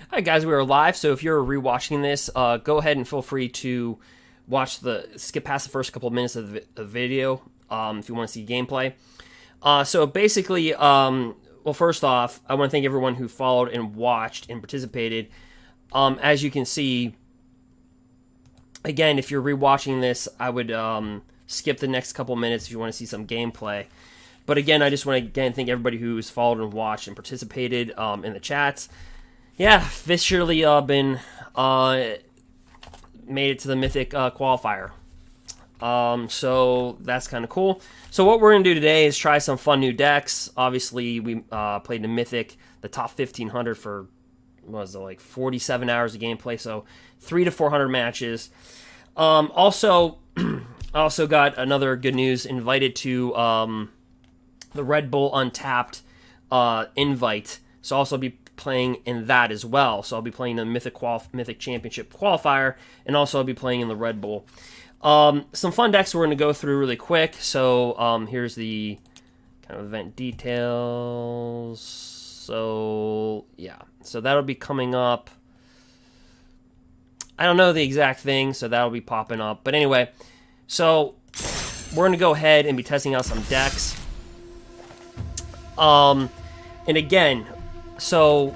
Alright guys, we are live, so if you're rewatching this, go ahead and feel free to skip past the first couple of minutes of the video if you want to see gameplay. So basically, well, first off, I want to thank everyone who followed and watched and participated. As you can see, again, if you're rewatching this, I would skip the next couple minutes if you want to see some gameplay. But again, I just want to thank everybody who's followed and watched and participated in the chats. Yeah, officially made it to the Mythic qualifier. So that's kind of cool. So what we're going to do today is try some fun new decks. Obviously, we played the Mythic, the top 1500 for, what was it, like 47 hours of gameplay. So 300 to 400 matches. I also got another good news, invited to the Red Bull Untapped invite. So I'll also be playing in that as well. So I'll be playing the Mythic Championship qualifier, and also I'll be playing in the Red Bull. Some fun decks we're going to go through really quick. So here's the kind of event details. So yeah, so that'll be coming up. I don't know the exact thing, so that'll be popping up. But anyway, so we're going to go ahead and be testing out some decks. And again, so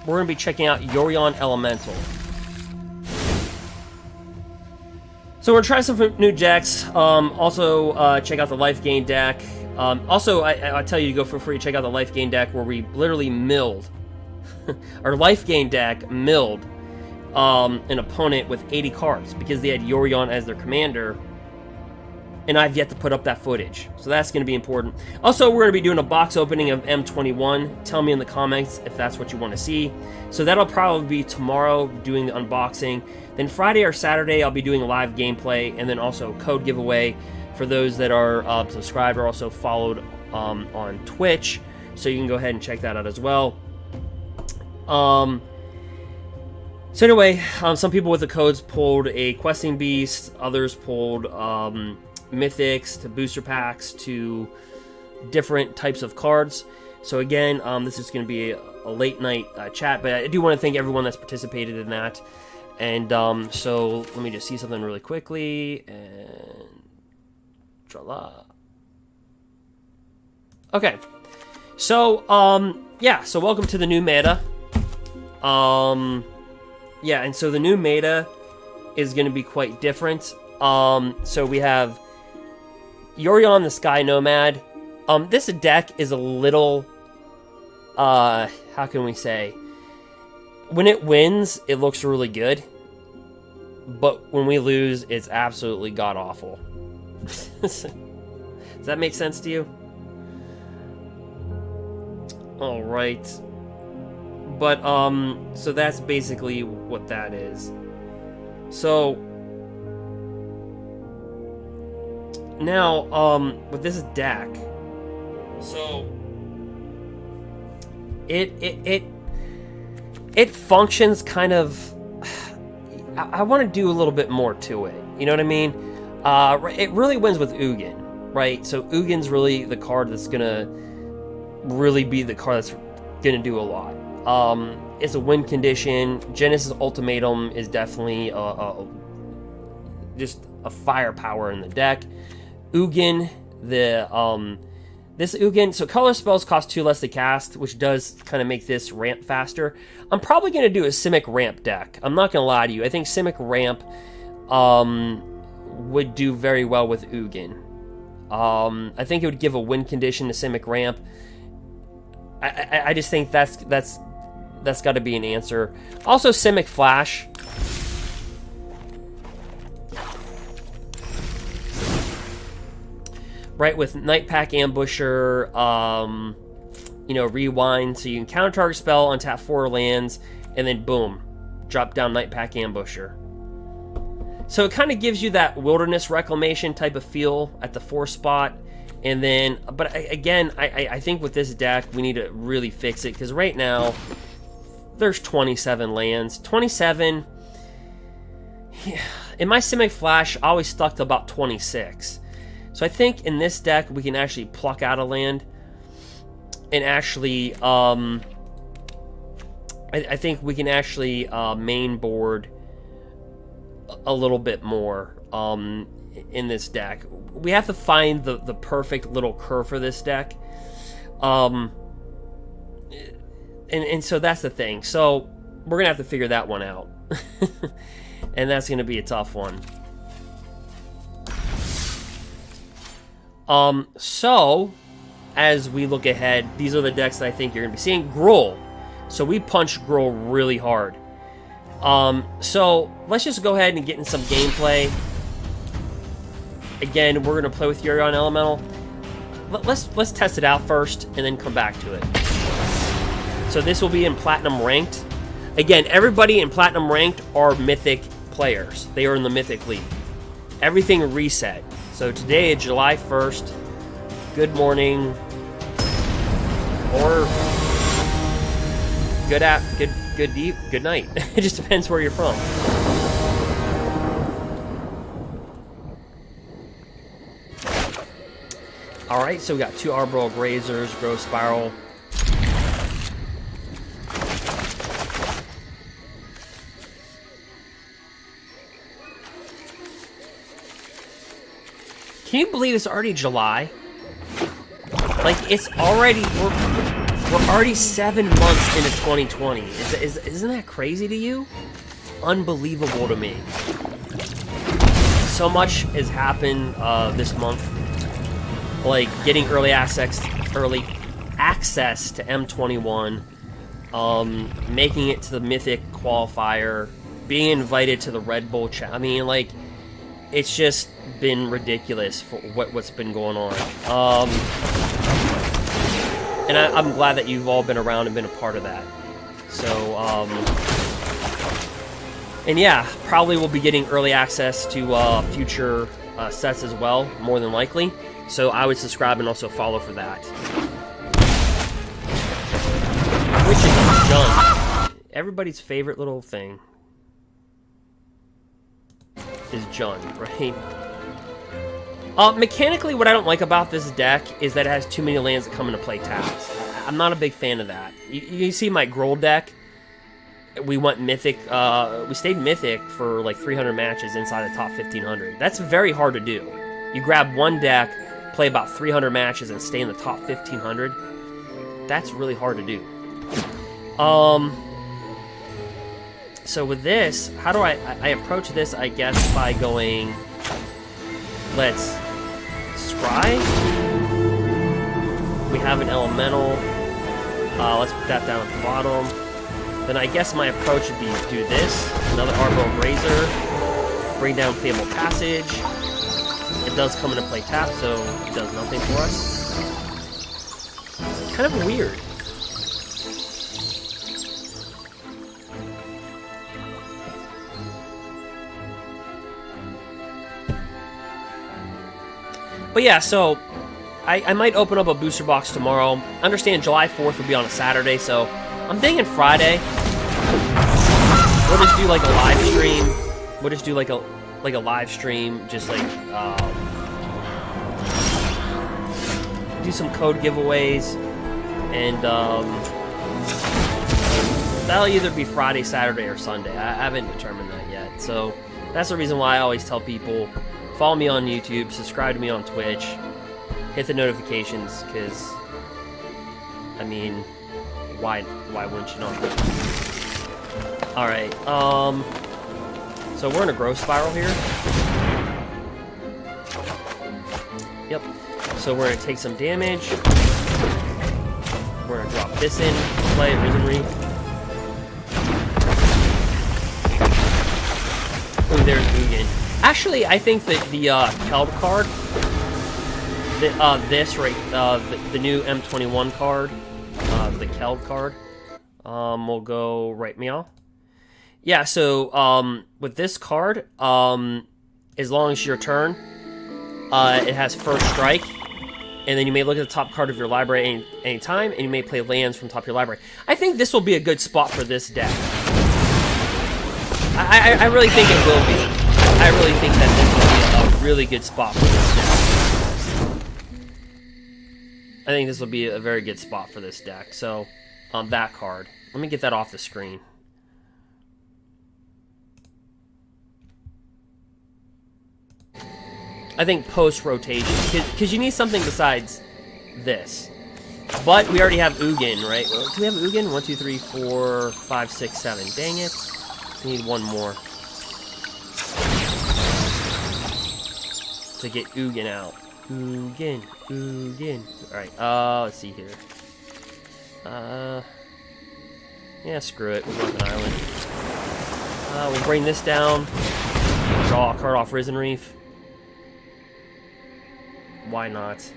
we're going to be checking out Yorion Elemental. So we're going to try some new decks. Also, check out the life gain deck. Also, I tell you to go for free. Check out the life gain deck where we literally milled. Our life gain deck milled an opponent with 80 cards because they had Yorion as their commander. And I've yet to put up that footage. So that's going to be important. Also, we're going to be doing a box opening of M21. Tell me in the comments if that's what you want to see. So that'll probably be tomorrow, doing the unboxing. Then Friday or Saturday, I'll be doing a live gameplay. And then also code giveaway for those that are subscribed or also followed on Twitch. So you can go ahead and check that out as well. So anyway, some people with the codes pulled a Questing Beast. Others pulled Mythics to booster packs to different types of cards. So again, this is going to be a late night chat, but I do want to thank everyone that's participated in that. And so let me just see something really quickly. And voila. Okay. So yeah. So welcome to the new meta. Yeah, and so the new meta is going to be quite different. So we have Yorion the Sky Nomad. This deck is a little, how can we say? When it wins, it looks really good. But when we lose, it's absolutely god-awful. Does that make sense to you? Alright. But, so that's basically what that is. So now, with this deck, so it functions kind of. I want to do a little bit more to it. You know what I mean? It really wins with Ugin, right? So Ugin's really the card that's gonna really be the card that's gonna do a lot. It's a win condition. Genesis Ultimatum is definitely just a firepower in the deck. Ugin, this Ugin, so color spells cost 2 less to cast, which does kind of make this ramp faster. I'm probably going to do a Simic ramp deck. I'm not going to lie to you. I think Simic ramp would do very well with Ugin. I think it would give a win condition to Simic ramp. I just think that's got to be an answer. Also, Simic Flash. Right, with Night Pack Ambusher, you know, rewind, so you can counter target spell, untap 4 lands, and then boom, drop down Night Pack Ambusher. So it kind of gives you that wilderness reclamation type of feel at the 4 spot. And then, but again, I think with this deck, we need to really fix it, because right now, there's 27 lands. 27, yeah. In my Simic Flash, I always stuck to about 26. So I think in this deck, we can actually pluck out a land and actually I think we can actually main board a little bit more in this deck. We have to find the perfect little curve for this deck. And so that's the thing. So we're going to have to figure that one out. And that's going to be a tough one. So as we look ahead, these are the decks that I think you're going to be seeing. Gruul. So we punch Grrul really hard. So let's just go ahead and get in some gameplay. Again, we're going to play with Yorion Elemental. Let's test it out first and then come back to it. So this will be in Platinum Ranked. Again, everybody in Platinum Ranked are Mythic players. They are in the Mythic League. Everything reset. So today, July 1st, good morning, or good night. It just depends where you're from. Alright, so we got 2 Arbor Grazers, Growth Spiral. Can you believe it's already July? Like, it's already, we're already 7 months into 2020. Isn't that crazy to you? Unbelievable to me. So much has happened this month. Like getting early access to M21, making it to the Mythic qualifier, being invited to the Red Bull I mean, like, it's just been ridiculous for what's been going on. And I'm glad that you've all been around and been a part of that. So, and yeah, probably we'll be getting early access to future sets as well, more than likely. So I would subscribe and also follow for that. Which is Jund. Everybody's favorite little thing is Jund, right? Mechanically, what I don't like about this deck is that it has too many lands that come into play taps. I'm not a big fan of that. You see my Grrul deck. We went Mythic. We stayed Mythic for like 300 matches inside the top 1500. That's very hard to do. You grab one deck, play about 300 matches, and stay in the top 1500. That's really hard to do. So with this, how do I approach this? I guess by going, let's scry. We have an elemental. Let's put that down at the bottom. Then I guess my approach would be do this. Another Arbor Razor. Bring down Fable Passage. It does come into play tap, so it does nothing for us. It's kind of weird. But yeah, so I might open up a booster box tomorrow. Understand July 4th will be on a Saturday, so I'm thinking Friday. We'll just do like a live stream. We'll just do like a live stream, just like do some code giveaways, and that'll either be Friday, Saturday, or Sunday. I haven't determined that yet, so that's the reason why I always tell people follow me on YouTube, subscribe to me on Twitch, hit the notifications, because I mean, why wouldn't you not? All right, so we're in a growth spiral here. Yep. So we're gonna take some damage. We're gonna drop this in, play Risen Reef. Ooh, there's Ugin. Actually, I think that the Keld card, the new M21 card, the Keld card, will go right meow. Yeah, so with this card, as long as your turn, it has first strike, and then you may look at the top card of your library any time, and you may play lands from top of your library. I think this will be a good spot for this deck. I really think it will be. I really think that this will be a really good spot for this deck. I think this will be a very good spot for this deck. So, that card. Let me get that off the screen. I think post-rotation, because you need something besides this. But we already have Ugin, right? Do we have Ugin? 1, 2, 3, 4, 5, 6, 7. Dang it. We need one more to get Ugin out. Ugin. Alright, let's see here. Yeah, screw it. We'll go with an island. We'll bring this down. Draw a card off Risen Reef. Why not?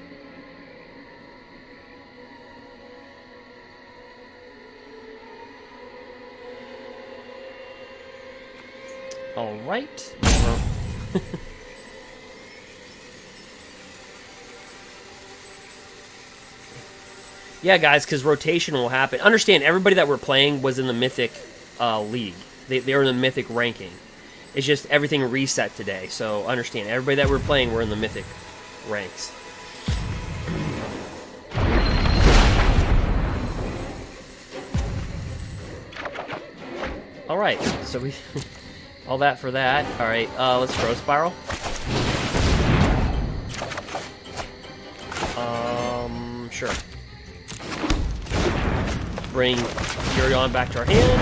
Alright. Yeah, guys, because rotation will happen. Understand, everybody that we're playing was in the Mythic league. They were in the Mythic ranking. It's just everything reset today. So understand, everybody that we're playing were in the Mythic ranks. Alright, so we... all that for that. Alright, let's Growth Spiral. Sure. Bring Yorion back to our hand.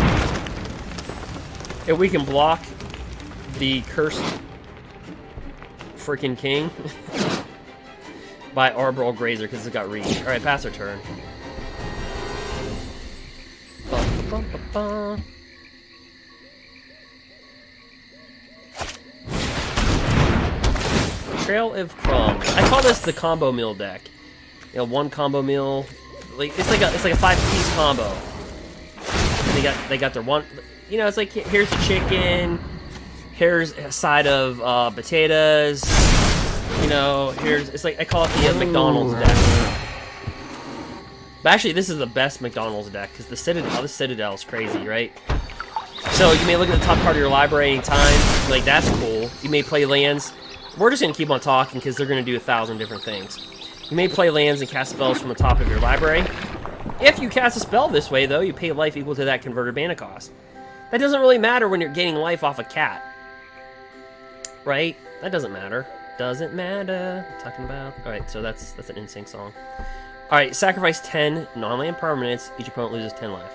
If we can block the cursed freaking king by Arbol Grazer because it's got reach. Alright, pass our turn. Trail of Crumbs. I call this the combo meal deck. You know, one combo meal. Like it's like a 5-piece combo. They got their one. You know, it's like here's the chicken, here's a side of potatoes. You know, it's like I call it the McDonald's deck. But actually, this is the best McDonald's deck because the Citadel is crazy, right? So you may look at the top card of your library anytime. Like that's cool. You may play lands. We're just gonna keep on talking because they're gonna do 1,000 different things. You may play lands and cast spells from the top of your library. If you cast a spell this way, though, you pay life equal to that converted mana cost. That doesn't really matter when you're gaining life off a cat. Right? That doesn't matter. Doesn't matter. I'm talking about... Alright, so that's an NSYNC song. Alright, sacrifice 10 non-land permanents. Each opponent loses 10 life.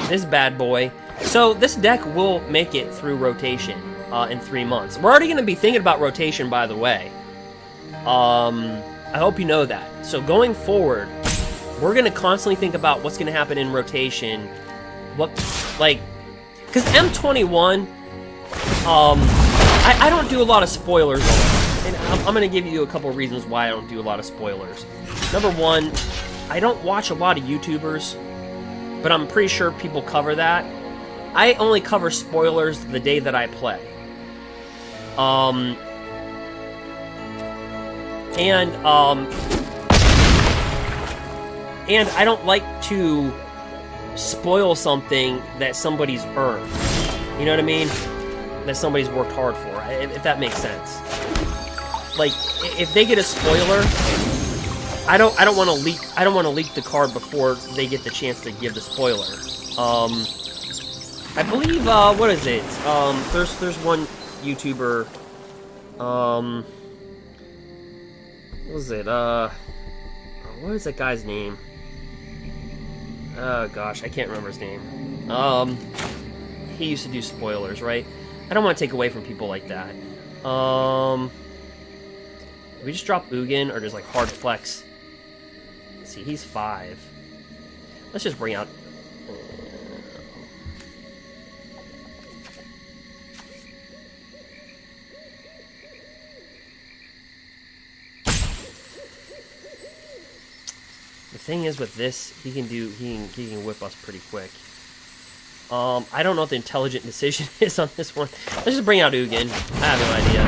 This bad boy. So, this deck will make it through rotation. In 3 months. We're already going to be thinking about rotation, by the way. I hope you know that. So going forward, we're going to constantly think about what's going to happen in rotation. Because M21, I don't do a lot of spoilers on it. And I'm going to give you a couple reasons why I don't do a lot of spoilers. Number one, I don't watch a lot of YouTubers, but I'm pretty sure people cover that. I only cover spoilers the day that I play. And I don't like to spoil something that somebody's earned. You know what I mean? That somebody's worked hard for, if that makes sense. Like, if they get a spoiler, I don't want to leak. I don't want to leak the card before they get the chance to give the spoiler. I believe what is it? There's one YouTuber. What was it? What is that guy's name? Oh gosh, I can't remember his name. He used to do spoilers, right? I don't want to take away from people like that. Do we just drop Ugin or just like hard flex? Let's see, he's 5. Let's just bring out. The thing is with this, he can whip us pretty quick. I don't know what the intelligent decision is on this one. Let's just bring out Ugin. I have no idea.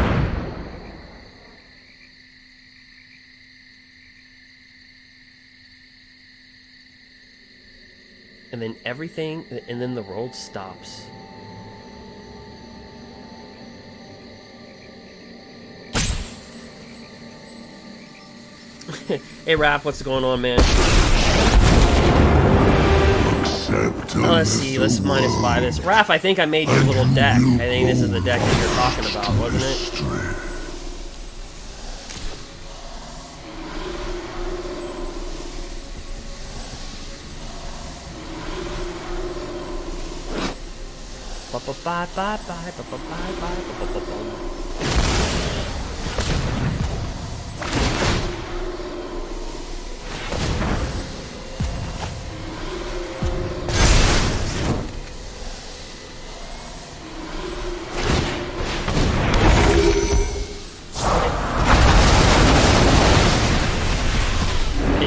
And then everything, and then the world stops. Hey, Raph, what's going on, man? Let's see, let's -5 this. Raph, I think I made your little deck. I think this is the deck that you're talking about, wasn't it?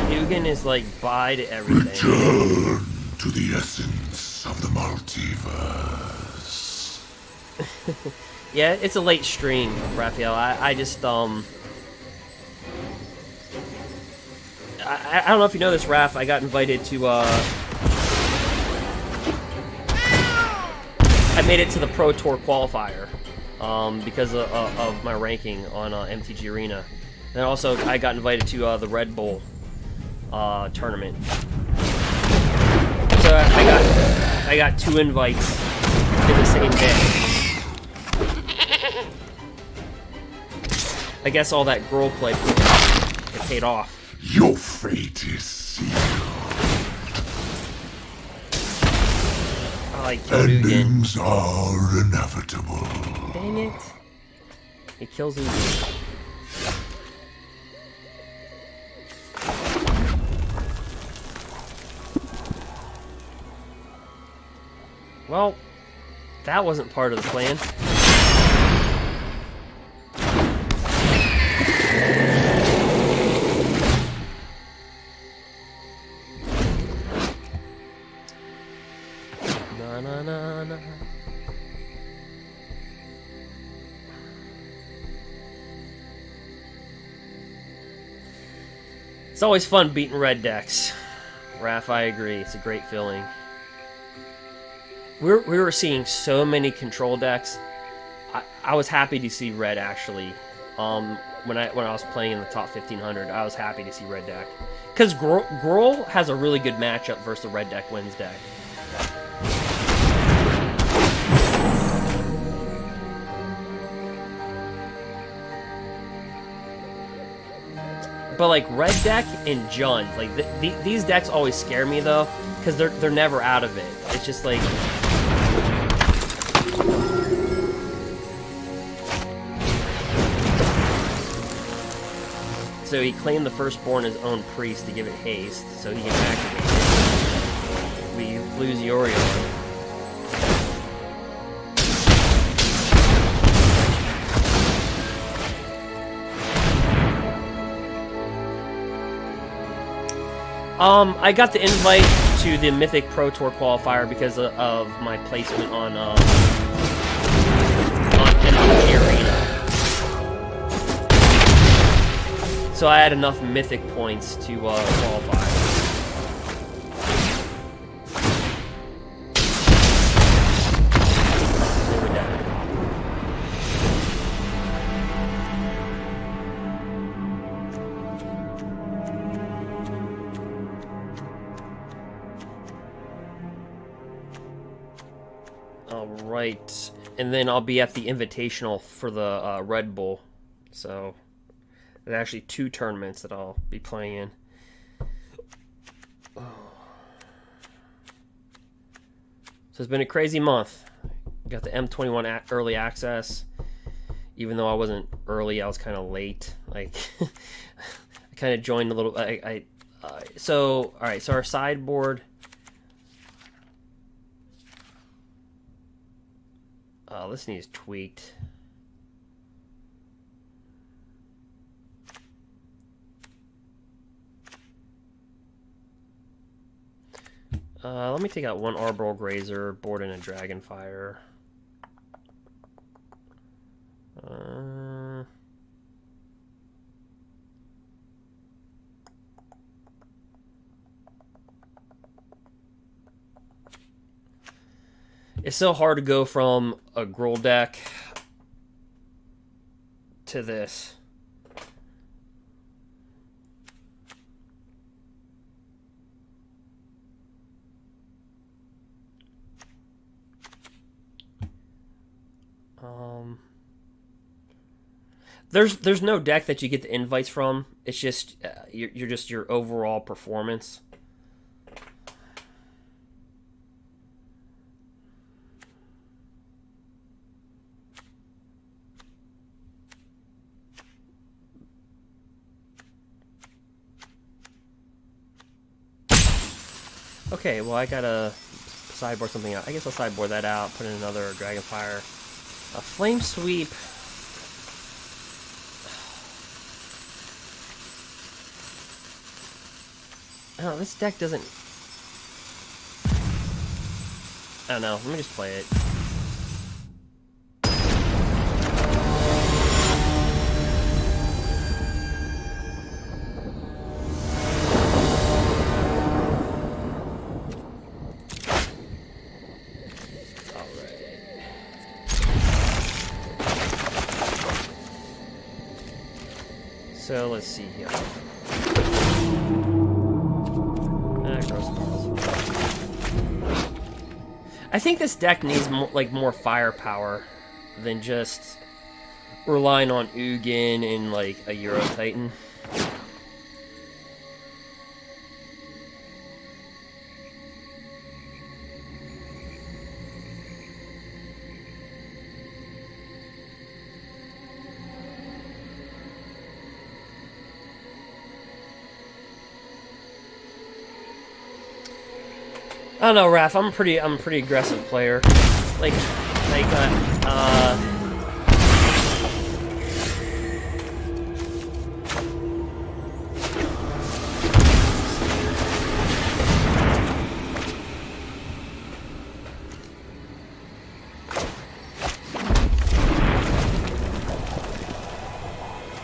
Ugin is like bye to everything. Return to the essence of the multiverse. Yeah, it's a late stream, Raphael. I just I don't know if you know this, Raph. I got invited to I made it to the Pro Tour qualifier because of my ranking on MTG Arena. And also I got invited to the Red Bull tournament. So I got 2 invites in the same day. I guess all that Grrul play it paid off. Your fate is sealed. I killed Ugin. Endings are inevitable. Dang it. He kills Ugin. Well, that wasn't part of the plan. Na na na na. It's always fun beating red decks. Raph, I agree. It's a great feeling. We were seeing so many control decks. I was happy to see red actually. When I was playing in the top 1500, I was happy to see red deck because Grrul has a really good matchup versus the red deck wins deck. But like red deck and Jund, like these decks always scare me though, because they're never out of it. It's just like. So he claimed the firstborn his own priest to give it haste, so he can activate it. We lose Yorion. I got the invite to the Mythic Pro Tour qualifier because of my placement on MTG Arena. So I had enough Mythic points to qualify. They were dead. Alright, and then I'll be at the Invitational for the Red Bull, so there's actually 2 tournaments that I'll be playing in. Oh. So it's been a crazy month. Got the M21 early access, even though I wasn't early, I was kind of late. Like, I kind of joined a little, so, alright, so our sideboard... Oh, this needs tweaked. Let me take out 1 Arbor Grazer, board in a Dragonfire. It's so hard to go from a Grrul deck to this. There's no deck that you get the invites from. It's just you're just your overall performance. Okay, well I gotta sideboard something out. I guess I'll sideboard that out, put in another Dragonfire. A Flame Sweep. Oh, this deck doesn't... I don't know, let me just play it. So let's see here. I think this deck needs more firepower than just relying on Ugin and like a Euro Titan. I don't know, Raph. I'm a pretty aggressive player. Like, but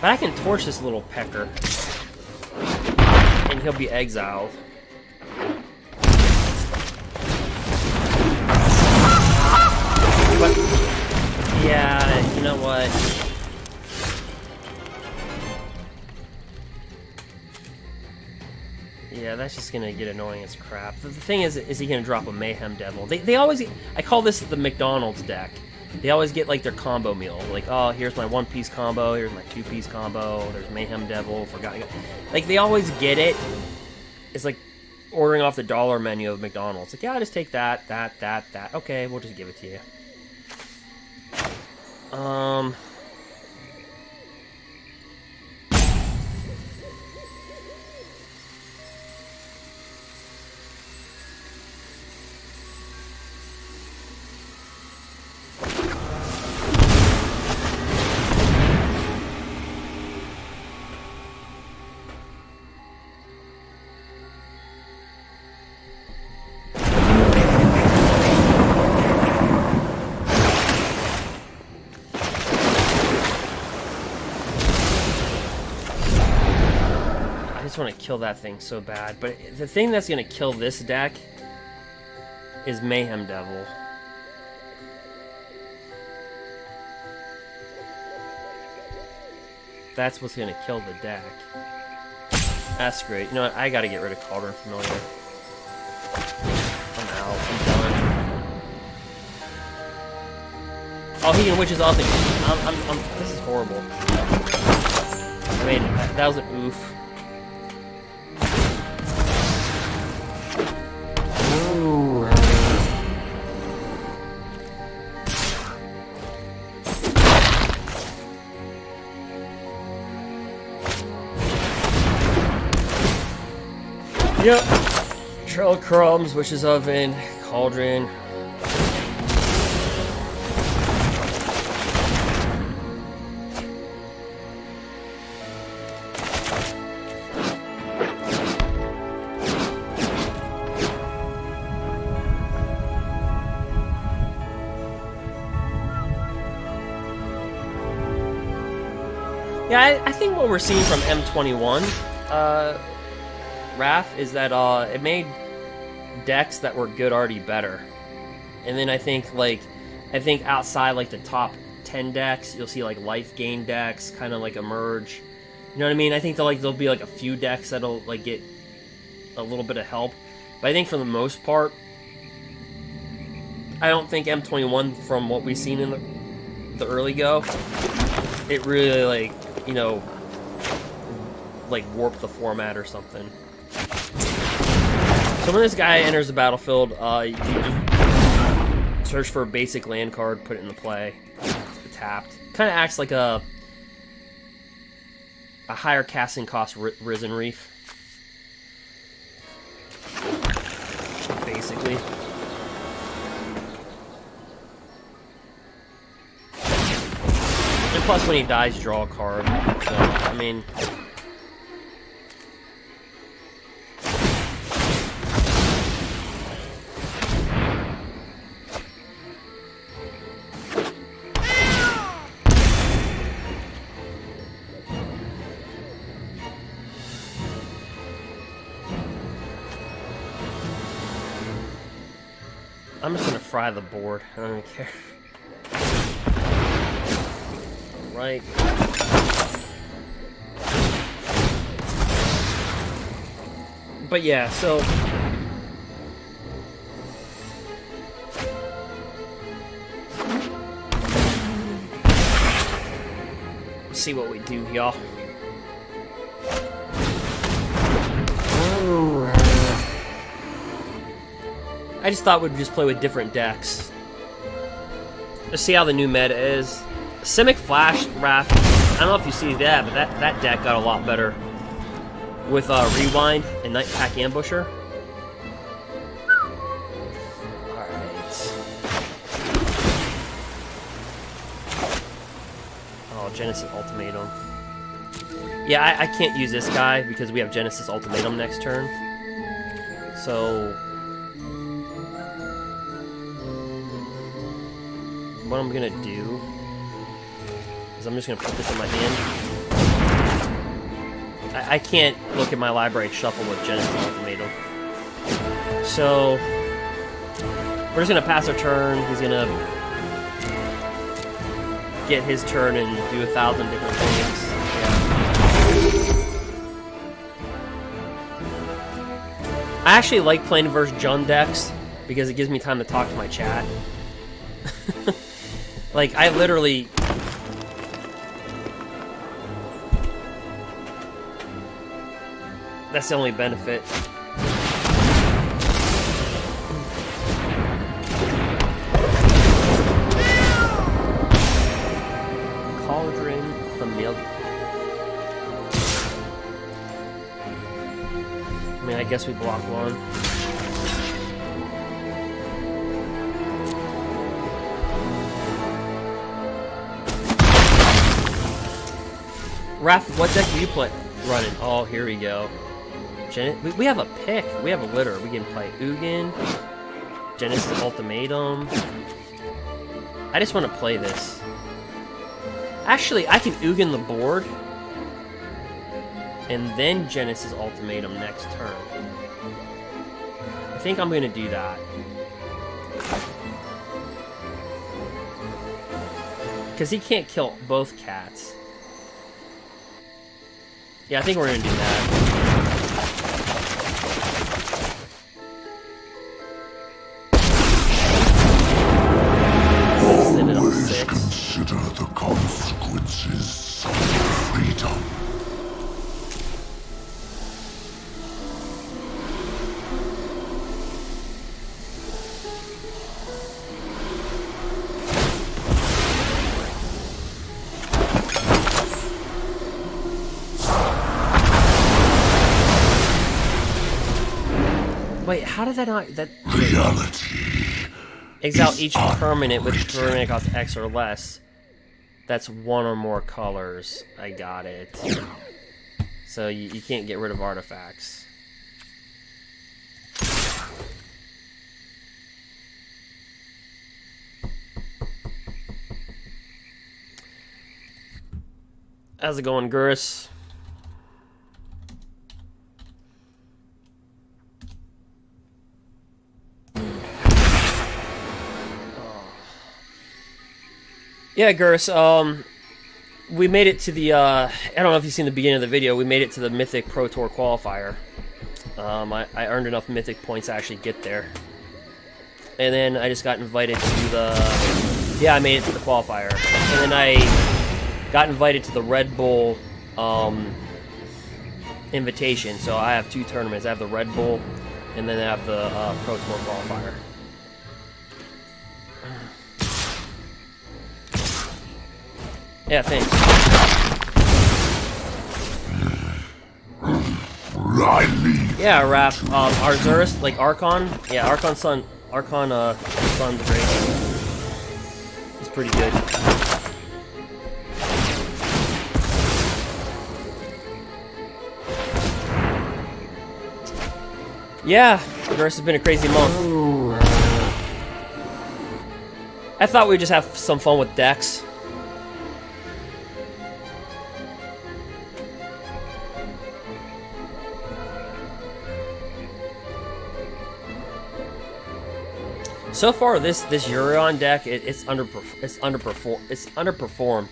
I can torch this little pecker, and he'll be exiled. But, yeah, you know what? Yeah, that's just gonna get annoying as crap. The thing is he gonna drop a Mayhem Devil? They always... I call this the McDonald's deck. They always get, like, their combo meal. Like, oh, here's my one-piece combo, here's my two-piece combo, there's Mayhem Devil, forgot... Like, they always get it. It's like ordering off the dollar menu of McDonald's. Like, yeah, just take that. Okay, we'll just give it to you. I just want to kill that thing so bad, but the thing that's going to kill this deck is Mayhem Devil. That's what's going to kill the deck. That's great. You know what? I got to get rid of Cauldron Familiar. I'm out. I'm done. Oh, he can Witch's Offing. This is horrible. I mean, that was an oof. Yep. Trail Crumbs, Witch's Oven, Cauldron. Yeah, I think what we're seeing from M21, Raph, is that it made decks that were good already better. And then I think outside like the top 10 decks, you'll see like life gain decks kind of like emerge. You know what I mean? I think there'll be like a few decks that'll like get a little bit of help. But I think for the most part, I don't think M21 from what we've seen in the early go it really, like, you know, like warped the format or something. So when this guy enters the battlefield, you just search for a basic land card, put it into play, tapped. Kind of acts like a higher casting cost Risen Reef. Basically. And plus when he dies, draw a card. So, I mean... I'm just gonna fry the board. I don't even care. Right. But yeah, so let's see what we do, y'all. I just thought we'd just play with different decks. Let's see how the new meta is. Simic Flash, Wrath, I don't know if you see that, but that deck got a lot better with Rewind and Night Pack Ambusher. Alright. Oh, Genesis Ultimatum. Yeah, I can't use this guy because we have Genesis Ultimatum next turn. So... what I'm gonna do is I'm just gonna put this in my hand. I can't look at my library shuffle with Genesis Ultimatum. So we're just gonna pass our turn. He's gonna get his turn and do 1,000 different things. Yeah. I actually like playing versus Jund decks because it gives me time to talk to my chat. Like, I literally... that's the only benefit. Cauldron Familiar. I mean, I guess we block one. Raph, what deck do you play running? Oh, here we go. We have a pick. We have a litter. We can play Ugin, Genesis Ultimatum. I just want to play this. Actually, I can Ugin the board and then Genesis Ultimatum next turn. I think I'm going to do that. Because he can't kill both cats. Yeah, I think we're gonna do that. Always consider the consequences of freedom. Wait, how did that not... that reality. Exile each permanent with permanent cost X or less. That's one or more colors. I got it. So you can't get rid of artifacts. How's it going, Gurus? Yeah, Gurus, we made it to the, I don't know if you've seen the beginning of the video, we made it to the Mythic Pro Tour qualifier. I earned enough Mythic points to actually get there. And then I just got invited to the, yeah, I made it to the qualifier. And then got invited to the Red Bull invitation. So I have 2 tournaments. I have the Red Bull, and then I have the Pro Tour qualifier. Yeah, thanks. Yeah, Raph. Arzuris, like Archon. Yeah, Archon Sun. Archon Sun's great. He's pretty good. Yeah, Arzuris has been a crazy month. I thought we'd just have some fun with decks. So far, this Yorion deck, it's underperformed.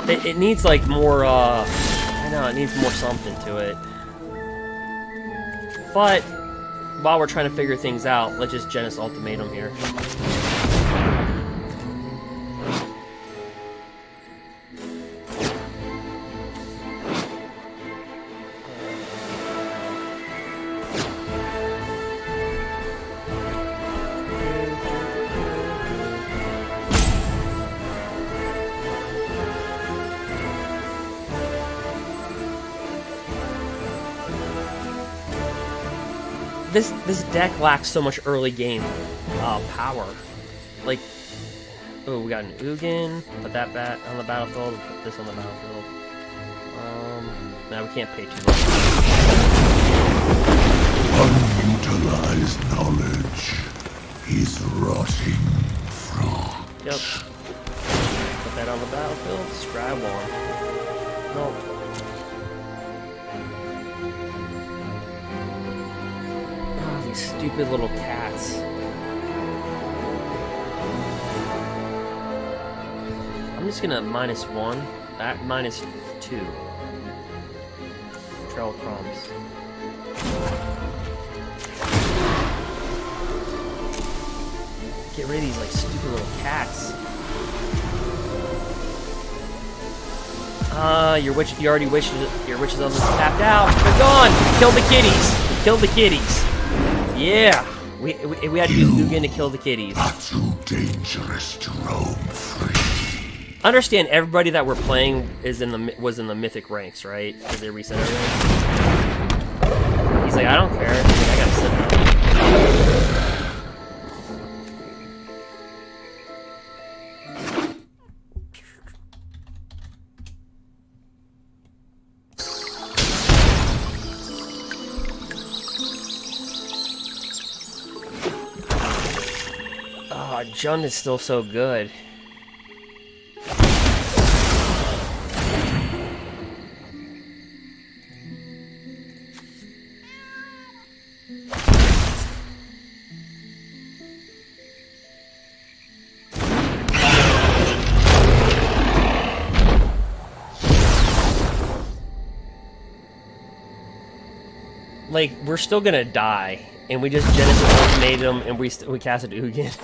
It needs like more. I know it needs more something to it. But while we're trying to figure things out, let's just Genesis Ultimatum here. This deck lacks so much early game power. Like, oh, we got an Ugin. Put that bat on the battlefield. Put this on the battlefield. Now we can't pay too much. Unutilized knowledge is rotting fruit. Yep. Put that on the battlefield. Scribe one. Nope. Stupid little cats. I'm just gonna -1. That -2. Trail crumbs. Get rid of these like stupid little cats. Your already wished your witches oven tapped out. They're gone. Kill the kitties. Kill the kitties. Yeah, we had to use Ugin to kill the kitties. Are too dangerous to roam free. Understand, everybody that we're playing was in the Mythic ranks, right? Because they reset everything. He's like, I don't care. He's like, I gotta sit down. Jund is still so good. Like, we're still gonna die, and we just Genesis Ultimatum and we casted Ugin.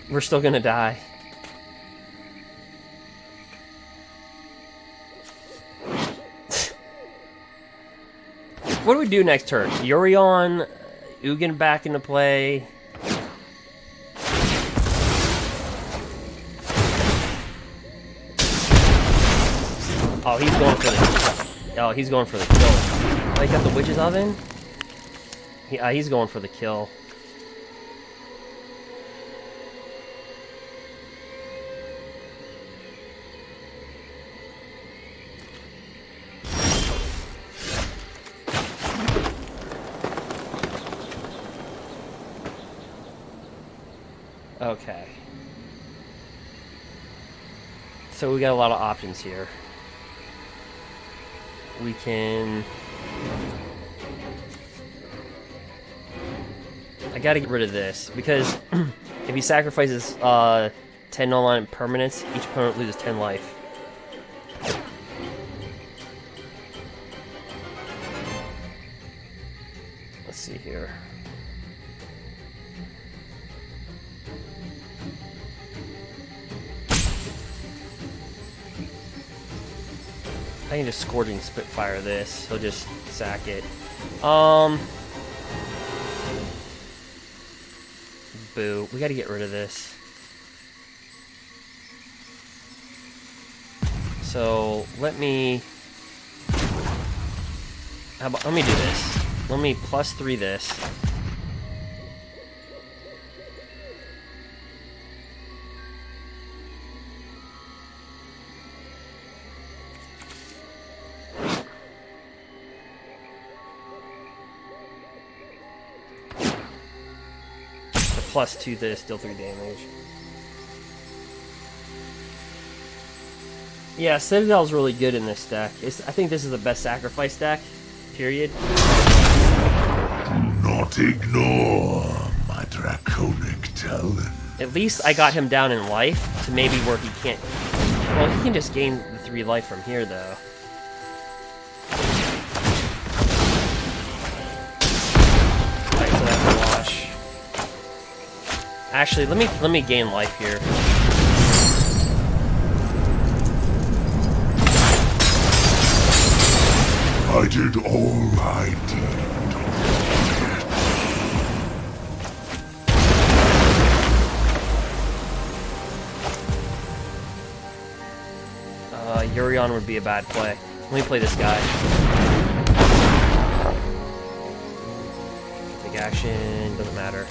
We're still gonna die. What do we do next turn? Yorion, Ugin back into play. Oh, he's going for the. Oh, he's going for the kill. Oh, he got the witch's oven. He's going for the kill. Okay. So we got a lot of options here. We can... I gotta get rid of this, because if he sacrifices 10 online permanents, each opponent loses 10 life. Let's see here. I can just Scourging Spitfire this. He'll just sack it. Boo. We gotta get rid of this. So, let me do this. Let me +3 this. +2 this, deal 3 damage. Yeah, Citadel's really good in this deck. I think this is the best sacrifice deck, period. Do not ignore my draconic talent. At least I got him down in life to maybe where he can't... Well, he can just gain the 3 life from here, though. Alright, so that's a wash. Actually, let me gain life here. I did all I did. Yorion would be a bad play. Let me play this guy. Take action, doesn't matter.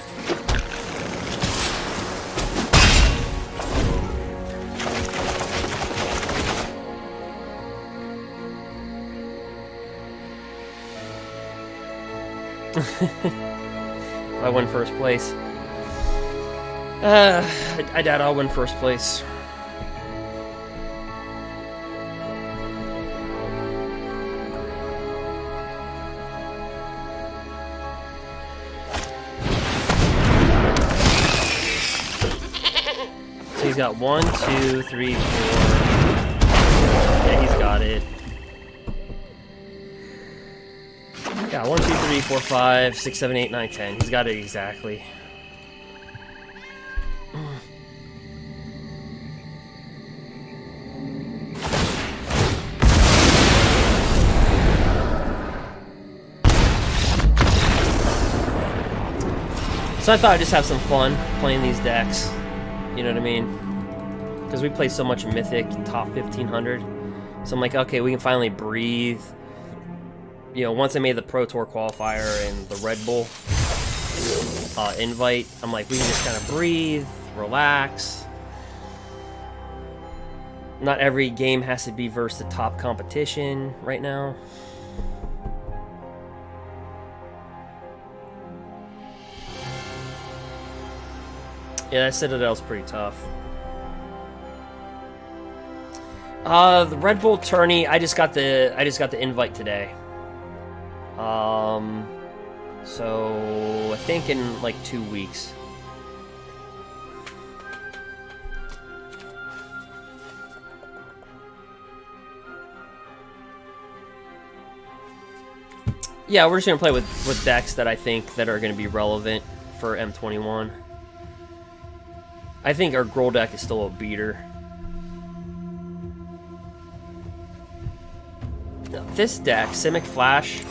I win first place. I doubt I'll win first place. So he's got 1, 2, 3, 4. Yeah, he's got it. Yeah, 1, 2, 3, 4, 5, 6, 7, 8, 9, 10. He's got it exactly. So I thought I'd just have some fun playing these decks. You know what I mean? Because we play so much Mythic, top 1500. So I'm like, okay, we can finally breathe. You know, once I made the Pro Tour qualifier and the Red Bull invite, I'm like, we can just kind of breathe, relax. Not every game has to be versus the top competition right now. Yeah, that Citadel's pretty tough. The Red Bull tourney, I just got the invite today. So I think in like 2 weeks. Yeah, we're just gonna play with decks that I think that are gonna be relevant for M21. I think our Grrul deck is still a beater. This deck, Simic Flash.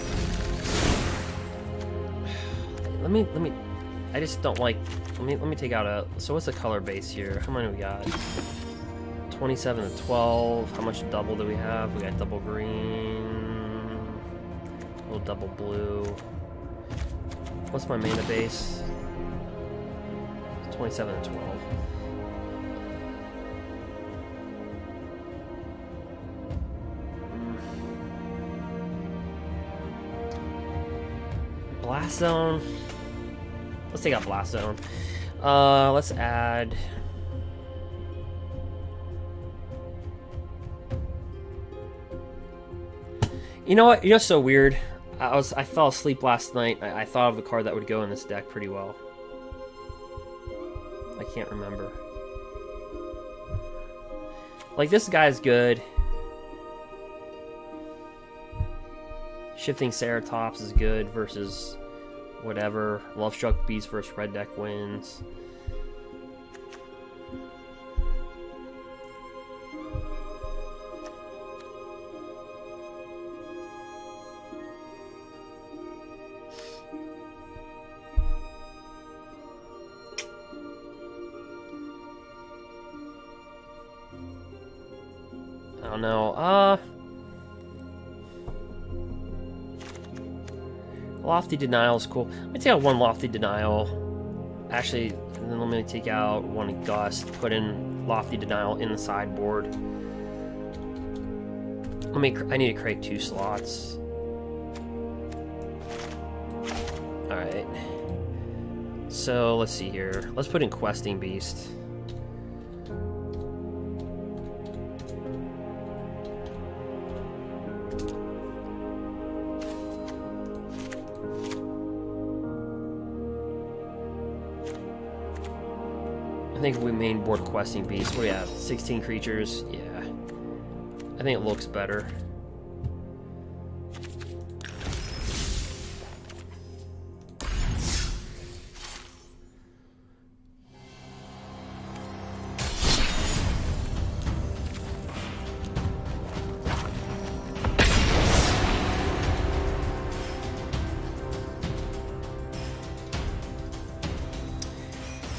Let me. I just don't like. Let me take out a. So what's the color base here? How many we got? 27 to 12. How much double do we have? We got double green. A little double blue. What's my mana base? 27 to 12. Blast Zone. Let's take out Blast Zone. Let's add. You know what? You know what's so weird? I fell asleep last night. I thought of a card that would go in this deck pretty well. I can't remember. Like, this guy's good. Shifting Ceratops is good versus whatever. Lovestruck Beast versus red deck wins. don't know. Lofty Denial is cool. Let me take out one Lofty Denial. Actually, then let me take out one Gust. Put in Lofty Denial in the sideboard. I need to create 2 slots. Alright. So, let's see here. Let's put in Questing Beast. I think if we main board Questing Beast, what do we have? 16 creatures? Yeah. I think it looks better.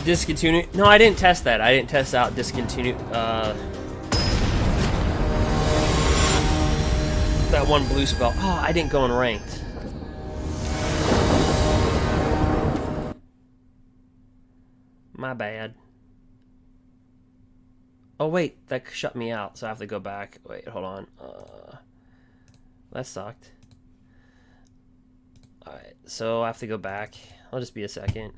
Discontinue. No, I didn't test that. I didn't test out discontinue. That one blue spell. Oh, I didn't go in ranked. My bad. Oh wait, that shut me out, so I have to go back. Wait, hold on. That sucked. Alright, so I have to go back. I'll just be a second.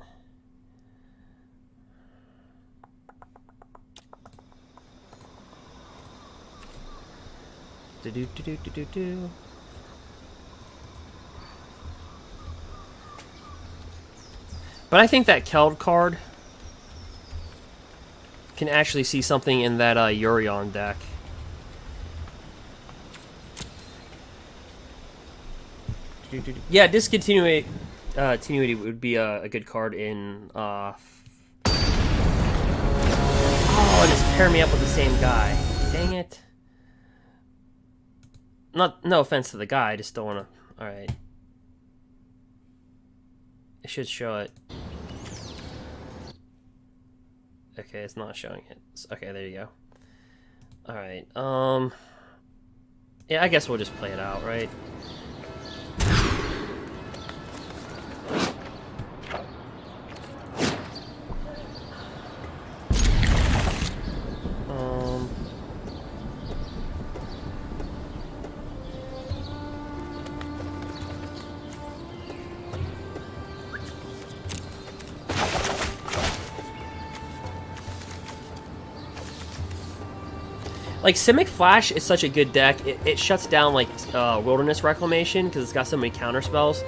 Do-do-do-do-do-do. But I think that Keld card can actually see something in that Yorion deck. Yeah, discontinuity would be a good card in. Oh, and just pair me up with the same guy. Dang it. No offense to the guy, I just don't want to. Alright. It should show it. Okay, it's not showing it. Okay, there you go. Alright, yeah, I guess we'll just play it out, right? Like, Simic Flash is such a good deck. It shuts down, like, Wilderness Reclamation, because it's got so many counter spells.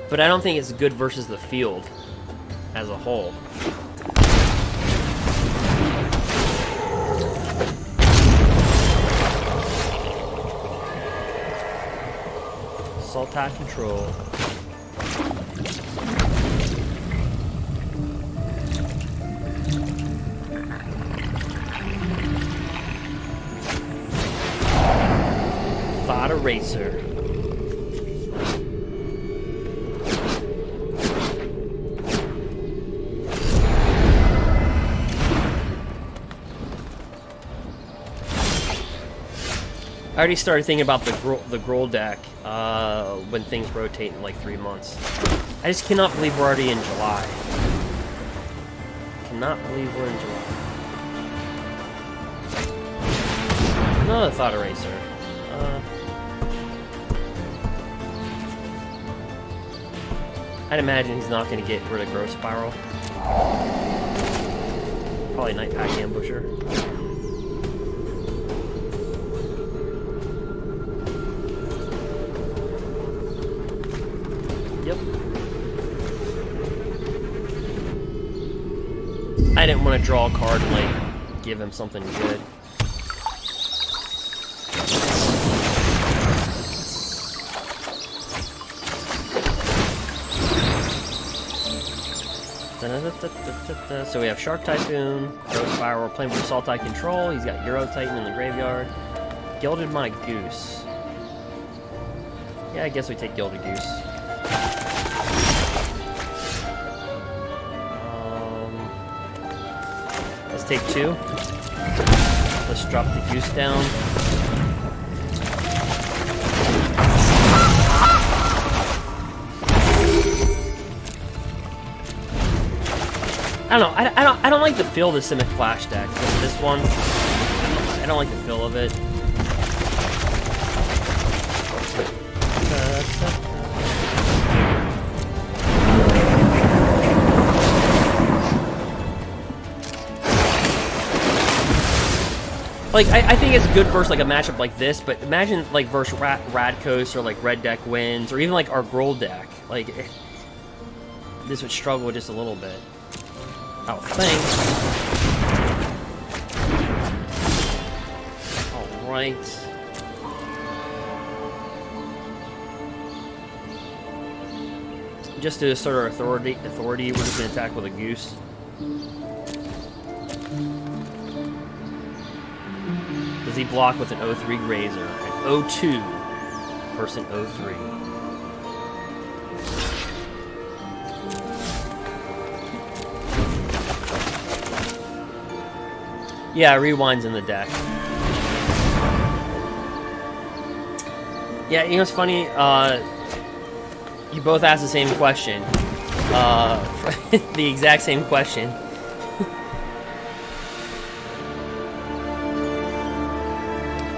But I don't think it's good versus the field as a whole. Sultai control. Eraser. I already started thinking about the Grrul deck when things rotate in like 3 months. I just cannot believe we're already in July. Cannot believe we're in July. Another Thought Eraser. I'd imagine he's not going to get rid of Growth Spiral. Probably Night Pack Ambusher. Yep. I didn't want to draw a card and like give him something good. So we have Shark Typhoon, Growth Spiral, we're playing with Sultai Control, he's got Euro Titan in the graveyard. Gilded My Goose. Yeah, I guess we take Gilded Goose. Let's take 2. Let's drop the Goose down. I don't know. I don't like the feel of the Simic Flash deck. This one, I don't like the feel of it. Like, I think it's good versus, like, a matchup like this, but imagine, like, versus Rakdos or, like, Red Deck Wins, or even, like, our Grrul deck. Like, this would struggle just a little bit, I would think. Alright. Just to assert our authority, we're just going to attack with a Goose. Does he block with an 0-3 Grazer? An 0-2 versus an 0-3. Yeah, Rewind's in the deck. Yeah, you know what's funny? You both asked the same question. The exact same question.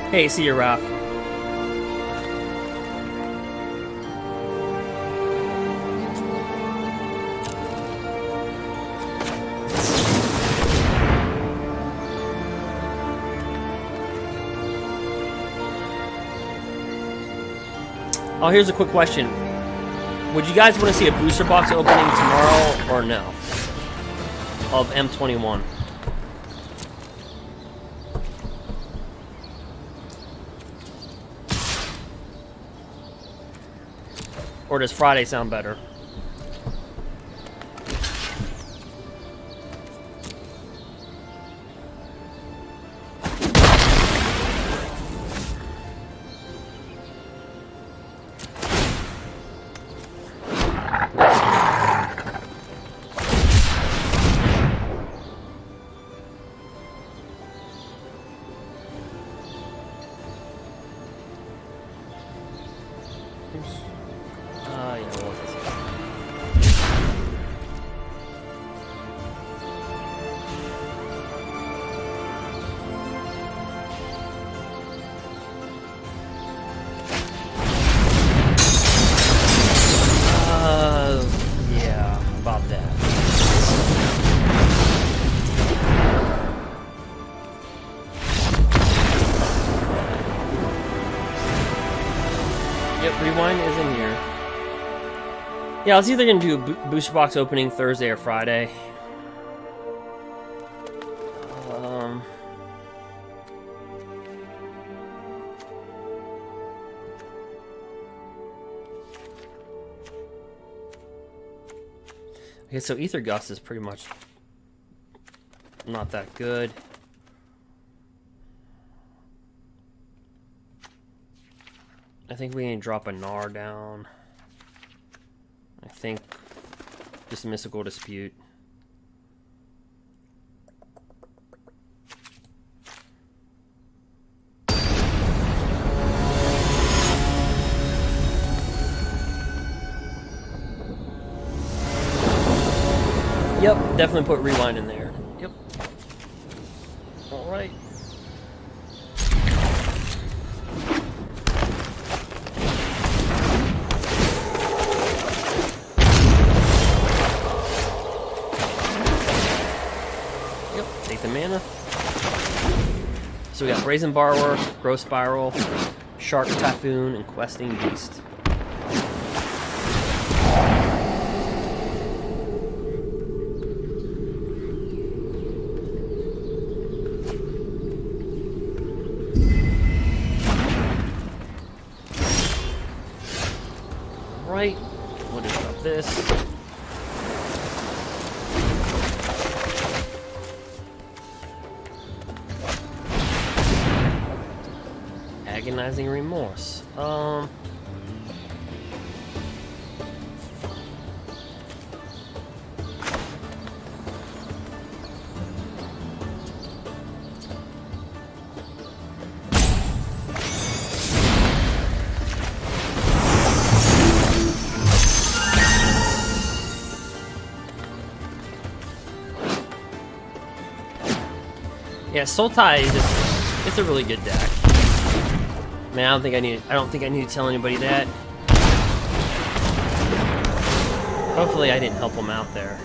Hey, see you, Raph. Oh, here's a quick question. Would you guys want to see a booster box opening tomorrow or no? Of M21. Or does Friday sound better? Yeah, I was either going to do a booster box opening Thursday or Friday. Okay, so Ether Gust is pretty much not that good. I think we need to drop a Gnar down. I think just a Mystical Dispute. Yep, definitely put Rewind in there. Yep. Alright. Mana. So we got Brazen Borrower, Growth Spiral, Shark Typhoon, and Questing Beast. Right. What is up this? Agonizing Remorse. Yeah, Sultai is just, it's a really good deck. Man, I don't think I need to tell anybody that. Hopefully I didn't help him out there.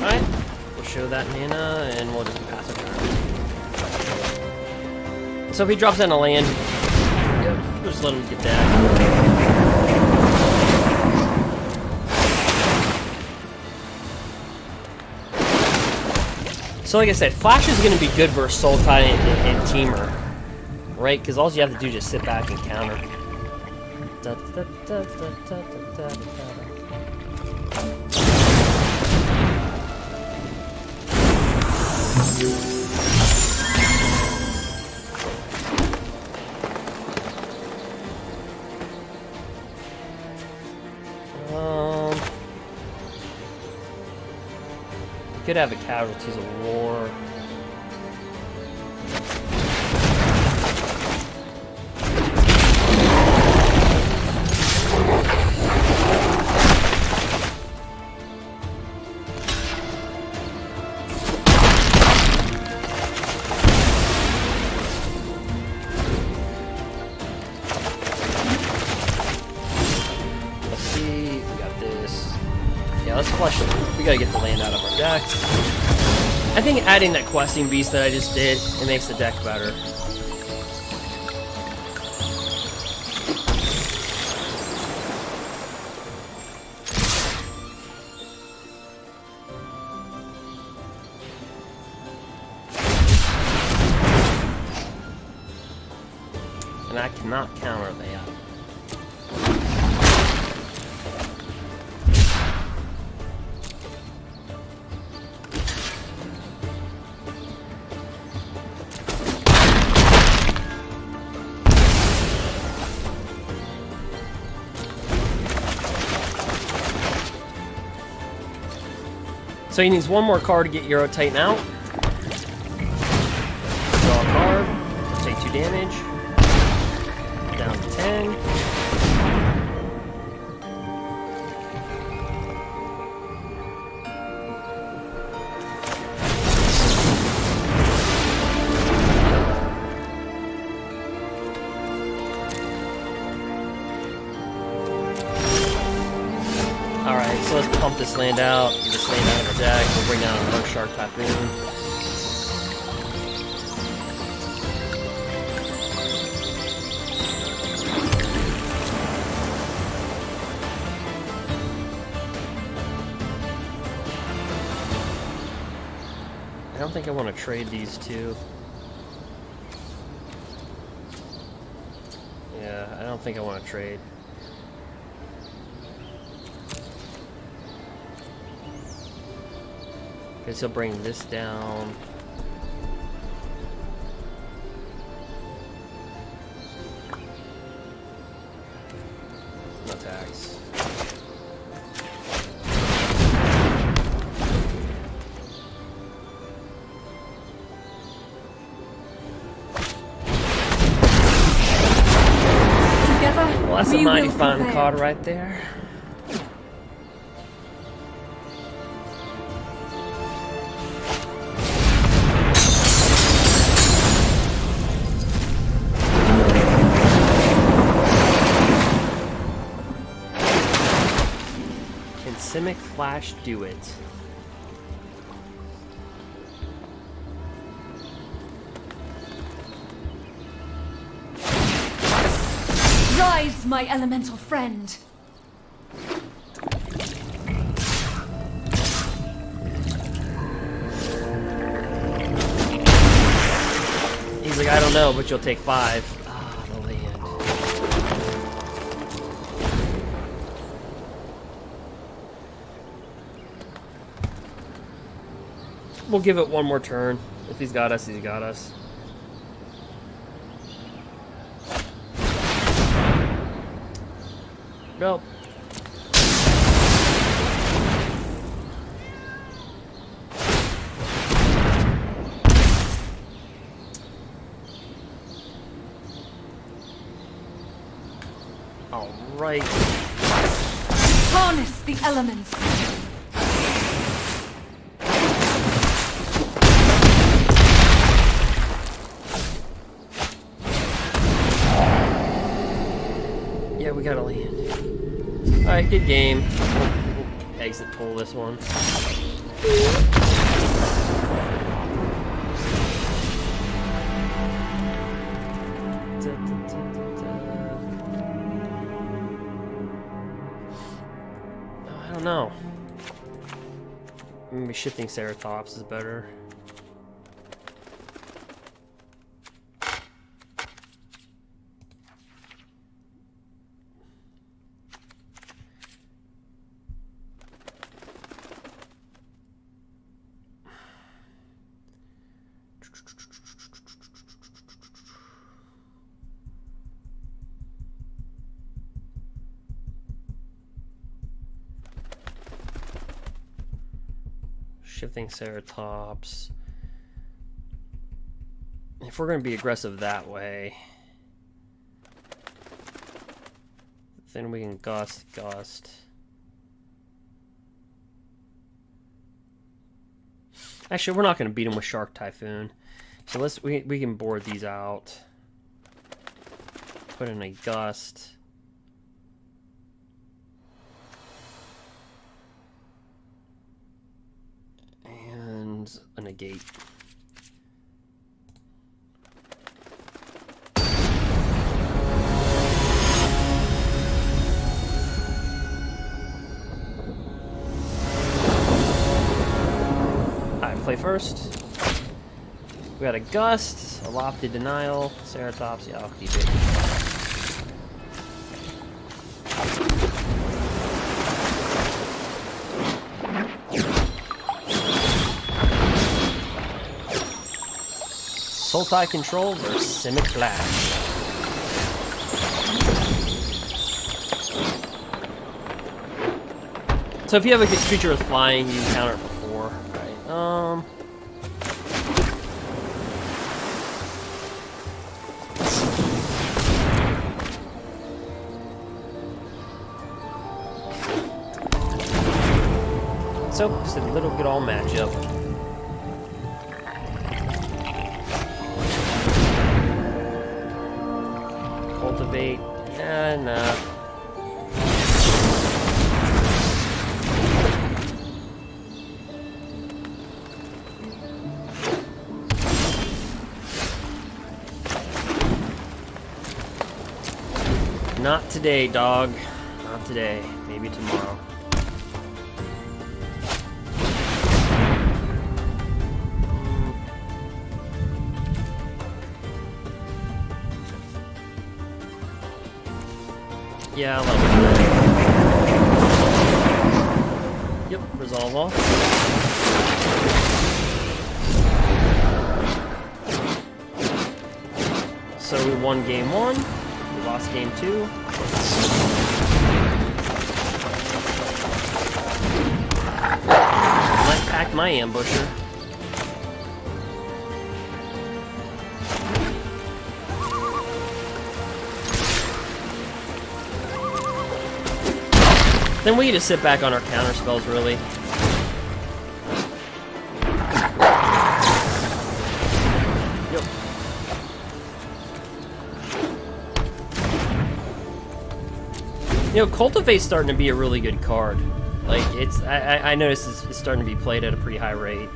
Alright, we'll show that mana and we'll just pass a turn. So if he drops in a land, we'll just let him get that. So like I said, Flash is going to be good versus Sultai and Temur, right? Because all you have to do is just sit back and counter. Could have a Casualties of War. Let's see, we got this. Yeah, let's flush it. We gotta get the land out of our deck. I think adding that questing beast that I just did, it makes the deck better. And I cannot counter that. So he needs one more card to get Euro Titan out. Draw a card. Take 2 damage. Down to 10. Alright, so let's pump this land out. Get this land out of our deck. We'll bring down another Shark Typhoon. I don't think I want to trade these two. Yeah, I don't think I want to trade. Okay, so bring this down. No tax. Well, that's a mighty fine card right there. Can Simic Flash do it? Rise, my elemental friend! He's like, I don't know, but you'll take 5. Ah, the land. We'll give it one more turn. If he's got us, he's got us. Nope. Alright. Harness the elements. Yeah, we gotta land. Alright, good game. We'll exit pull this one. I don't know. Maybe shifting Ceratops is better. Shifting Ceratops. If we're going to be aggressive that way, then we can gust. Actually, we're not going to beat him with Shark Typhoon. So we can board these out. Put in a gust. And a negate. Alright, play first. We got a gust, a lofted denial, Ceratops, yeah, I'll keep it. Sultai control versus Simic Flash. So if you have a creature with flying, you can counter it for 4, right? So just a little good all matchup. Cultivate, nah. Not today, dog. Not today. Maybe tomorrow. Yeah, I love it. Yep, resolve all. So we won game 1, we lost game 2. Might pack my ambusher. Then we just sit back on our counter spells, really. Yep. You know, Cultivate's starting to be a really good card. Like, it's, I noticed it's starting to be played at a pretty high rate.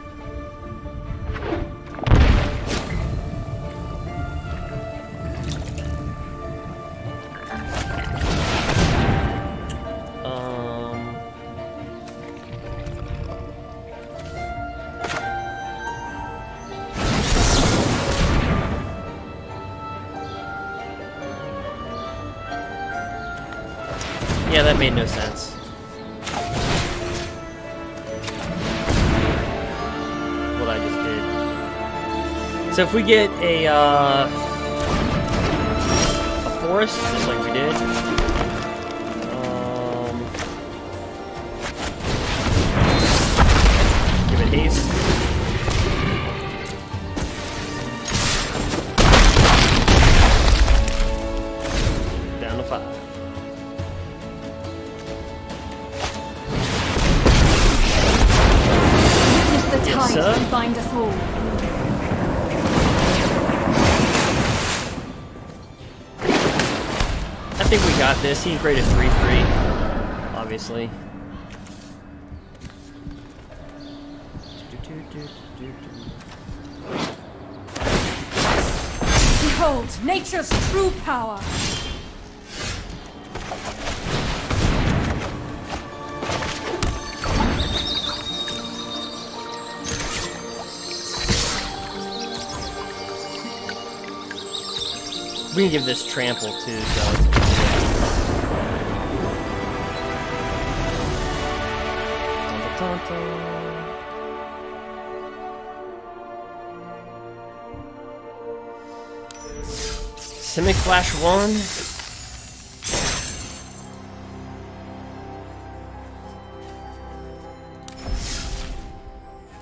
Yeah, that made no sense. What I just did. So if we get a forest, just like we did. Give it haste. Down to 5. think we got this. He graded 3-3, obviously. Behold, nature's true power. We can give this trample too, so. Simic Flash 1.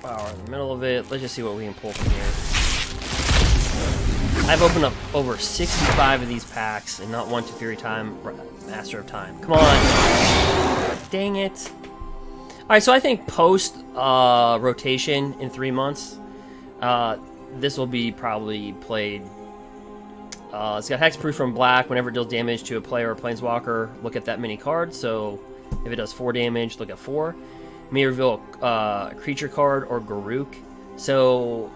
Power in the middle of it. Let's just see what we can pull from here. I've opened up over 65 of these packs and not one Teferi Time, Master of Time. Come on. Dang it. Alright, so I think post rotation in 3 months, this will be probably played. It's got hexproof from black. Whenever it deals damage to a player or planeswalker, look at that mini card. So if it does 4 damage, look at 4. May reveal a creature card or Grrul. So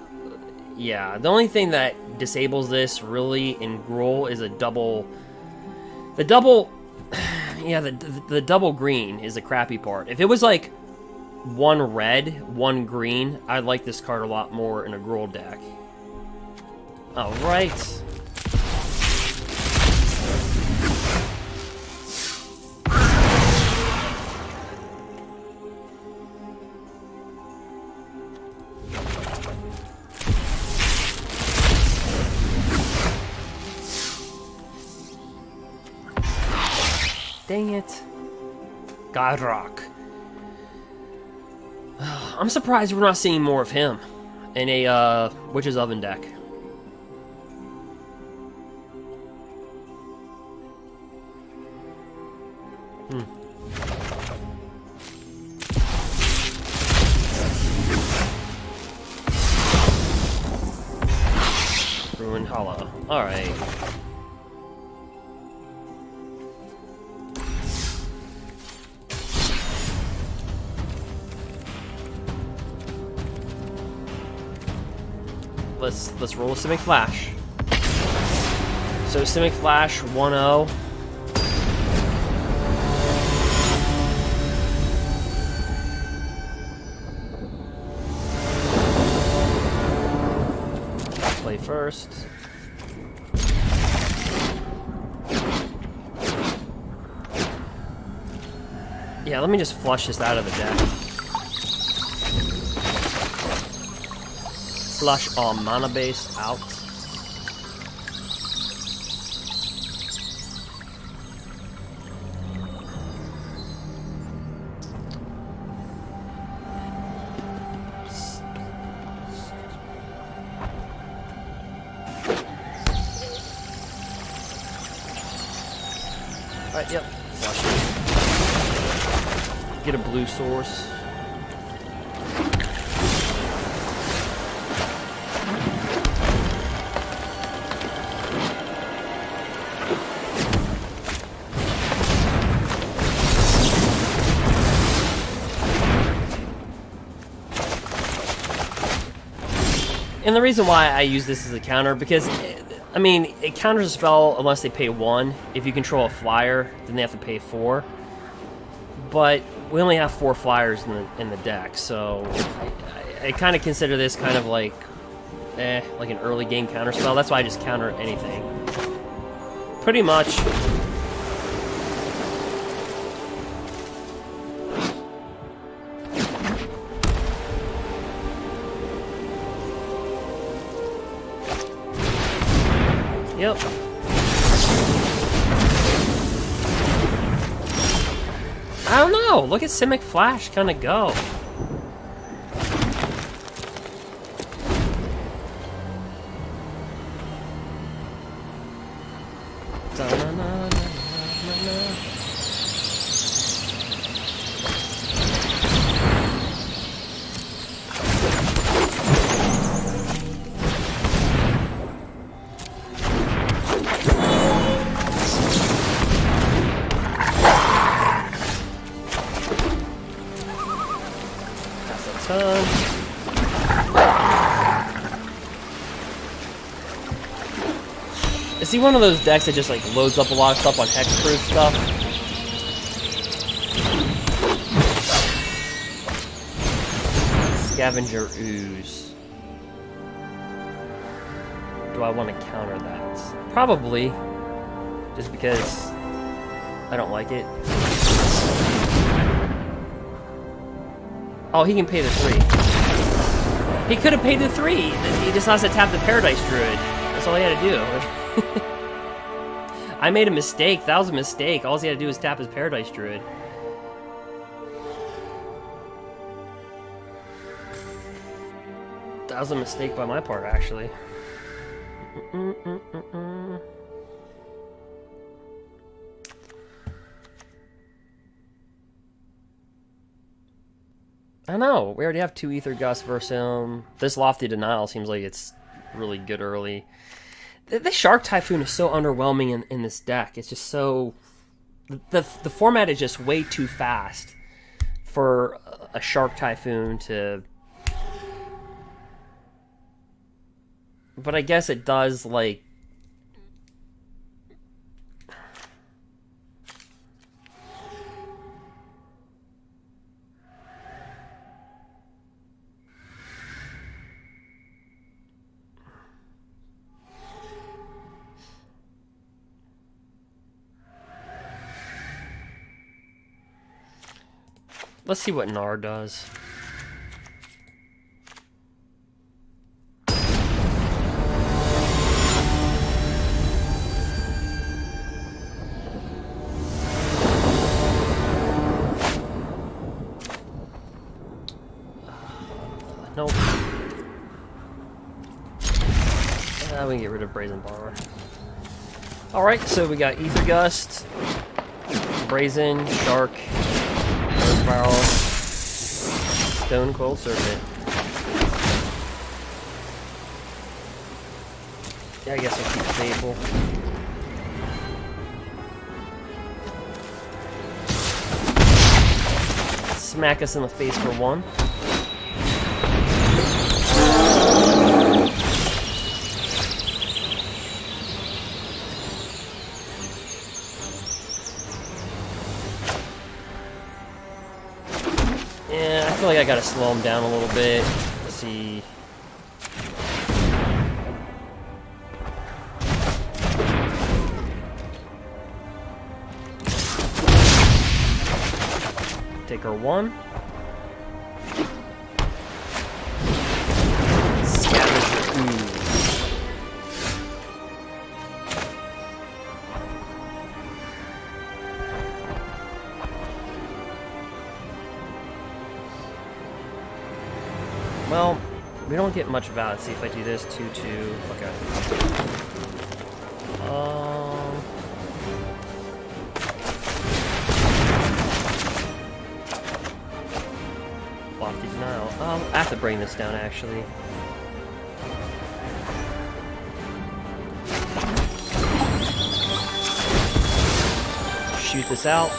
yeah, the only thing that disables this really in Gruul is a double. The double, yeah, the double green is the crappy part. If it was like 1 red, 1 green, I'd like this card a lot more in a Gruul deck. All right. Dang it. Godrock. I'm surprised we're not seeing more of him in a Witch's Oven deck. Ruined Hollow. Alright. Let's roll a Simic Flash. So Simic Flash 1-0. Play first. Yeah, let me just flush this out of the deck. Flush all mana base out. Alright, yep. Flush it. Get a blue source. And the reason why I use this as a counter, because, I mean, it counters a spell unless they pay 1. If you control a flyer, then they have to pay 4. But we only have 4 flyers in the deck, so I kind of consider this kind of like an early game counter spell. That's why I just counter anything. Pretty much. Yep. I don't know. Look at Simic Flash kind of go. Is he one of those decks that just like loads up a lot of stuff on hexproof stuff? Scavenger ooze. Do I want to counter that? Probably. Just because I don't like it. Oh, he can pay the 3. He could have paid the 3. He just has to tap the Paradise Druid. That's all he had to do. I made a mistake. That was a mistake. All he had to do was tap his Paradise Druid. That was a mistake by my part, actually. I know. We already have 2 Ether Gusts versus him. This Lofty Denial seems like it's really good early. The Shark Typhoon is so underwhelming in this deck. It's just so... The format is just way too fast for a Shark Typhoon to... But I guess it does, like... Let's see what Nar does. Nope. We can get rid of Brazen Borrower. Alright, so we got Ether Gust, Brazen, Shark, Barrel, Stone Cold Serpent. Yeah, I guess I'll keep Fable. Smack us in the face for 1. Yeah, I feel like I gotta slow him down a little bit. Let's see. Take her 1. Scavenger ooze. Well, we don't get much of out. Let's see if I do this 2/2. Okay. Lofty Denial. I have to bring this down actually. Shoot this out.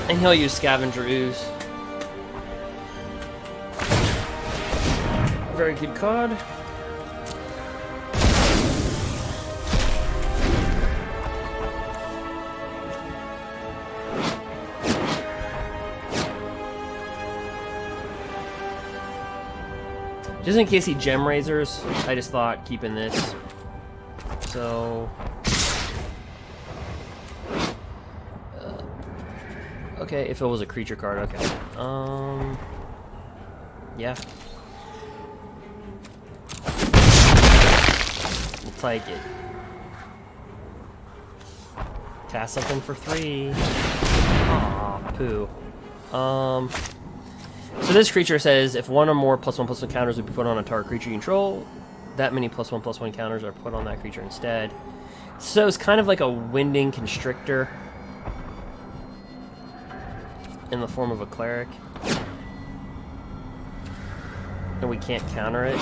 And he'll use Scavenger Ooze. Very good card. Just in case he gem razors, I just thought keeping this. So... okay, if it was a creature card, okay. Yeah. We'll take it. Cast something for 3. Aw, poo. So this creature says, if 1 or more +1/+1 counters would be put on a target creature you control, that many +1/+1 counters are put on that creature instead. So it's kind of like a Winding Constrictor in the form of a cleric. And we can't counter it.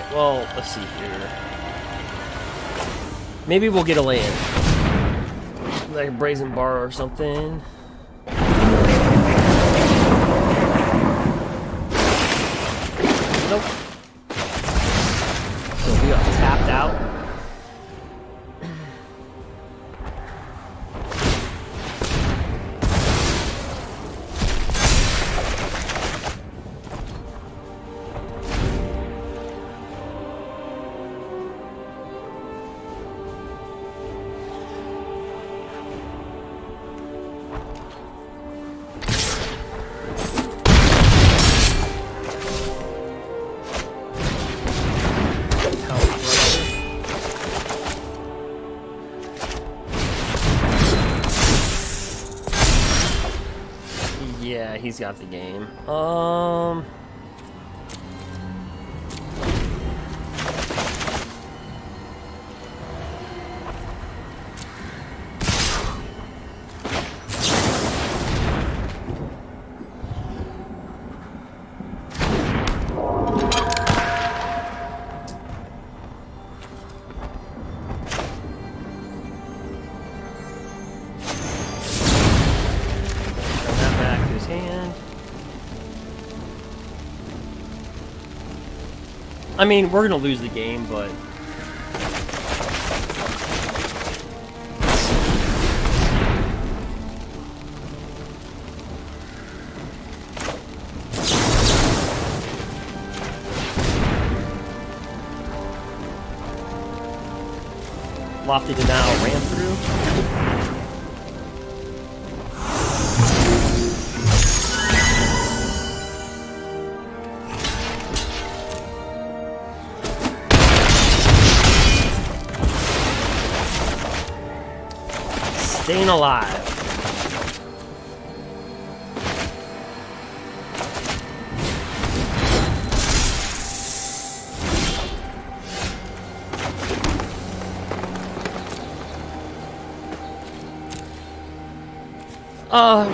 Alright, well, let's see here. Maybe we'll get a land. Like a brazen bar or something. Nope. So we got tapped out. Yeah, he's got the game. I mean, we're gonna lose the game, but Lofty Denial ran through. Staying alive.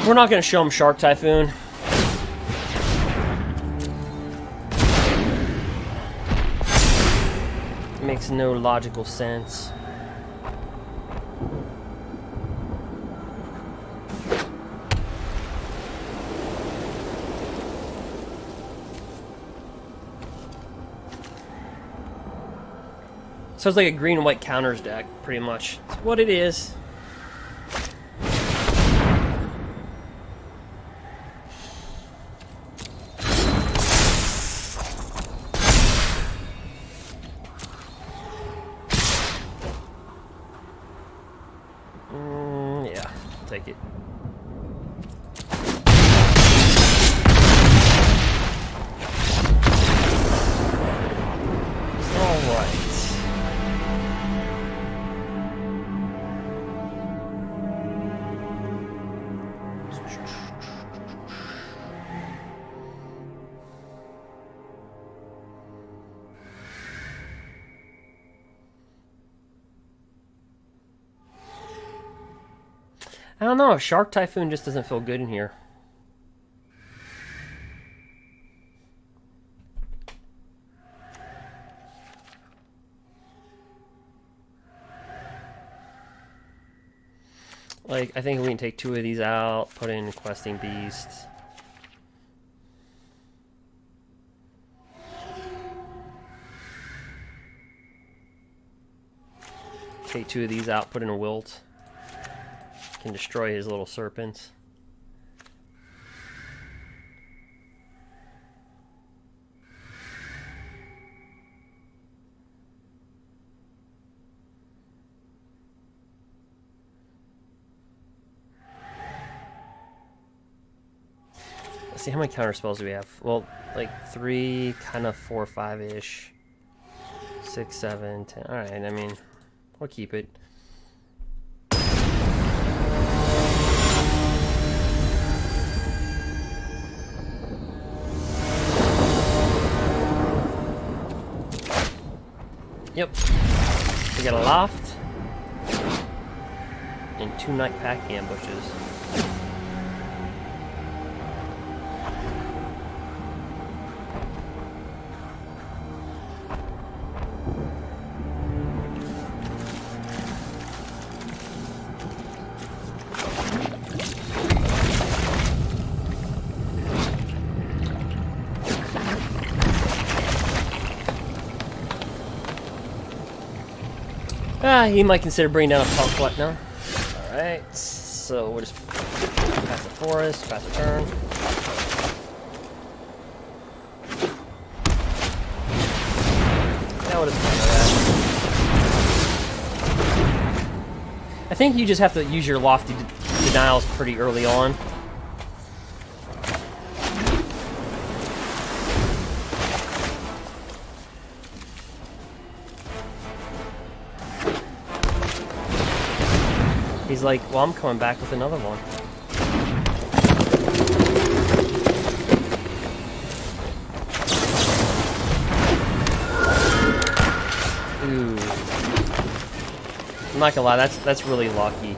We're not gonna show him Shark Typhoon. Makes no logical sense. So it's like a green and white counters deck, pretty much. It's what it is. Yeah, take it. All right. I don't know, Shark Typhoon just doesn't feel good in here. Like, I think we can take 2 of these out, put in Questing Beast. Take 2 of these out, put in a Wilt. Can destroy his little serpents. Let's see, how many counter spells do we have? Well, like 3, kind of 4, 5-ish. 6, 7, 10. Alright, I mean, we'll keep it. Yep. We got a Loft and 2 Night Pack ambushes. He might consider bringing down a pump flat now. Alright, so we'll just pass the forest, pass the turn. Yeah, we'll just find that. I think you just have to use your lofty denials pretty early on. He's like, well, I'm coming back with another one. Ooh. I'm not gonna lie, that's really lucky.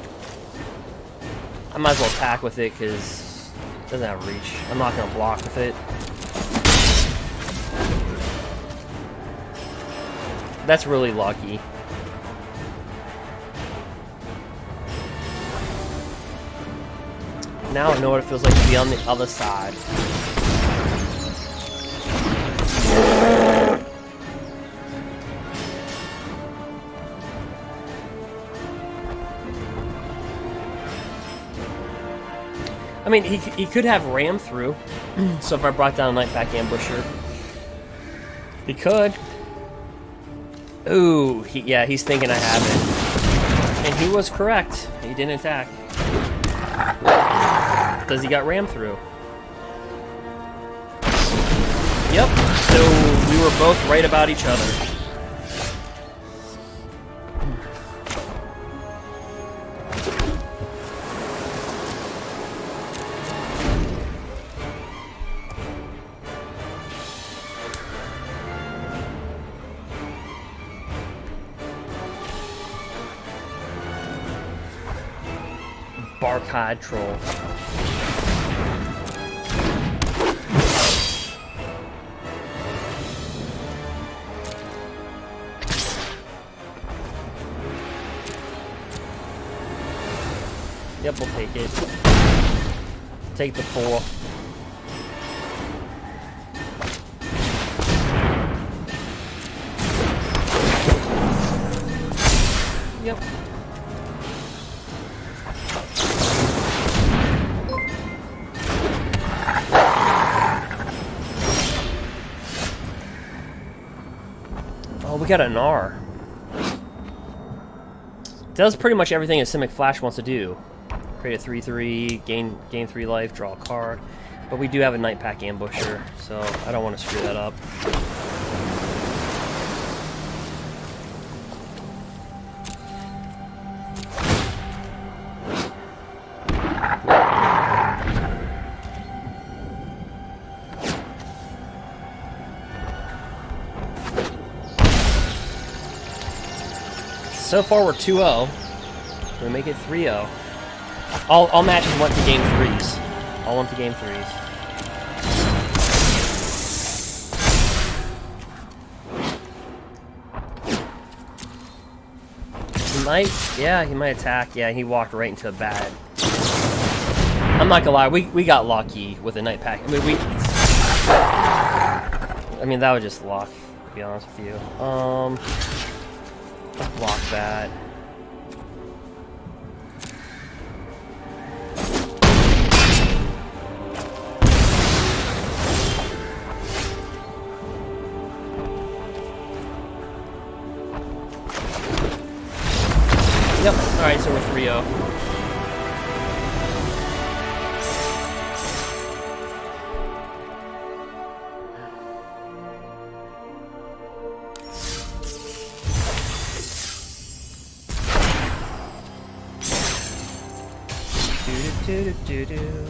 I might as well attack with it because it doesn't have reach. I'm not gonna block with it. That's really lucky. Now I know what it feels like to be on the other side. I mean, he could have ram through. So if I brought down a Nightpack Ambusher, he could. Ooh, yeah, he's thinking I have it. And he was correct. He didn't attack. Because he got rammed through. Yep, so we were both right about each other. Barkhide Troll. Yep, we'll take it. Take the 4. Yep. Oh, we got an R. Does pretty much everything a Simic Flash wants to do. Create a 3/3, gain 3 life, draw a card. But we do have a Nightpack Ambusher, so I don't want to screw that up. So far we're 2-0. We make it 3-0. All matches went to game 3s. All went to game 3s. He might, yeah, he might attack. Yeah, he walked right into a bad. I'm not gonna lie, we got lucky with the Nightpack. I mean that was just luck, to be honest with you. Block that. Yep, alright, so we're 3-0. Do-do-do-do-do.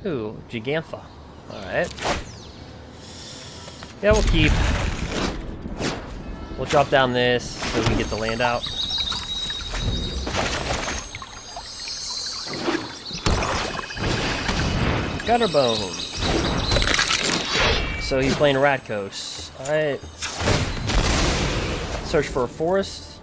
Ooh, Gigantha. Alright. Yeah, we'll keep. We'll drop down this so we can get the land out. Gutterbones. so he's playing Rakdos. Alright. Search for a forest.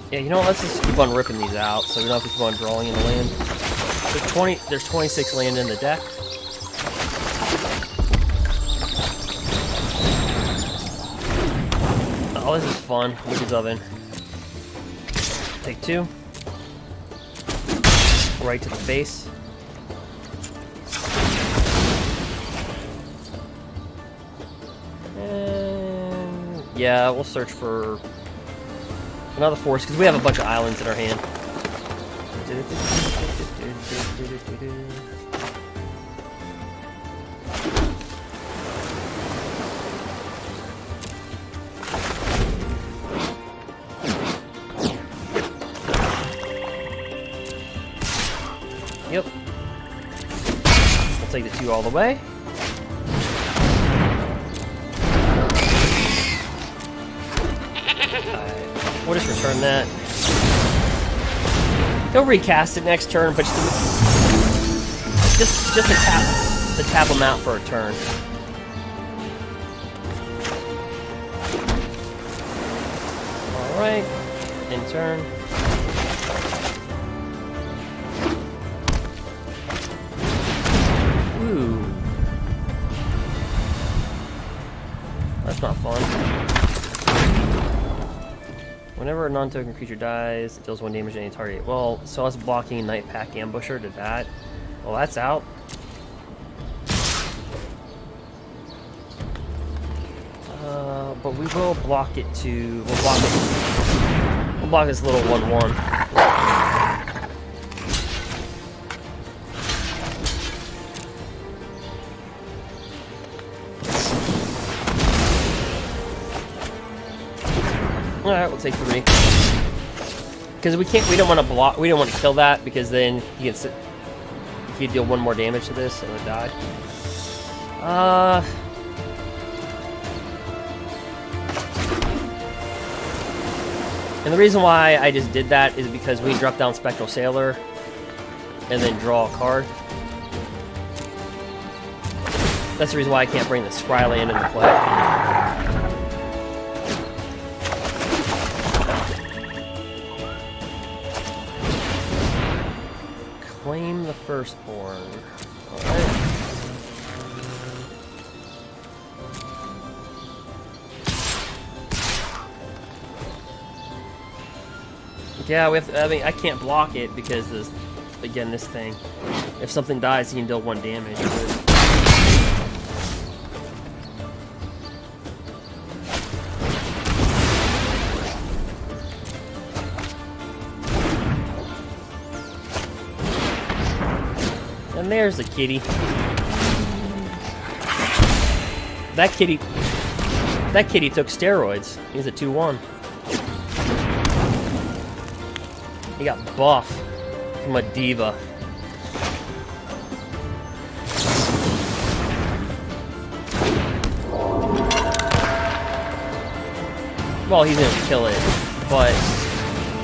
Yeah, you know what? Let's just keep on ripping these out so we don't have to keep on drawing in the land. There's 26 land in the deck. Oh, this is fun. Witch's Oven. Take 2. Right to the face. And yeah, we'll search for another force because we have a bunch of islands in our hand. Yep. We'll take the 2 all the way. We'll just return that. He'll recast it next turn, but just to tap him out for a turn. All right, in turn. Ooh, that's not fun. Whenever a non-token creature dies, it deals 1 damage to any target. Well, so I was blocking Night Pack Ambusher to that. Well, that's out. But we will block it to... We'll block this little 1/1. Alright, we'll take 3. Because we don't want to block, we don't want to kill that, because then he can deal 1 more damage to this and it would die. And the reason why I just did that is because we drop down Spectral Sailor and then draw a card. That's the reason why I can't bring the Scryland into play. Claim the Firstborn. Alright. Yeah, we have to, I mean, I can't block it because this, again, this thing. If something dies, he can deal 1 damage. And there's the kitty. That kitty took steroids. He's a 2/1. He got buff from a diva. Well, he's gonna kill it, but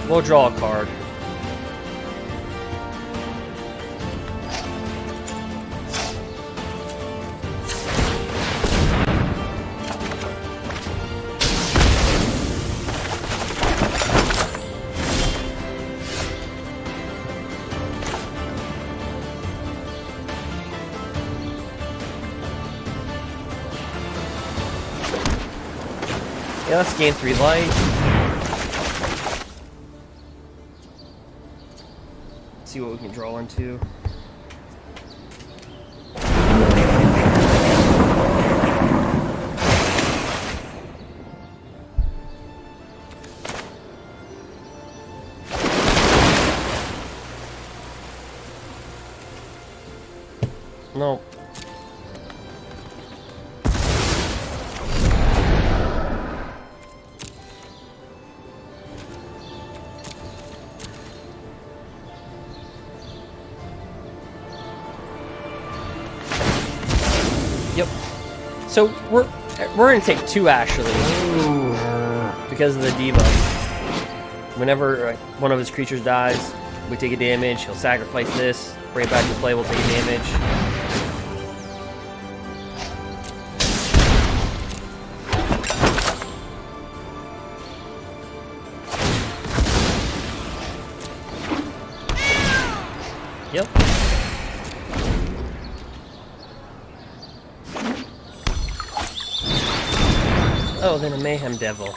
we'll draw a card. Yeah, let's gain 3 life. See what we can draw into. No. Yep. So We're gonna take 2 actually, because of the debuff. Whenever one of his creatures dies, we take a damage. He'll sacrifice this, bring it back to play. We'll take a damage. Yep. Oh, then a Mayhem Devil.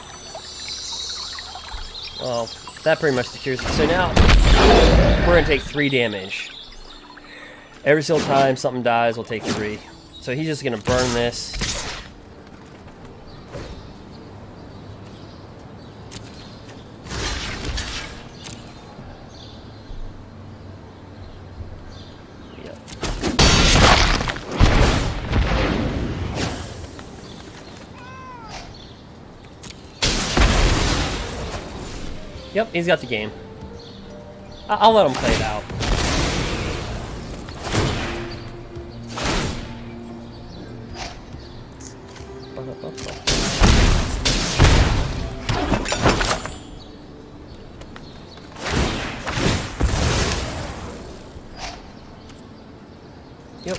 Well, that pretty much secures it. So now, we're going to take 3 damage. Every single time something dies, we'll take 3. So he's just going to burn this. Yep, he's got the game. I'll let him play it out. Yep.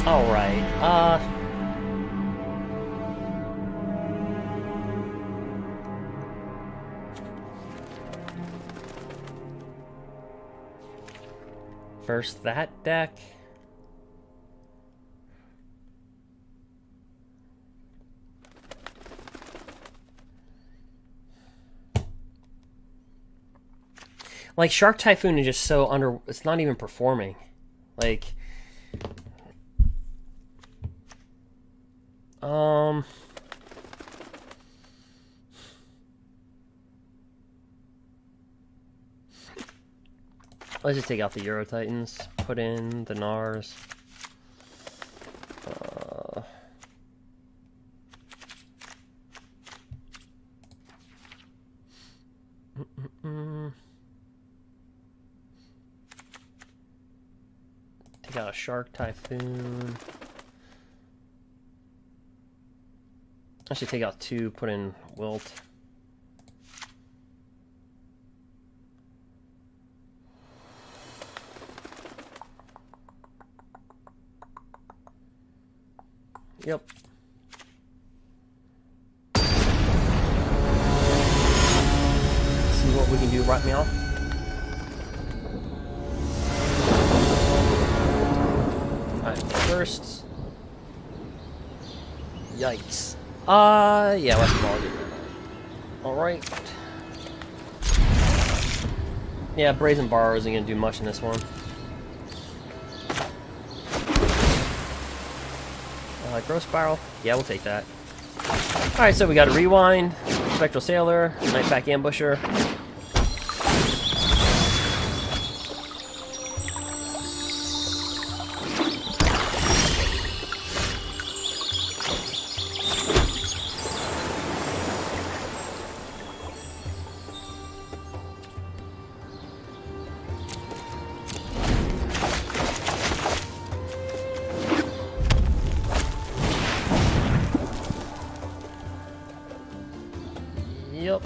Alright, first that deck. Like, Shark Typhoon is just so under... It's not even performing. Like... Let's just take out the Euro Titans, put in the Nars. Take out a Shark Typhoon. Actually, take out 2, put in Wilt. Yep. See what we can do right now. Alright, first. Yikes. Yeah, let's ball it. Alright. Yeah, Brazen Borrower isn't gonna do much in this one. Growth Spiral? Yeah, we'll take that. Alright, so we got a Rewind, Spectral Sailor, Nightpack Ambusher. Yep.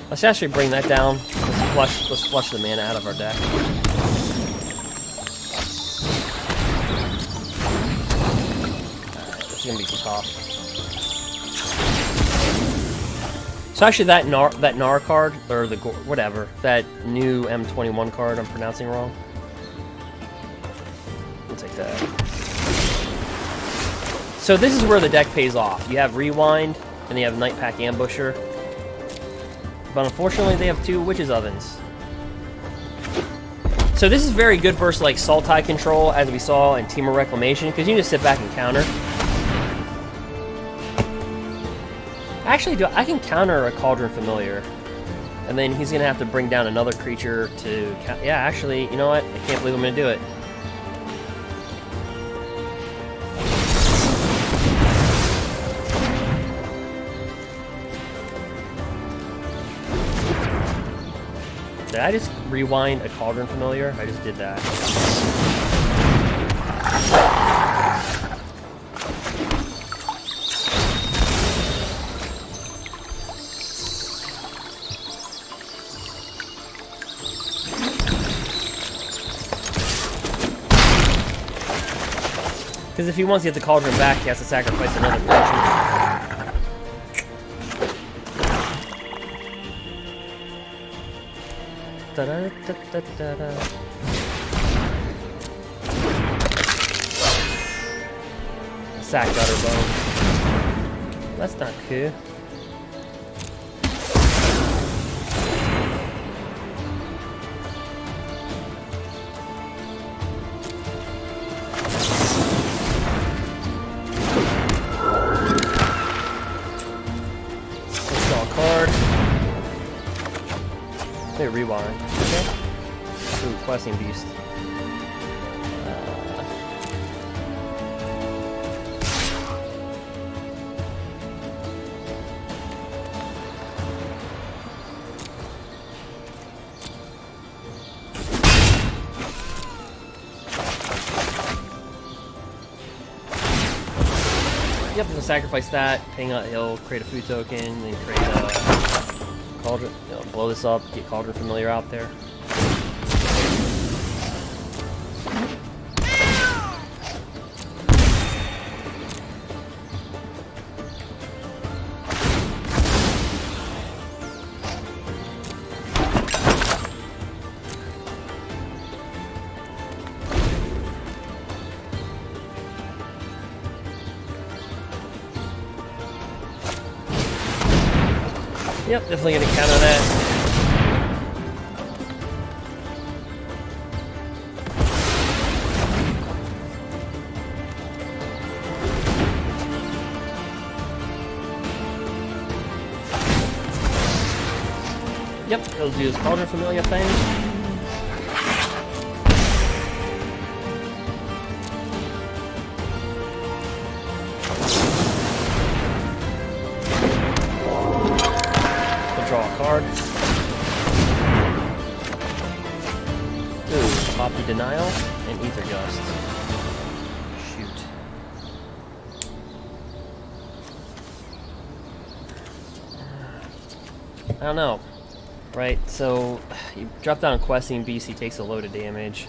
Let's actually bring that down. Let's flush the mana out of our deck. Alright, this is gonna be tough. So actually, that Nar card, or the whatever, that new M21 card I'm pronouncing wrong. We'll take that. So this is where the deck pays off. You have Rewind, and you have Nightpack Ambusher. But unfortunately, they have 2 Witch's Ovens. So this is very good versus like Sultai control, as we saw in Temur Reclamation, because you can just sit back and counter. Actually, I can counter a Cauldron Familiar, and then he's gonna have to bring down another creature to. Yeah, actually, you know what? I can't believe I'm gonna do it. Did I just rewind a Cauldron Familiar? I just did that. Because if he wants to get the Cauldron back, he has to sacrifice another creature. Sack Gutterbone. That's not cool. Let's draw a card. They rewind. Okay. Ooh, Questing Beast. Yep, I'm gonna sacrifice that. Hang out, he'll create a food token, then create a Cauldron. You know, blow this up, get Cauldron Familiar out there. Yep, definitely gonna counter that. Yep, he'll do his Cauldron Familiar thing. Draw a card. Ooh, Copy Denial and Ether Gust. Shoot. I don't know. Right, so you drop down a Questing Beast, he takes a load of damage.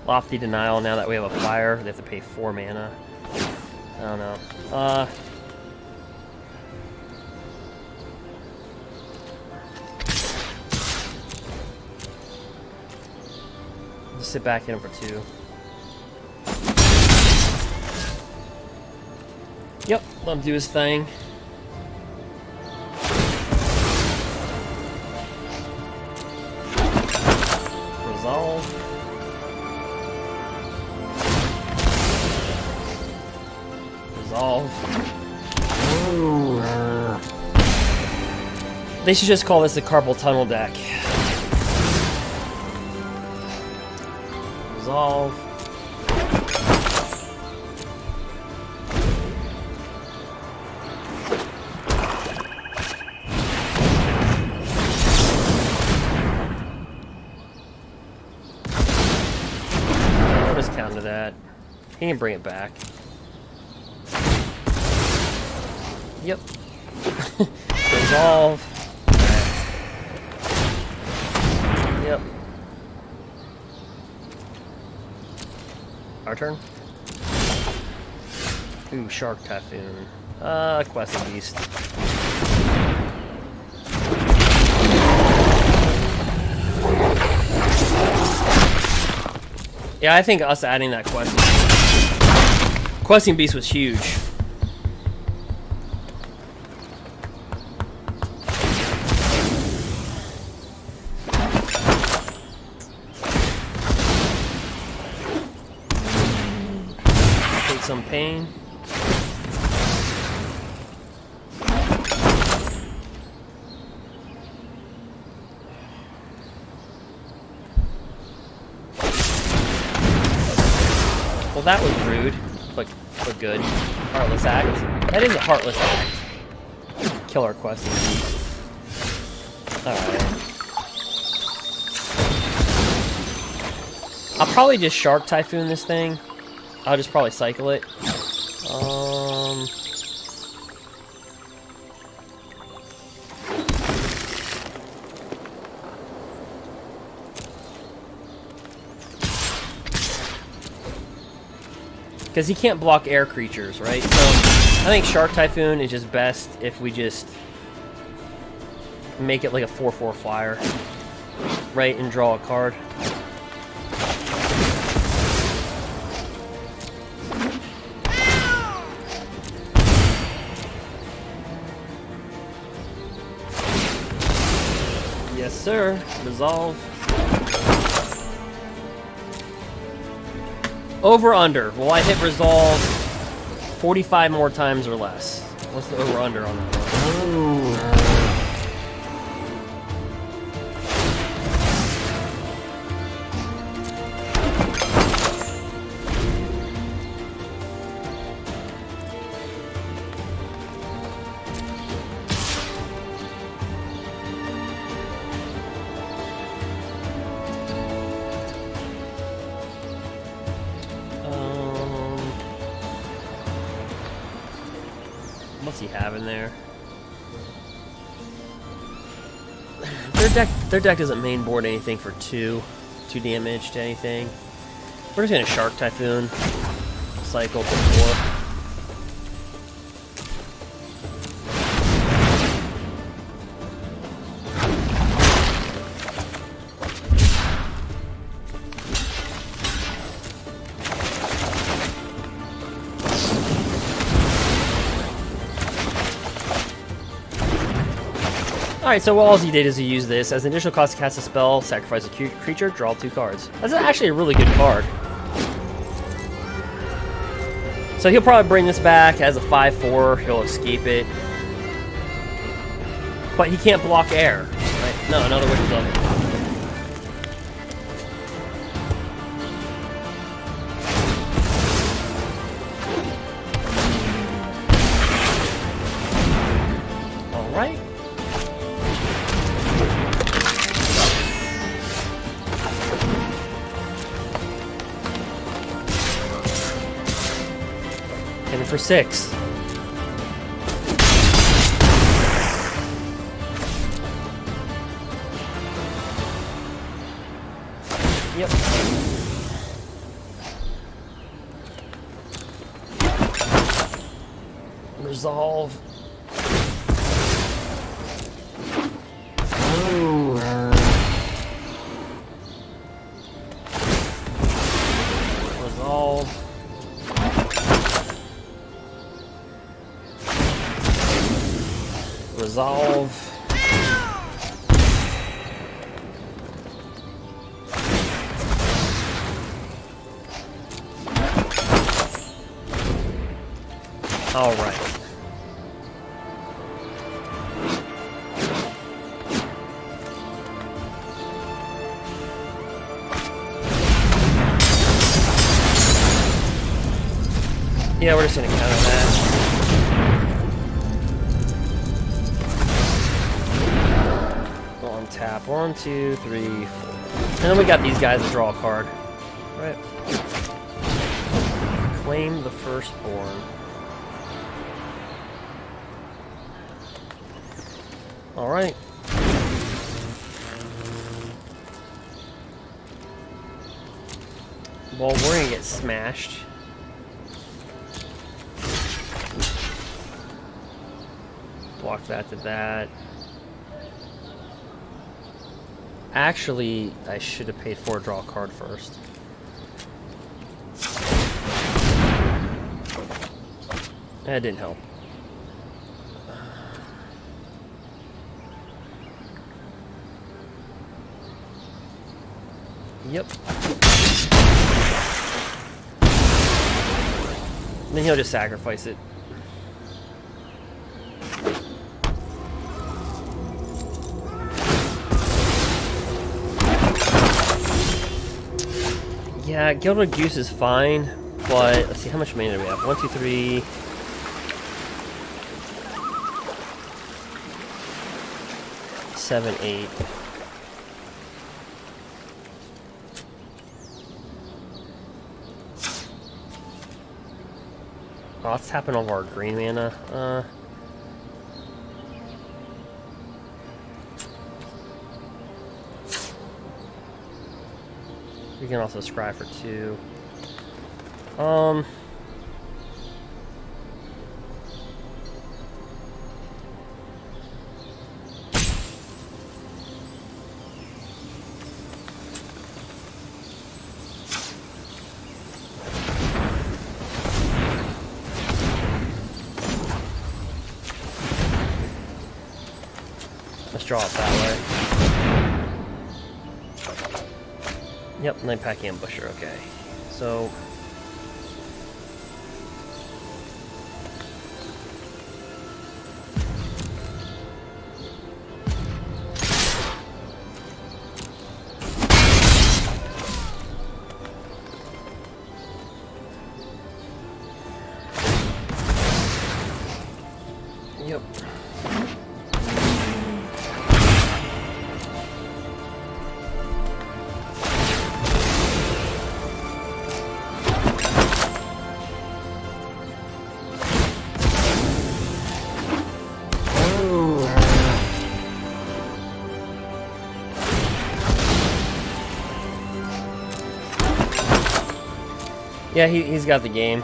Lofty Denial, now that we have a fire, they have to pay 4 mana. I don't know. Just sit back in him for 2. Yep, let him do his thing. Resolve. Resolve. Ooh. They should just call this the Carpal Tunnel deck. Resolve. I'll just counter that. He can bring it back. Yep. Resolve. Yep. Our turn. Ooh, Shark Typhoon. Questing Beast. Yeah, I think us adding that Questing Beast was huge. Some pain. Well, that was rude, but good. Heartless act. That is a heartless act. Killer quest. Alright. I'll probably just Shark Typhoon this thing. I'll just probably cycle it. Because he can't block air creatures, right? So I think Shark Typhoon is just best if we just make it like a 4/4 flyer, right, and draw a card. Yes, sir. Resolve. Over under. Will I hit resolve 45 more times or less? What's the over under on that one? What's he have in there? Their deck doesn't mainboard anything for 2 damage to anything. We're just gonna Shark Typhoon, cycle for 4. Alright, so all he did is he used this. As an initial cost to cast a spell, sacrifice a creature, draw 2 cards. That's actually a really good card. So he'll probably bring this back as a 5/4. He'll escape it. But he can't block air. Right? No, another Witch's Oven. Alright. For 6. Yep. Resolve. Resolve. Resolve. All right. Yeah, we're just gonna counter that. Tap 1, 2, 3, 4. And then we got these guys to draw a card. Right. Claim the Firstborn. Alright. Well, we're gonna get smashed. Block that to that. Actually, I should have paid for a draw card first. That didn't help. Yep. Then he'll just sacrifice it. Yeah, Gilded Goose is fine, but let's see, how much mana do we have? 1, 2, 3. 7, 8. Oh, let's tap in all of our green mana. We can also scry for 2. Let's draw it that way. Yep, Night Pack Ambusher, okay. So... Yep. Yeah, he's got the game.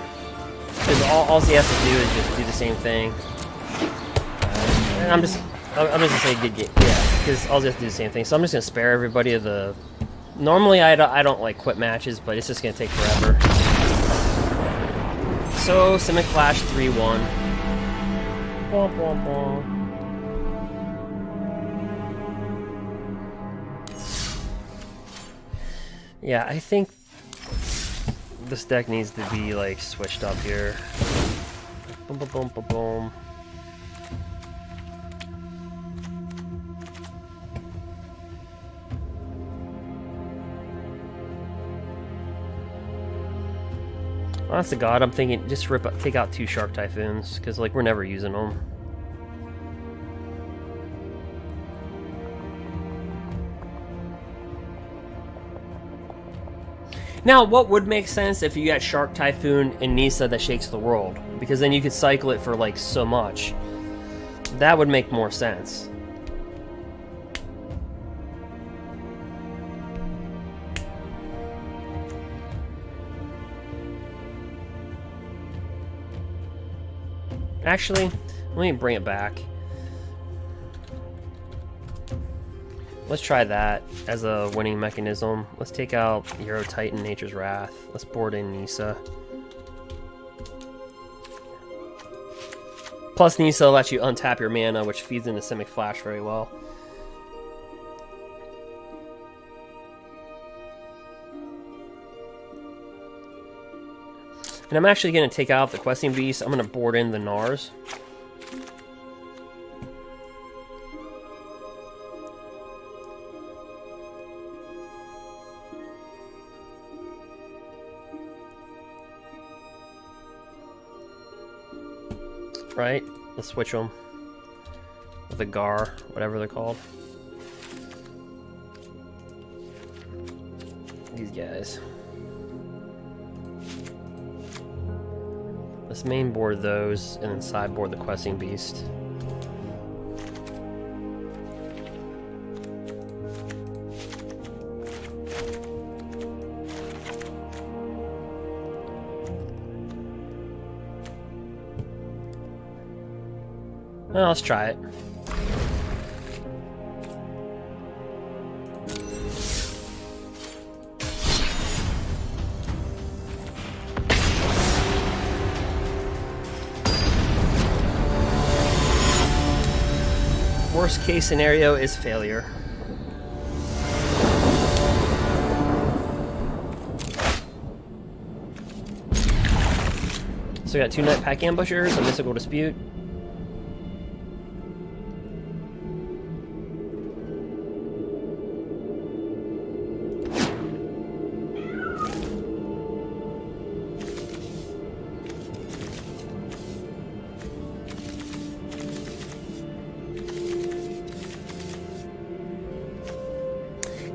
Because all he has to do is just do the same thing. And I'm just gonna say good game. Yeah, because all he has to do the same thing. So I'm just gonna spare everybody of the. Normally I don't like quit matches, but it's just gonna take forever. So Simic Flash 3/1. Womp womp womp. Yeah, I think this deck needs to be like switched up here. Boom, boom, boom, boom, boom. Honest to God, I'm thinking just take out 2 Shark Typhoons because like we're never using them. Now, what would make sense if you got Shark Typhoon and Nissa that shakes the world? Because then you could cycle it for like so much. That would make more sense. Actually, let me bring it back. Let's try that as a winning mechanism. Let's take out Hero Titan, Nature's Wrath. Let's board in Nissa. Plus Nissa lets you untap your mana, which feeds into Simic Flash very well. And I'm actually going to take out the Questing Beast. I'm going to board in the Nars. Right? Let's switch them with the Gar, whatever they're called. These guys. Let's main board those and then sideboard the Questing Beast. Well, let's try it. Worst case scenario is failure. So we got 2 Night Pack Ambushers, a Mystical Dispute.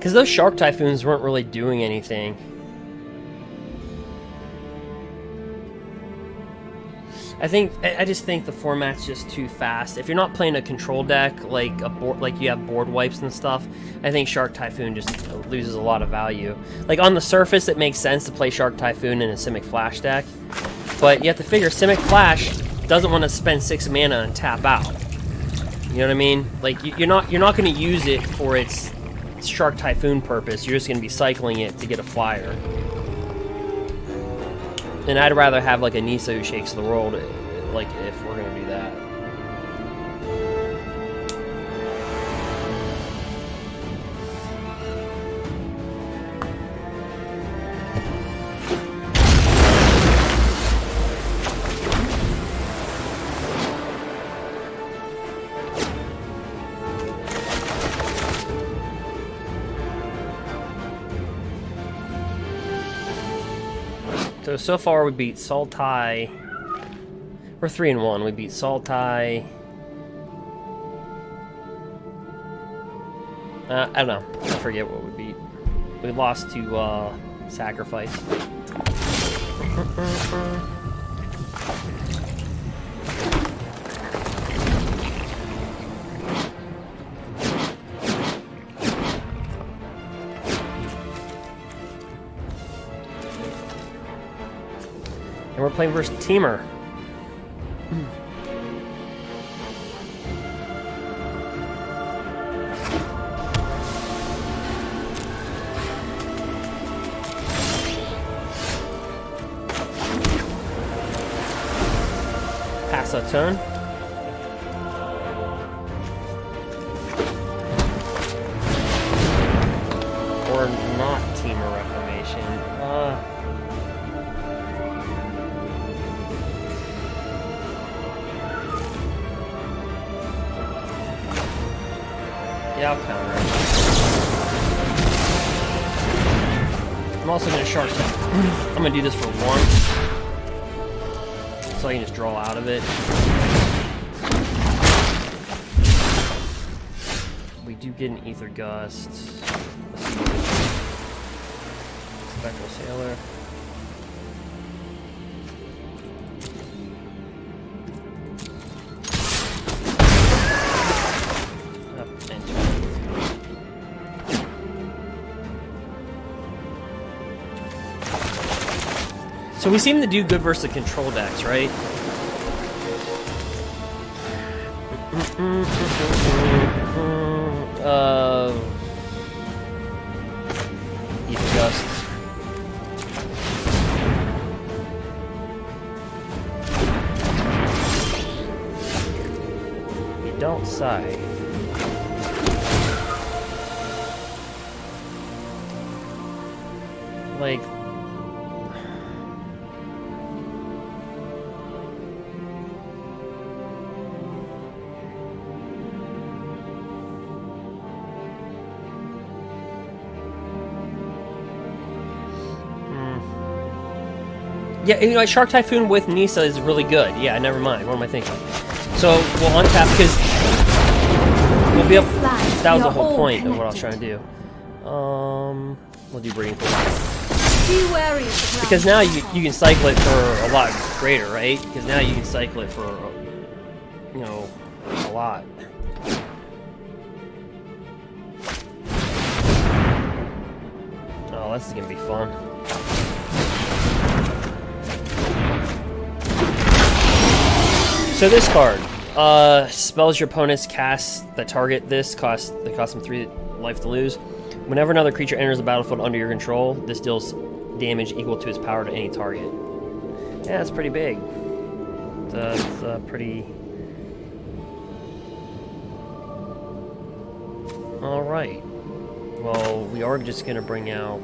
Because those Shark Typhoons weren't really doing anything. I just think the format's just too fast. If you're not playing a control deck like a board, like you have board wipes and stuff, I think Shark Typhoon just loses a lot of value. Like on the surface, it makes sense to play Shark Typhoon in a Simic Flash deck, but you have to figure Simic Flash doesn't want to spend 6 mana and tap out. You know what I mean? Like you're not going to use it for its Shark Typhoon purpose. You're just going to be cycling it to get a flyer. And I'd rather have like a Nisa who shakes the world, like if we're gonna do that. So far we beat Sultai. We're 3-1. We beat Sultai. I don't know. I forget what we beat. We lost to Sacrifice. And we're playing versus Temur. Pass a turn. Or not Temur Reclamation. Yeah, I'll counter it. I'm also going to Shark Tank. I'm going to do this for 1. So I can just draw out of it. We do get an Ether Gust. Spectral Sailor. So we seem to do good versus the control decks, right? Ether Gust. You don't sigh. Like... Yeah, you know, Shark Typhoon with Nisa is really good. Yeah, never mind. What am I thinking? So we'll untap because we'll be able. That was the whole point of what I was trying to do. We'll do Breeding Pool. Because now you can cycle it for a lot greater, right? Because now you can cycle it for, you know, a lot. Oh, this is gonna be fun. So this card, spells your opponents cast that target this cost them 3 life to lose. Whenever another creature enters the battlefield under your control, this deals damage equal to its power to any target. Yeah, that's pretty big. That's pretty... Alright. Well, we are just gonna bring out...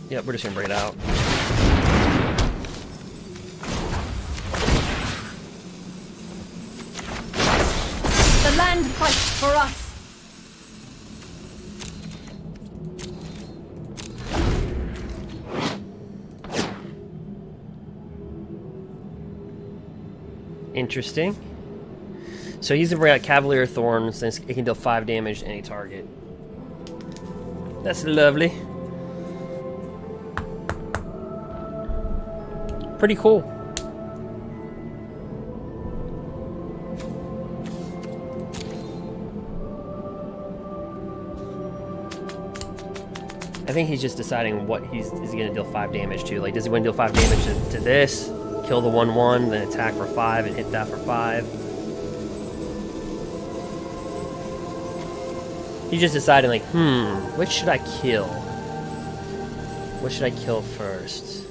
Yep, we're just gonna bring it out. The land fights for us. Interesting. So he's gonna bring out Cavalier Thorns, and it can deal 5 damage to any target. That's lovely. Pretty cool. I think he's just deciding what is he going to deal 5 damage to. Like, does he want to deal 5 damage to this, kill the 1/1, then attack for 5 and hit that for 5? He's just deciding, like, what should I kill? What should I kill first?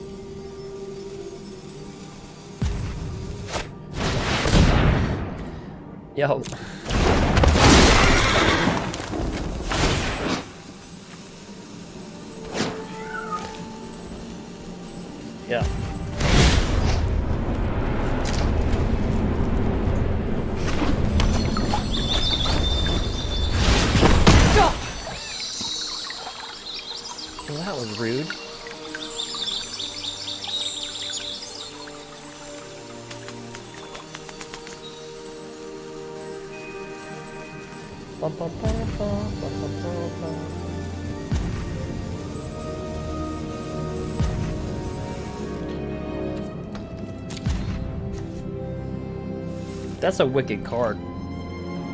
Yo. Yeah. Well, that was rude. Bum, bum, bum, bum, bum, bum, bum, bum. That's a wicked card.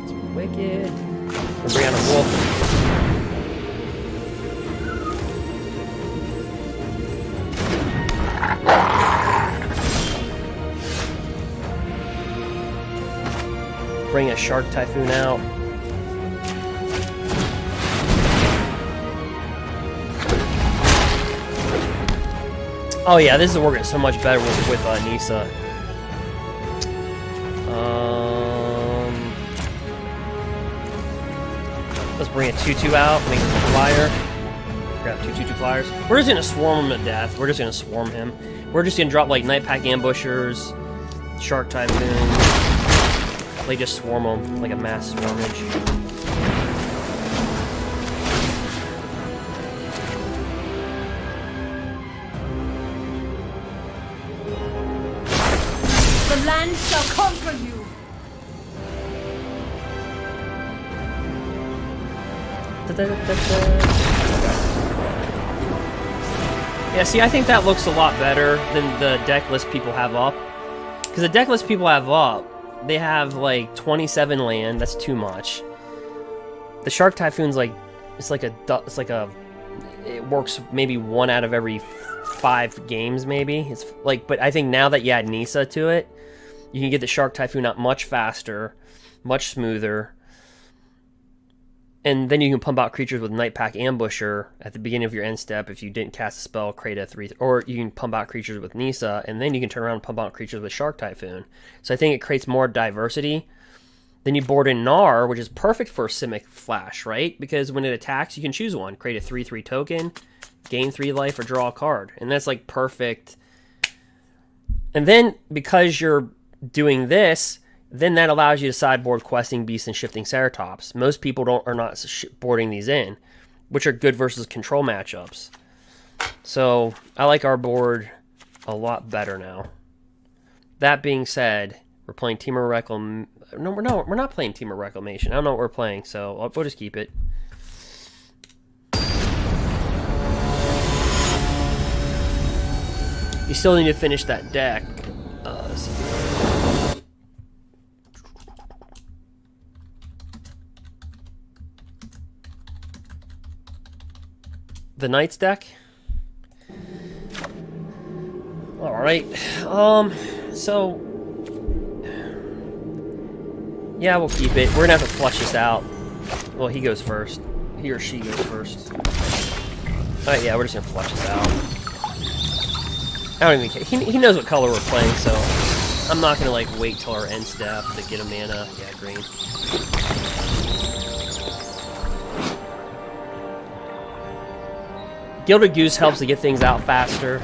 It's wicked. We'll bring out a wolf. Bring a Shark Typhoon out. Oh yeah, this is working so much better with Nisa. Let's bring a 2/2 out, make him a flyer. Grab 2/2 flyers. We're just gonna swarm him to death. We're just gonna swarm him. We're just gonna drop like Nightpack Ambushers, Shark Typhoon. Like just swarm them like a mass swarmage. The land shall conquer you. Yeah, see, I think that looks a lot better than the deck list people have up. Because the deck list people have up, they have like 27 land. That's too much. The Shark Typhoon's like, it works maybe 1 out of every 5 games, maybe. It's like, but I think now that you add Nisa to it, you can get the Shark Typhoon out much faster, much smoother. And then you can pump out creatures with Nightpack Ambusher at the beginning of your end step if you didn't cast a spell, create a 3, or you can pump out creatures with Nisa, and then you can turn around and pump out creatures with Shark Typhoon. So I think it creates more diversity. Then you board in Gnar, which is perfect for Simic Flash, right? Because when it attacks, you can choose one. Create a 3/3 token, gain 3 life, or draw a card. And that's like perfect. And then because you're doing this, then that allows you to sideboard Questing Beast and Shifting Ceratops. Most people are not boarding these in, which are good versus control matchups. So I like our board a lot better now. That being said, we're playing Temur Reclamation. No, we're not playing Temur Reclamation. I don't know what we're playing, so we'll just keep it. You still need to finish that deck. Let's see. The Knights deck. Alright. So yeah, we'll keep it. We're gonna have to flush this out. Well, he goes first. He or she goes first. Alright, yeah, we're just gonna flush this out. I don't even care. He knows what color we're playing, so I'm not gonna like wait till our end step to get a mana. Yeah, green. Gilded Goose helps to get things out faster.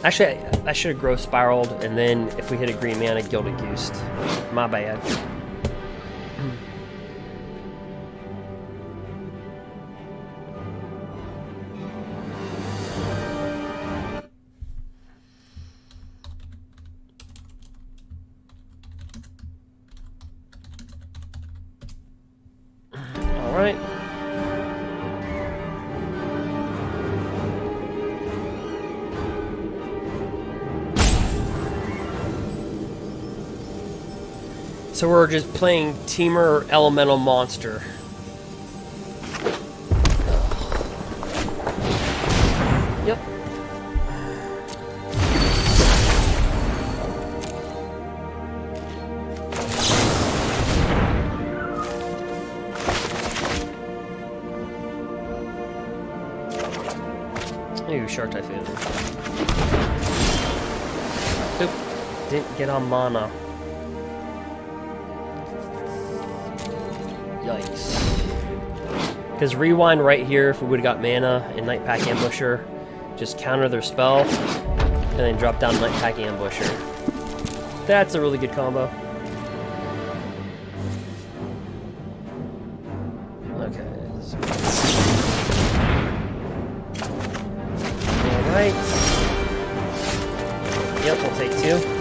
Alright, actually, I should have growth spiraled, and then if we hit a green mana, Gilded Goose. My bad. right. So we're just playing Temur Elemental Monster. Yep. Ooh, Shark Typhoon. Oop. Didn't get on mana. Yikes. Because rewind right here, if we would have got mana and Night Pack Ambusher, just counter their spell, and then drop down Night Pack Ambusher. That's a really good combo. Okay. Alright. Yep, we'll take 2.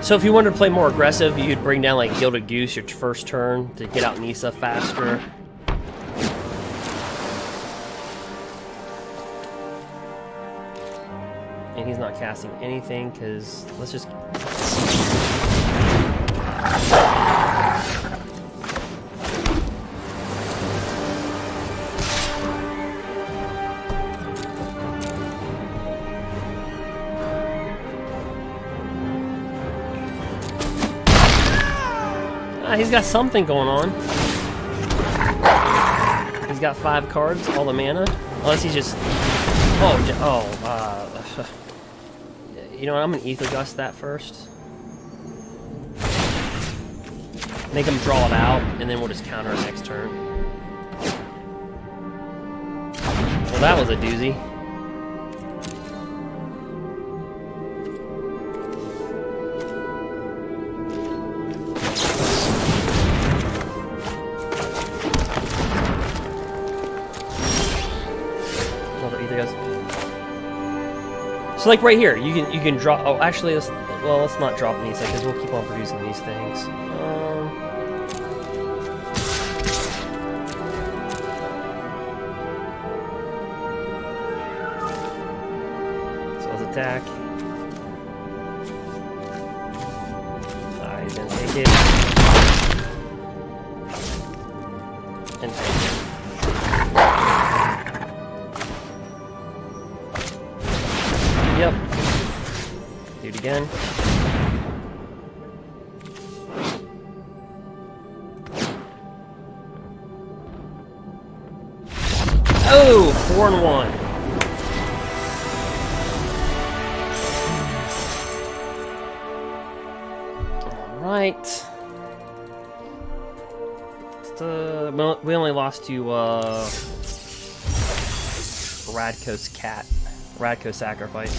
So if you wanted to play more aggressive, you'd bring down like Gilded Goose your first turn to get out Nissa faster. And he's not casting anything because let's just... He's got something going on. He's got 5 cards, all the mana. Unless he's just... you know what, I'm gonna Ether Gust that first. Make him draw it out, and then we'll just counter it next turn. Well, that was a doozy. So like right here, you can draw. Oh, actually, let's not drop these because we'll keep on producing these things. So let's attack. He's gonna take it and take it. Yep. Do it again. Oh, 4 and 1. All right. We only lost to Rakdos Cat. Rakdos Sacrifice.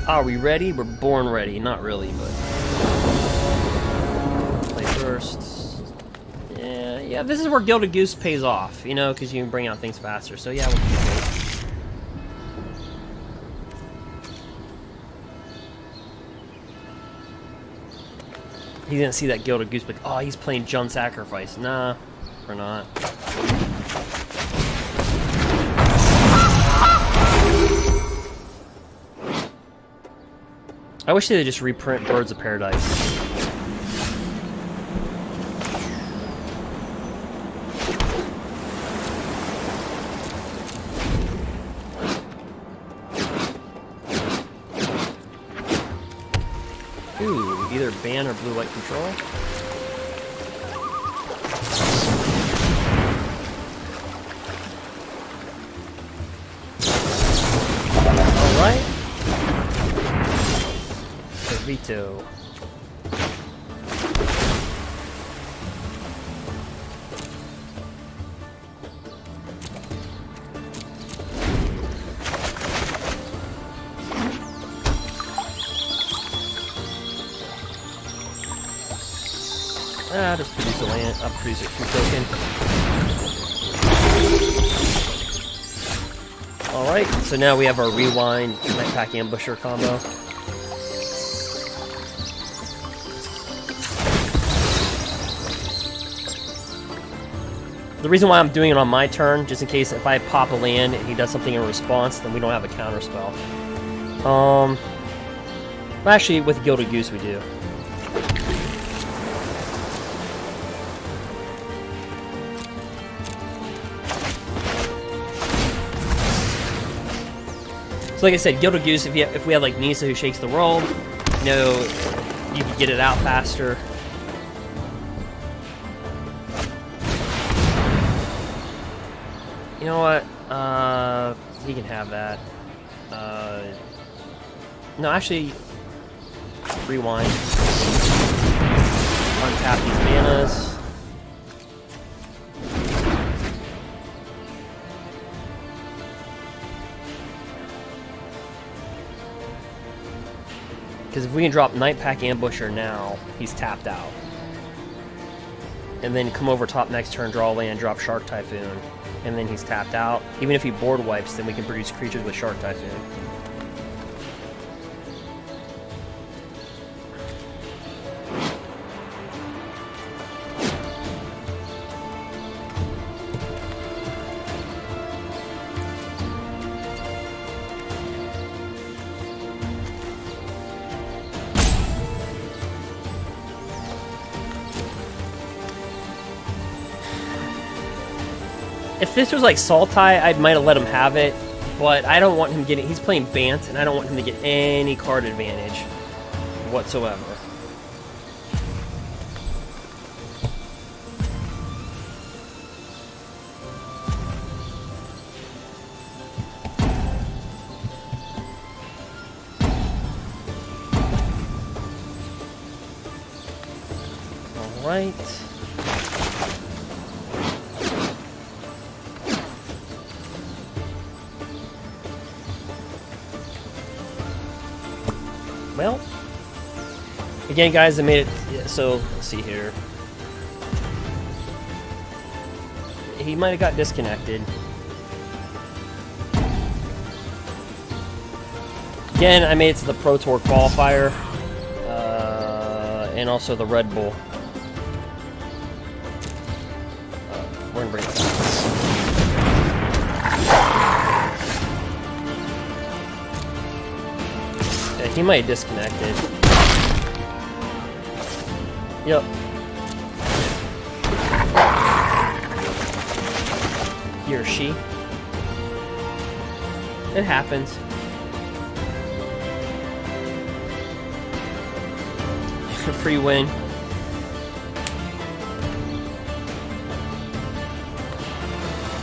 Are we ready? We're born ready. Not really, but... Play first. Yeah, this is where Gilded Goose pays off, you know, because you can bring out things faster. So yeah, we'll keep it. He's gonna see that Gilded Goose, but oh, he's playing Jund Sacrifice. Nah, we're not. I wish they'd just reprint Birds of Paradise. Ooh, either ban or blue-white control. Alright. Veto. Just produce a land. I'll produce a free token. Alright, so now we have our rewind Nightpack Ambusher combo. The reason why I'm doing it on my turn, just in case if I pop a land and he does something in response, then we don't have a counter spell. Actually, with Gilded Goose we do. So like I said, Gilded Goose, if we have like Nisa who shakes the world, you know, you can get it out faster. You know what? He can have that. No, actually, rewind. Untap these manas. Because if we can drop Nightpack Ambusher now, he's tapped out. And then come over top next turn, draw a land, drop Shark Typhoon. And then he's tapped out. Even if he board wipes, then we can produce creatures with Shark Typhoon. If this was like Sultai, I might have let him have it, but I don't want him getting... He's playing Bant, and I don't want him to get any card advantage whatsoever. All right. Well, again, guys, I made it. So let's see here. He might have got disconnected. Again, I made it to the Pro Tour qualifier, and also the Red Bull. We're gonna bring it back. He might have disconnected. Yep. He or she. It happens. Free win.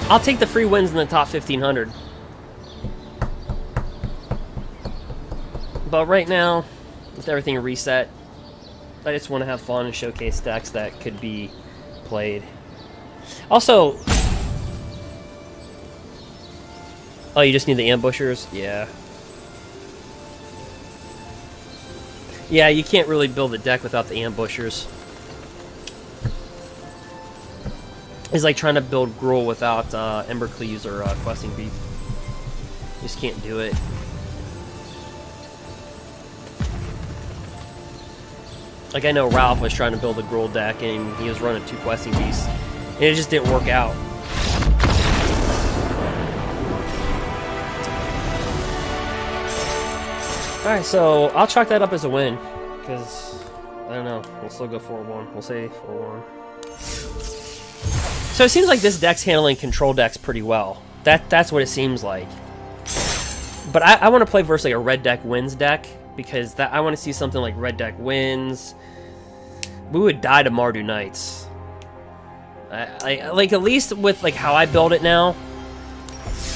I'll take the free wins in the top 1500. But right now, with everything reset, I just want to have fun and showcase decks that could be played. Also, oh, you just need the ambushers? Yeah. Yeah, you can't really build a deck without the ambushers. It's like trying to build Grrul without embercleaves or questing beef. You just can't do it. Like, I know Ralph was trying to build a Grrul deck, and he was running 2 questing beasts, and it just didn't work out. Alright, so I'll chalk that up as a win, because, I don't know, we'll still go 4-1. We'll say 4-1. So it seems like this deck's handling control decks pretty well. That's what it seems like. But I want to play versus like a red deck wins deck, because I want to see something like red deck wins. We would die to Mardu Knights. Like, at least with like how I build it now,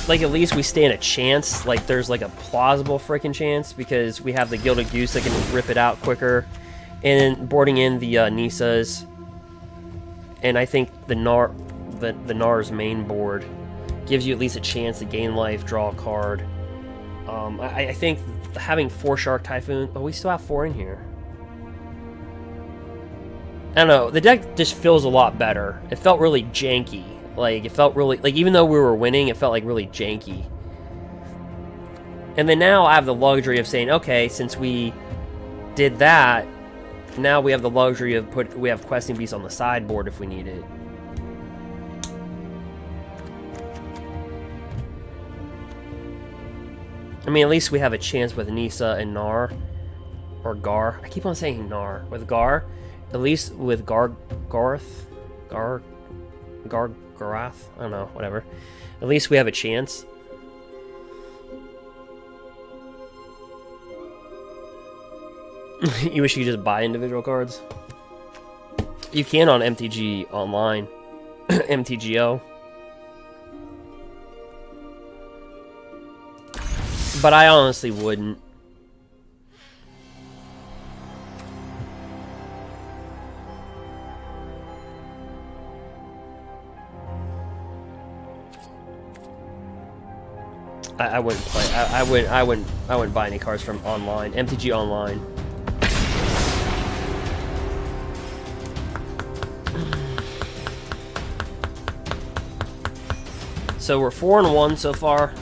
like, at least we stand a chance. Like, there's like a plausible freaking chance, because we have the Gilded Goose that can rip it out quicker, and boarding in the Nisas, and I think the Nar's main board gives you at least a chance to gain life, draw a card. I think having 4 Shark Typhoon... Oh, we still have 4 in here. I don't know, the deck just feels a lot better. It felt really janky. Like, it felt really, like, even though we were winning, it felt like really janky. And then now I have the luxury of saying, okay, since we did that, now we have the luxury of we have Questing Beast on the sideboard if we need it. I mean, at least we have a chance with Nissa and Nar. Or Gar. I keep on saying Nar. With Gar. At least with Garath? I don't know, whatever. At least we have a chance. You wish you could just buy individual cards? You can on MTG Online. MTGO. But I honestly wouldn't. I wouldn't play. I wouldn't buy any cards from online. MTG Online. So we're 4-1 so far.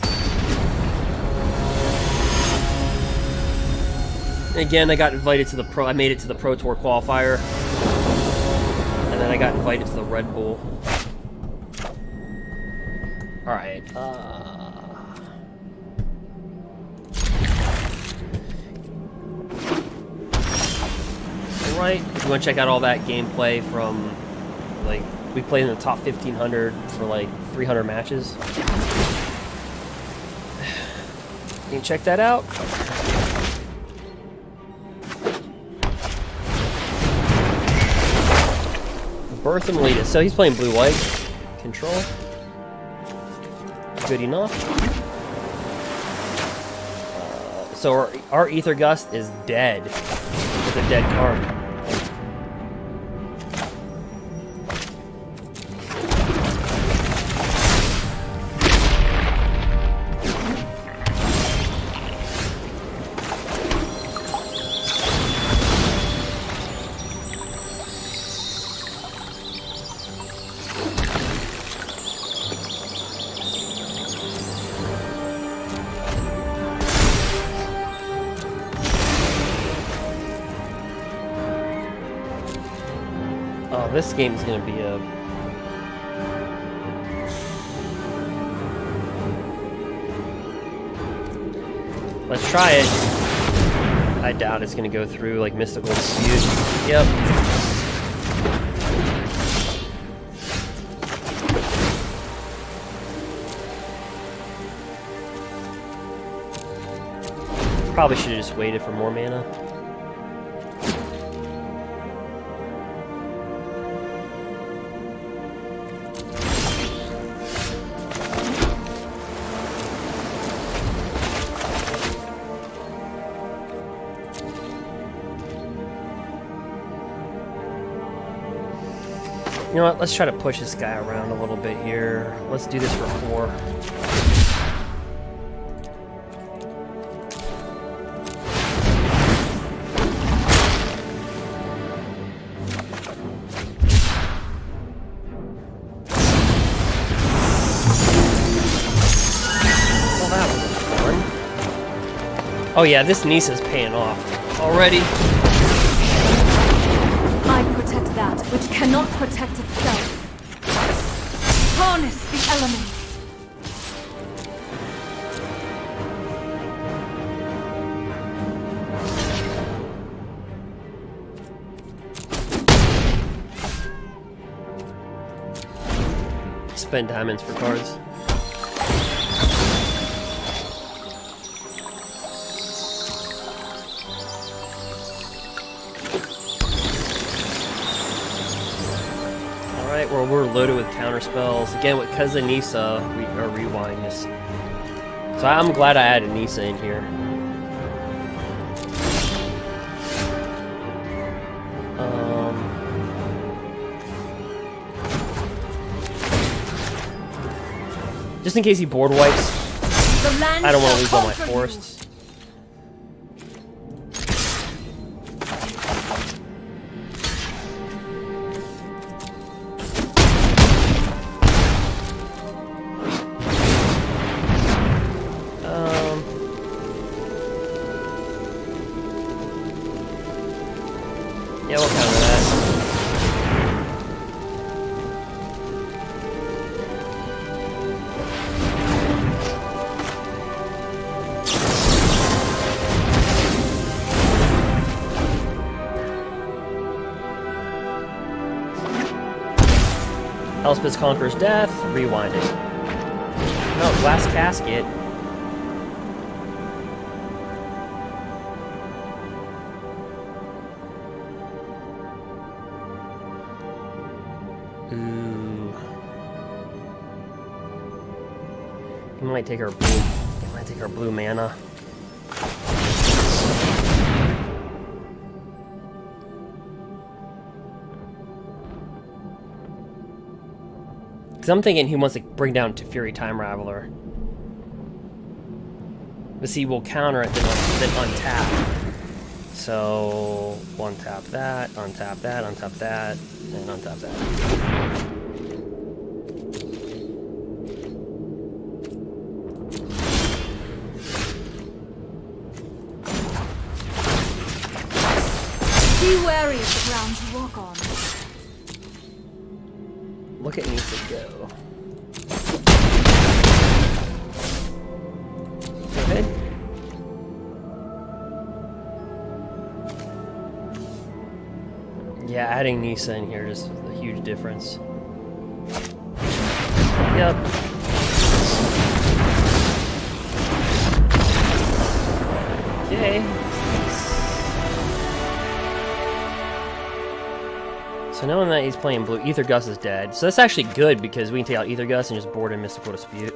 Again, I got invited to the Pro. I made it to the Pro Tour qualifier, and then I got invited to the Red Bull. All right. Right. If you want to check out all that gameplay from, like, we played in the top 1500 for like 300 matches. You can check that out. Birth and latest. So he's playing blue-white. Control. Good enough. So our Ether Gust is dead. It's a dead card. This game is going to be a... Let's try it. I doubt it's going to go through, like, Mystical Dispute. Yep. Probably should have just waited for more mana. You know what, let's try to push this guy around a little bit here. Let's do this for 4. Well, that was fun. Oh yeah, this Nissa's paying off already. That which cannot protect itself. Harness the elements. Spend diamonds for cards. Well, we're loaded with counter spells. Again, because of Nissa, we are rewind this. So I'm glad I added Nissa in here. Just in case he board wipes. I don't want to lose all my forests. Elspeth Conquers Death. Rewind it. No, Glass Casket. Ooh. He might take our blue. He might take our blue mana. Because I'm thinking he wants to bring down to Fury Time Raveler. But see, we'll counter it, then untap. So, untap that, untap that, untap that, and untap that. Be wary of the ground you walk on. Look at Mythic go. Go ahead. Yeah, adding Nisa in here is a huge difference. Yep. Okay. So knowing that he's playing blue, Ether Gus is dead. So that's actually good because we can take out Ether Gus and just board in Mystical Dispute.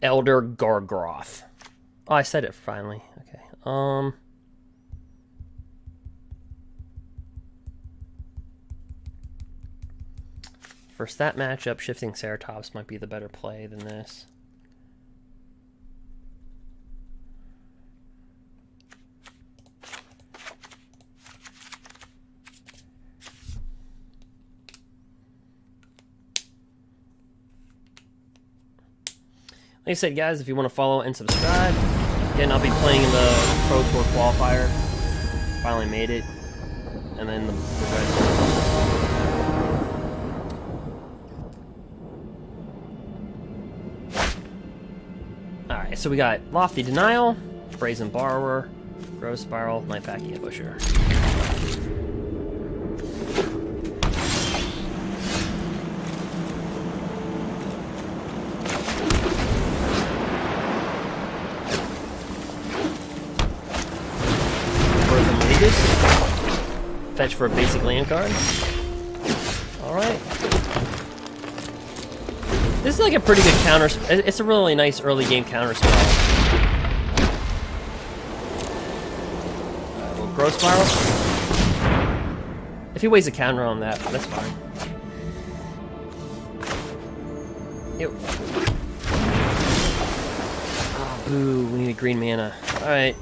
Elder Gargroth. Oh, I said it finally. Okay. First, that matchup, shifting Ceratops might be the better play than this. Like I said, guys, if you want to follow and subscribe, again, I'll be playing in the Pro Tour Qualifier. Finally made it. And then the Red. Alright, so we got Lofty Denial, Brazen Borrower, Growth Spiral, Nightpack Ambusher. Fetch for a basic land card. Alright. This is like a pretty good counter. It's a really nice early game counter spell. Well, Growth Spiral. If he weighs a counter on that, that's fine. Ew. Oh, boo. We need a green mana. Alright.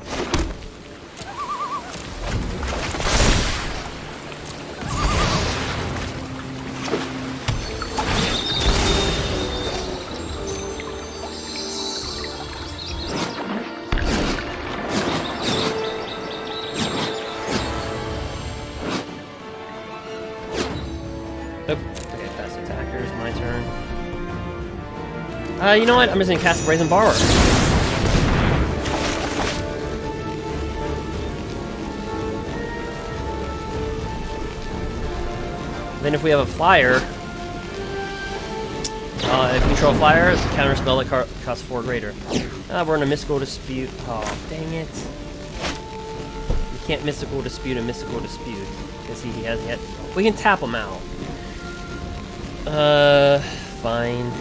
You know what? I'm just gonna cast a Brazen Borrower. Then if we have a flyer, if we control flyer, it's a counter spell that costs 4 greater. We're in a Mystical Dispute. Oh, dang it. You can't Mystical Dispute a Mystical Dispute. Because he has yet. We can tap him out. Fine.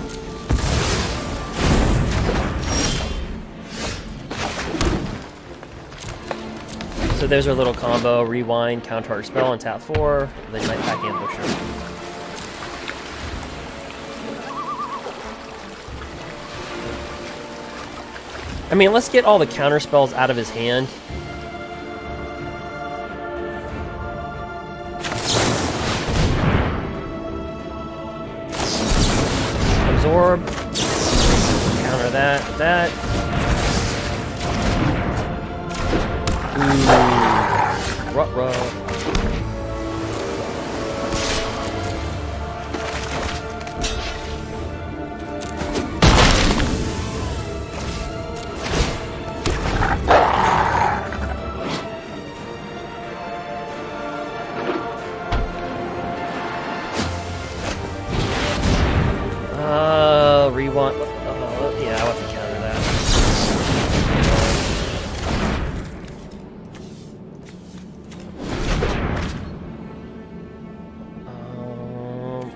So there's our little combo, rewind, counter our spell, and tap 4, then Nightpack Ambusher. I mean, let's get all the counter spells out of his hand. Absorb. Counter that. Ruh-roh.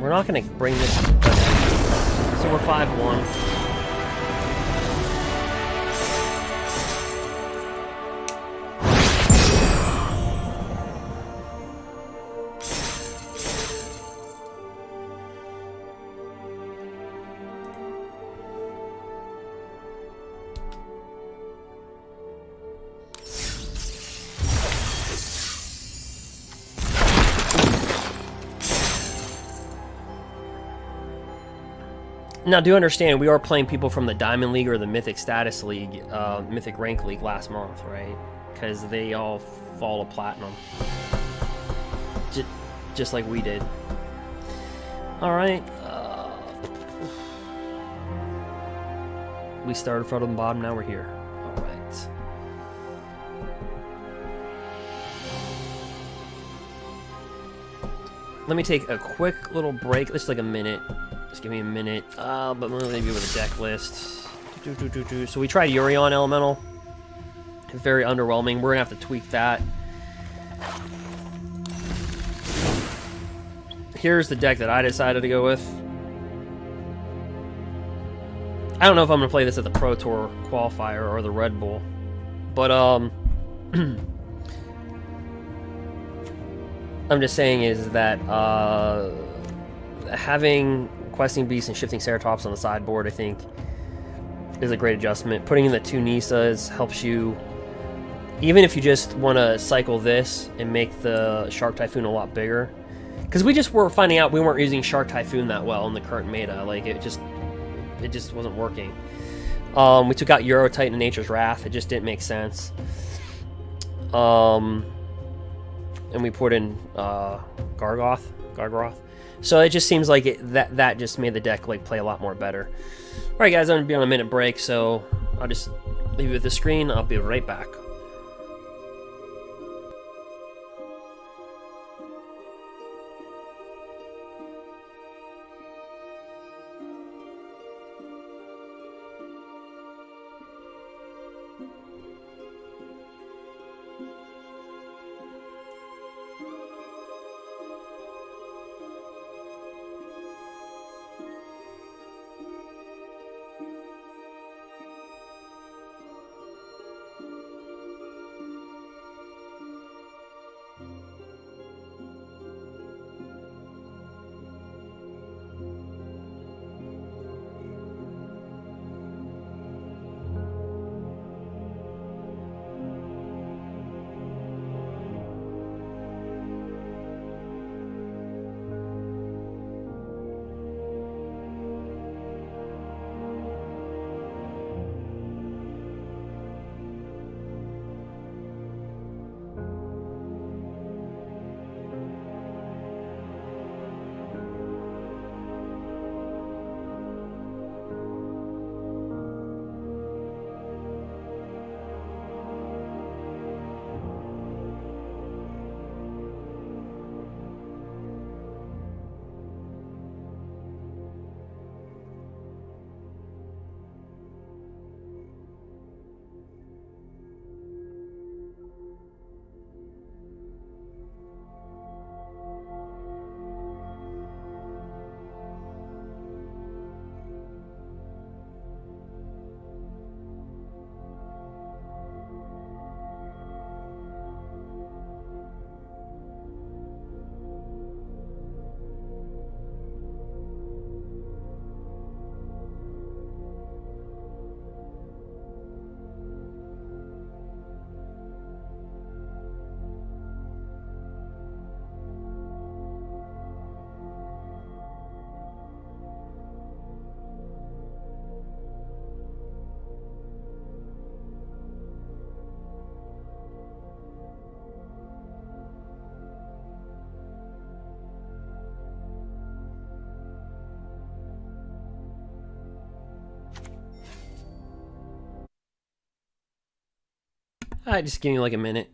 We're not going to bring this... So we're 5-1. Now, do understand, we are playing people from the Diamond League or the Mythic Status League, Mythic Rank League last month, right? Because they all fall to Platinum. Just like we did. Alright. We started from the bottom, now we're here. Alright. Let me take a quick little break, just like a minute. Just give me a minute. But I'm going to leave you with a deck list. So we tried Yorion Elemental. Very underwhelming. We're going to have to tweak that. Here's the deck that I decided to go with. I don't know if I'm going to play this at the Pro Tour qualifier or the Red Bull. But, I'm just saying is that, having Questing Beast and Shifting Ceratops on the sideboard, I think, is a great adjustment. Putting in the 2 Nisas helps you, even if you just want to cycle this and make the Shark Typhoon a lot bigger. Because we just were finding out we weren't using Shark Typhoon that well in the current meta. Like, it just wasn't working. We took out Euro Titan and Nature's Wrath. It just didn't make sense. And we put in Gargoth. So it just seems like that just made the deck like play a lot more better. All right, guys, I'm gonna be on a minute break, so I'll just leave you with the screen. I'll be right back. Alright, just give me like a minute.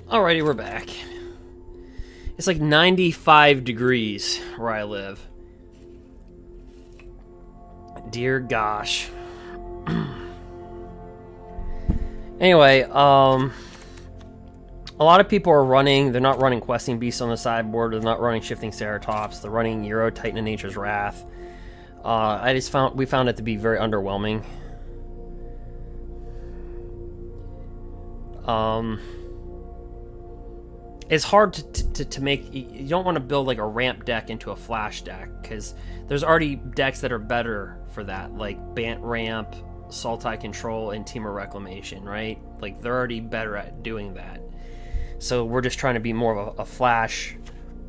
Alrighty, we're back. It's like 95 degrees where I live. Dear gosh. Anyway, a lot of people are running, they're not running Questing Beast on the sideboard, they're not running Shifting Ceratops, they're running Euro Titan of Nature's Wrath. We found it to be very underwhelming. It's hard to make. You don't want to build like a ramp deck into a flash deck, because there's already decks that are better for that, like Bant ramp, Sultai control, and Temur reclamation, right? Like they're already better at doing that. So we're just trying to be more of a flash.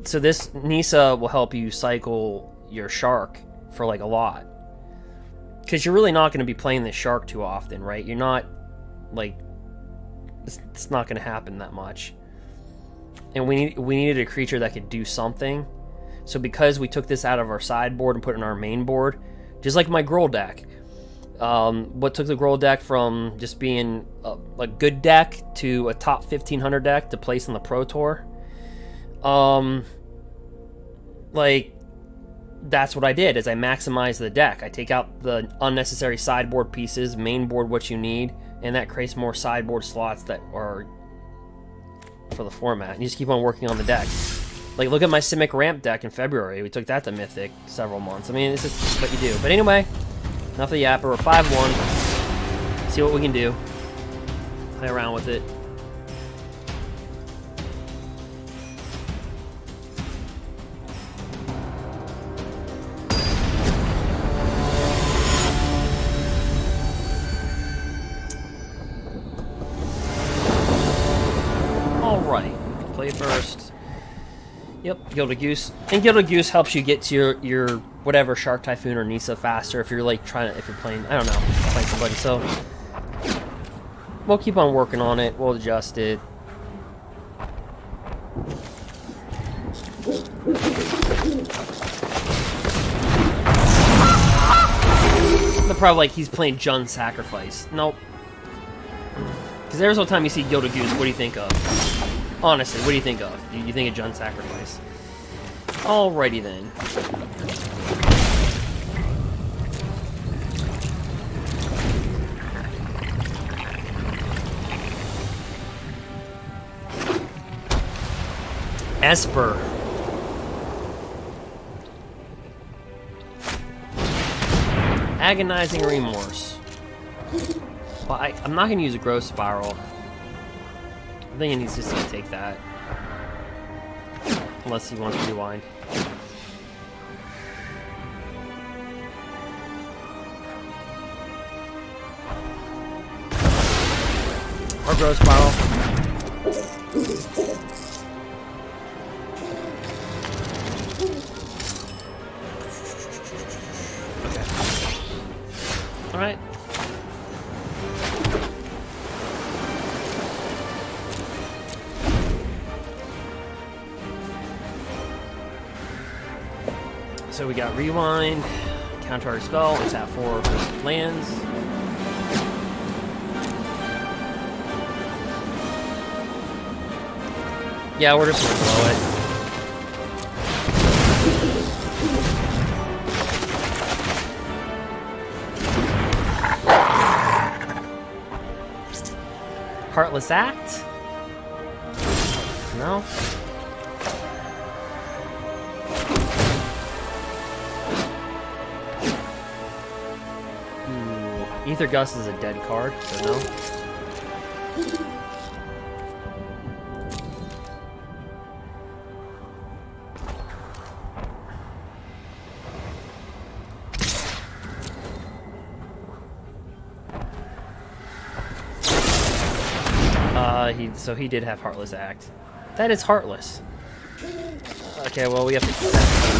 So this Nisa will help you cycle your shark for like a lot, because you're really not going to be playing this shark too often, right? You're not like it's not going to happen that much. And we needed a creature that could do something. So because we took this out of our sideboard and put it in our main board, just like my Grrul deck, what took the Grrul deck from just being a good deck to a top 1500 deck to place on the Pro Tour, like that's what I did. Is I maximize the deck. I take out the unnecessary sideboard pieces, main board what you need, and that creates more sideboard slots that are for the format. And you just keep on working on the deck. Like, look at my Simic Ramp deck in February. We took that to Mythic several months. I mean, it's just what you do. But anyway, enough of the yapper. We're 5-1. See what we can do. Play around with it. Alright, play first. Yep, Gilded Goose. And Gilded Goose helps you get to your whatever Shark Typhoon or Nisa faster if you're like if you're playing, I don't know, playing somebody. So we'll keep on working on it. We'll adjust it. They're probably like he's playing Jund Sacrifice. Nope. Because every single time you see Gilded Goose, what do you think of? Honestly, what do you think of? You think of Jund Sacrifice. Alrighty then. Esper. Agonizing Remorse. Well, I'm not going to use a Growth Spiral. I think it needs just to take that. Unless he wants to rewind. Or Growth Spiral. Okay. Alright. So we got Rewind, counter our spell, let's have 4 lands. Yeah, we're just gonna blow it. Heartless Act? No? Ether Gust is a dead card, so no. So he did have Heartless Act. That is Heartless. Okay, well we have to keep that.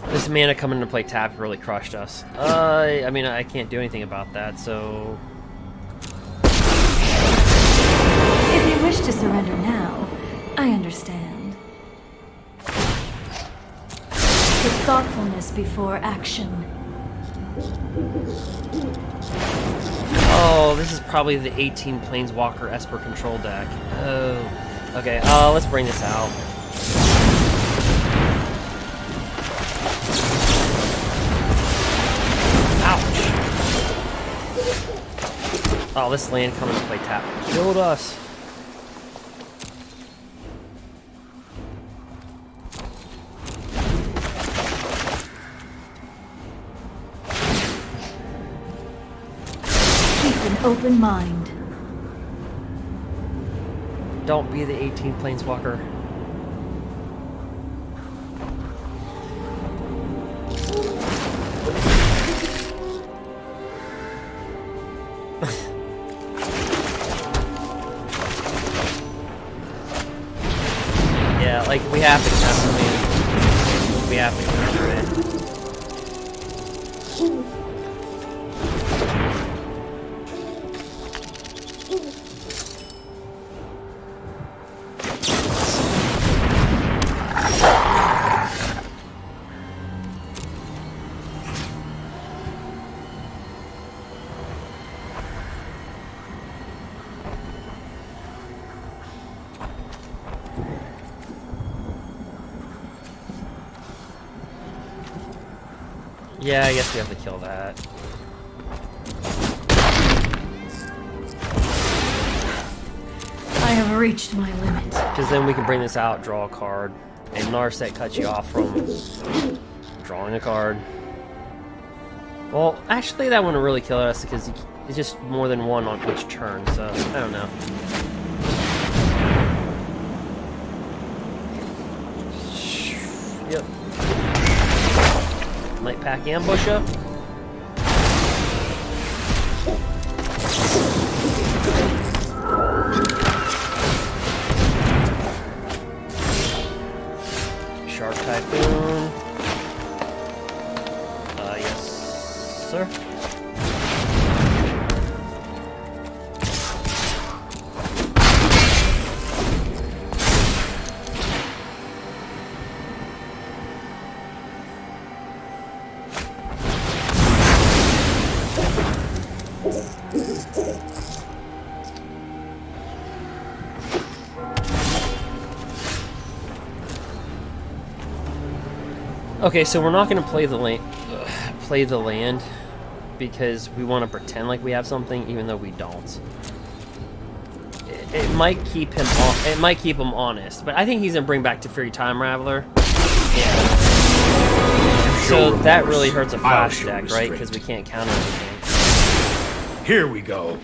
This mana coming into play tapped really crushed us. I mean, I can't do anything about that, so... you wish to surrender now, I understand. Put thoughtfulness before action. Oh, this is probably the 18 planeswalker Esper control deck. Oh. Okay, let's bring this out. Ouch. Oh, this land coming to play tap killed us. Open mind. Don't be the 18 planeswalker. Yeah, like we have to counter it. We have to counter it. Yeah, I guess we have to kill that. I have reached my limit. Because then we can bring this out, draw a card, and narset cuts you off from drawing a card. Well, actually that wouldn't really kill us because it's just more than one on each turn, so I don't know. Yep. Light pack ambusher. Shark Typhoon. Yes, sir. Okay, so we're not going to play the land because we want to pretend like we have something, even though we don't. It might keep him. It might keep him honest, but I think he's going to bring back Teferi Time Raveler. Yeah. So that really hurts a flash deck, right? Because we can't counter anything. Here we go.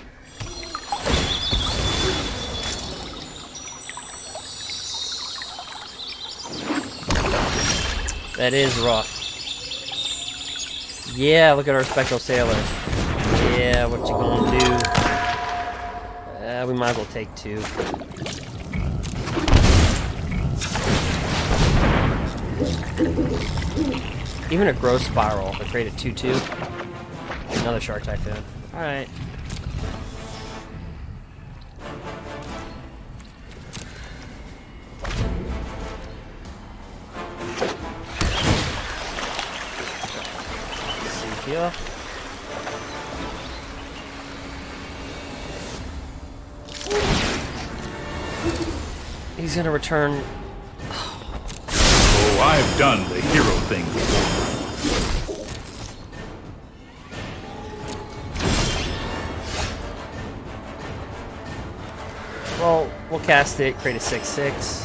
That is rough. Yeah, look at our Spectral Sailor. Yeah, what you gonna do? We might as well take two. Even a Growth Spiral, to create a 2/2. Another Shark Typhoon. Alright. Here. He's gonna return. Oh, I've done the hero thing before. Well, we'll cast it, create a 6/6.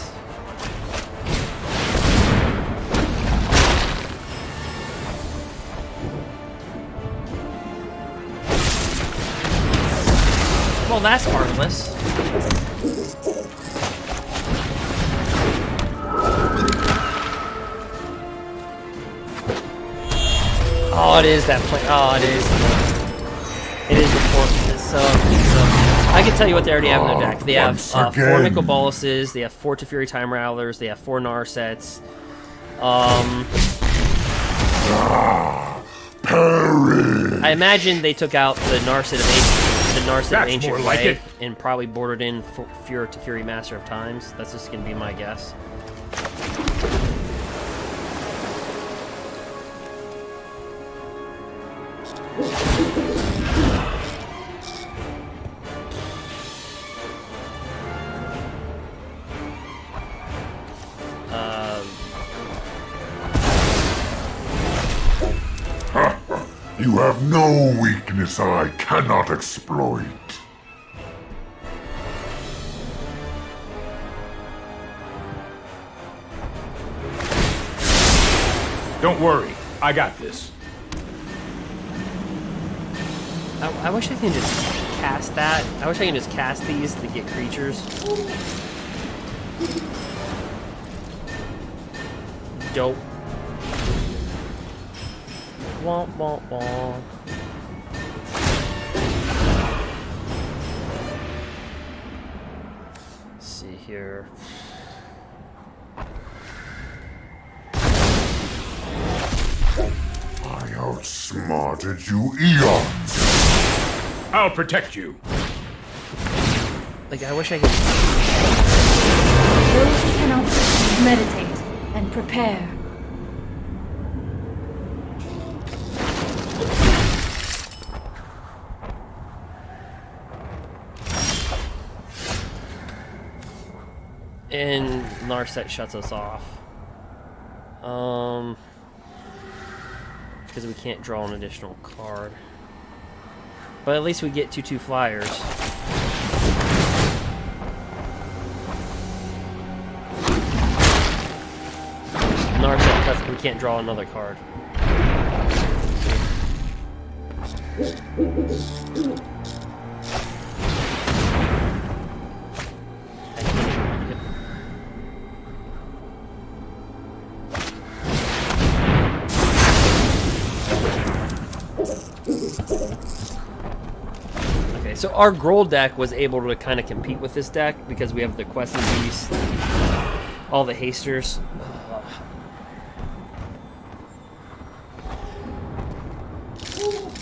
Well, that's harmless. Oh, it is that play. Oh, it is. It is the fortress. So I can tell you what they already have in their deck. They have 4 nicol boluses. They have 4 Teferi Time Ravelers. They have 4 narsets. I imagine they took out the narset of Narset That's Ancient more like Way it. and probably bordered in Fury to Fury Master of Times. That's just gonna be my guess. You have no weakness I cannot exploit. Don't worry, I got this. I wish I can just cast that. I wish I can just cast these to get creatures. Dope. Womp womp womp. Let's see here. I outsmarted you eons. I'll protect you. Like, I wish I could. Those who cannot meditate and prepare. And Narset shuts us off. Because we can't draw an additional card. But at least we get 2/2 flyers. Narset cuts, we can't draw another card. Okay, so our Grrul deck was able to kind of compete with this deck because we have the Questing Beast, all the hasters.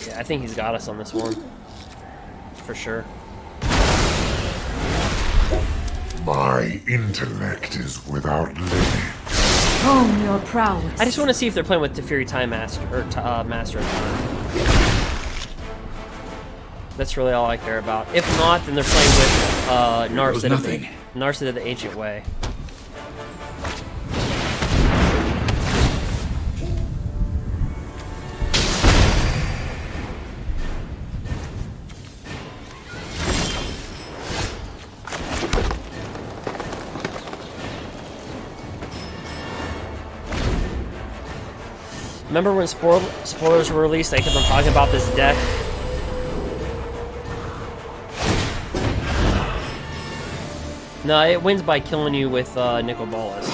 Yeah, I think he's got us on this one. For sure. My intellect is without limit. Hone your prowess. I just want to see if they're playing with Teferi Time Master, or Master of Time. That's really all I care about. If not, then they're playing with Narset of the Ancient Way. Remember when spoilers were released, I kept on talking about this deck? No, it wins by killing you with nicol bolas.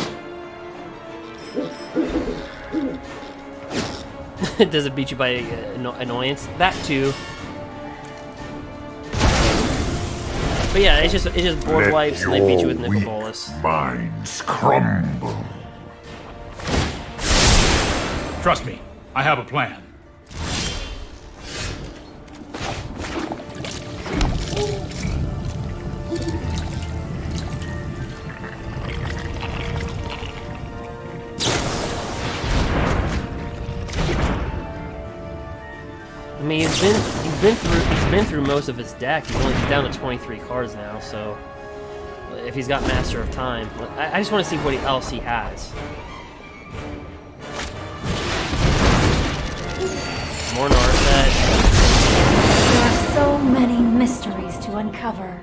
Does it beat you by annoyance? That too. But yeah, it's just board wipes and they beat you with nicol bolas. Minds crumble. Trust me, I have a plan. I mean, he's been through most of his deck. He's down to 23 cards now. So if he's got Master of Time, I just want to see what else he has. More Narset. There are so many mysteries to uncover.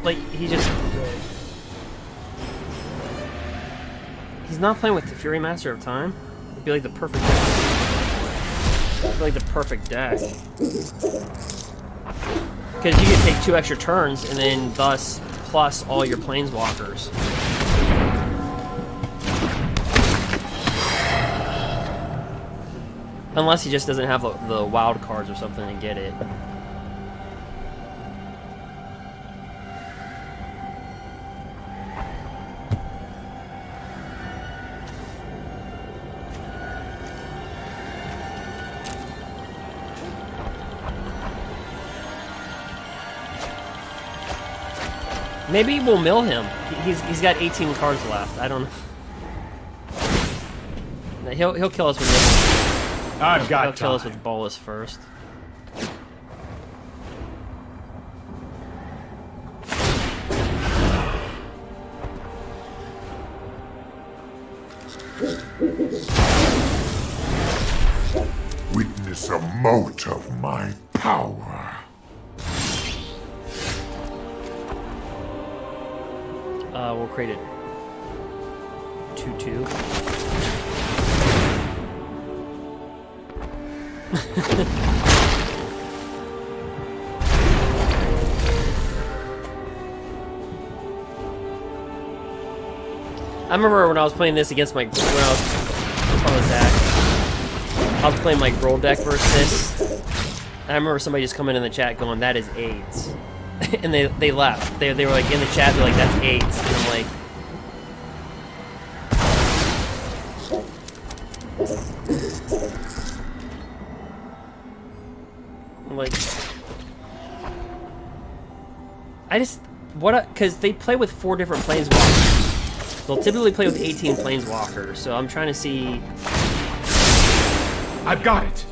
Like, he's not playing with the Fury Master of Time. It'd be like the perfect deck. like the perfect deck. Because you can take 2 extra turns and then thus plus all your planeswalkers. Unless he just doesn't have the wild cards or something to get it. Maybe we'll mill him. He's got 18 cards left. I don't know. He'll kill us with this. He'll kill us with bolas first. Witness a mote of my power. We'll create a 2/2. I remember when I was playing this against my I was playing my Grrul deck versus this. I remember somebody just coming in the chat going, "That is AIDS." And they left. They were like in the chat, they're like, "That's AIDS." And I'm like, because they play with 4 different planeswalkers. They'll typically play with 18 planeswalkers, so I'm trying to see. I've got it.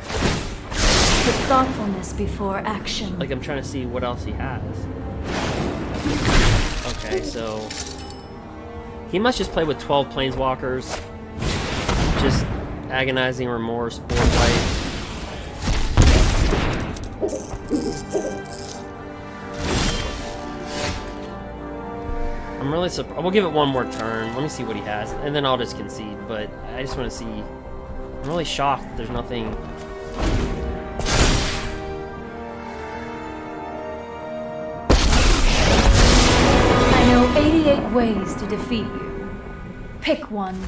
Put thoughtfulness before action. Like, I'm trying to see what else he has. Okay, so he must just play with 12 planeswalkers. Just agonizing remorse, board wipe. I'm really surprised. We'll give it one more turn. Let me see what he has, and then I'll just concede. But I just want to see. I'm really shocked that there's nothing. I know 88 ways to defeat you. Pick one.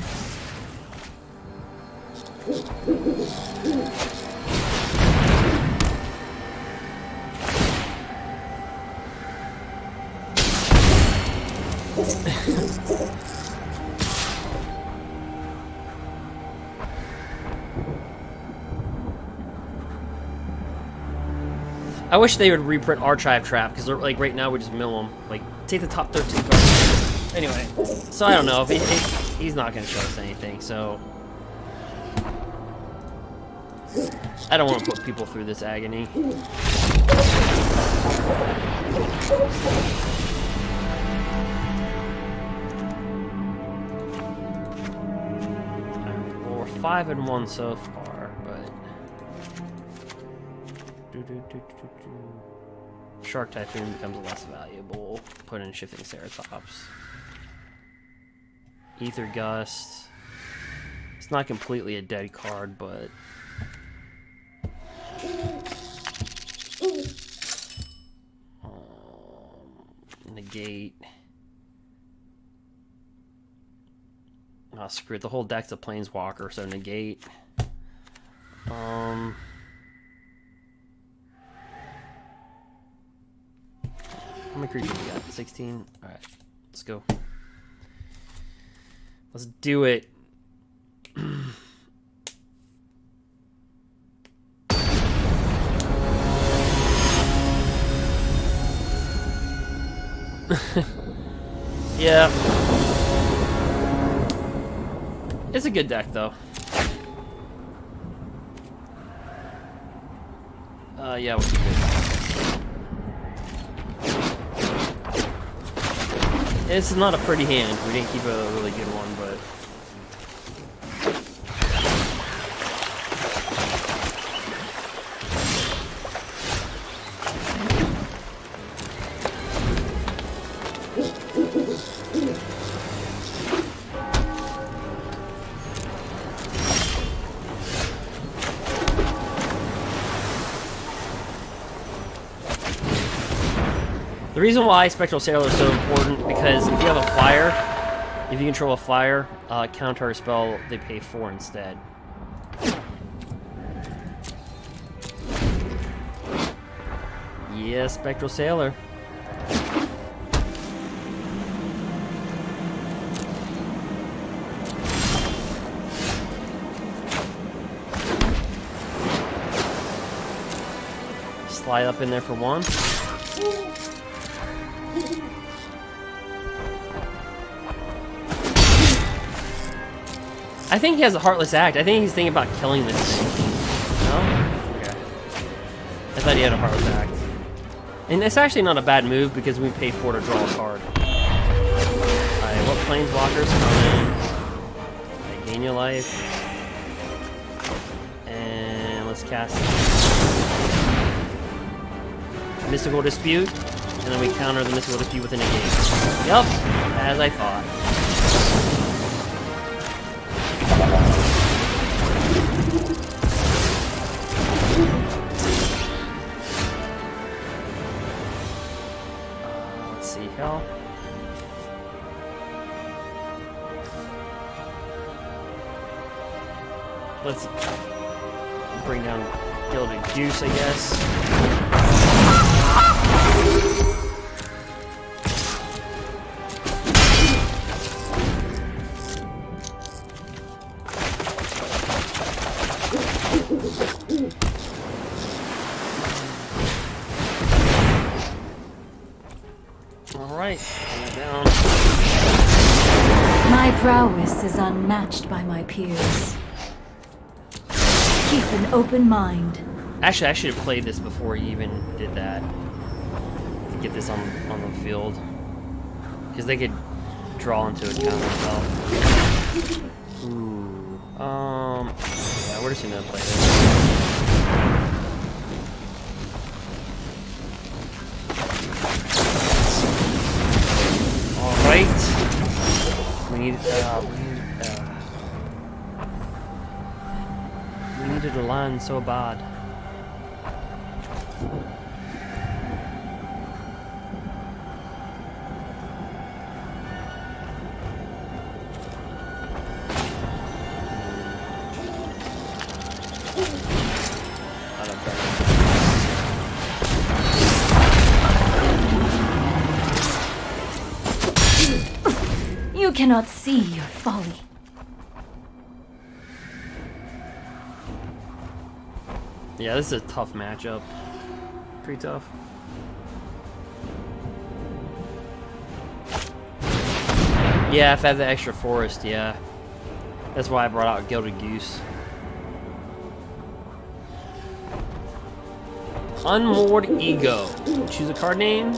I wish they would reprint Archive Trap, because like right now we just mill them. Like, take the top 13 cards. Anyway, so I don't know if he's not going to show us anything. So I don't want to put people through this agony. Well, we're 5-1 so far, but. Shark Typhoon becomes less valuable. Put in Shifting Ceratops. Ether Gust. It's not completely a dead card, but negate. Oh, screw it. The whole deck's a planeswalker, so negate. How many creatures we got? 16? Alright, let's go. Let's do it. Yeah. It's a good deck, though. Yeah, we'll keep it. It's not a pretty hand. We didn't keep a really good one, but. The reason why Spectral Sailor is so important, because if you have a flyer, if you control a flyer, counter a spell, they pay 4 instead. Yeah, Spectral Sailor. Slide up in there for 1. I think he has a Heartless Act. I think he's thinking about killing this thing. No? Okay. I thought he had a Heartless Act. And it's actually not a bad move because we pay 4 to draw a card. Alright, what planeswalkers come in? Okay, gain your life. And let's cast Mystical Dispute. And then we counter the Mystical Dispute with a negate. Yup, as I thought. Let's see, hell. Let's bring down Gilded Goose, I guess. Alright, down. My prowess is unmatched by my peers. Keep an open mind. Actually, I should have played this before he even did that. To get this on the field. Because they could draw into a counter spell. Ooh. Yeah, we're just gonna play this. Alright. We needed a line so bad. You cannot see your folly. Yeah, this is a tough matchup. Pretty tough. Yeah, if I have the extra forest, yeah. That's why I brought out Gilded Goose. Unmoored Ego. Choose a card name.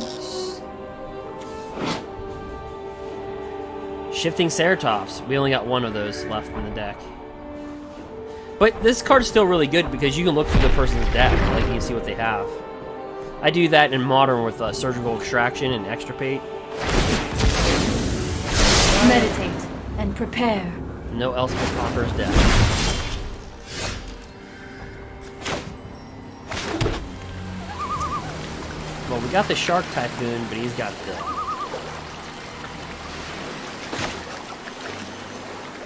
Shifting Ceratops. We only got 1 of those left in the deck. But this card is still really good because you can look through the person's deck, like you can see what they have. I do that in Modern with Surgical Extraction and Extirpate. Meditate and prepare. No Elspeth Hopper's deck. Well, we got the Shark Typhoon, but he's got the...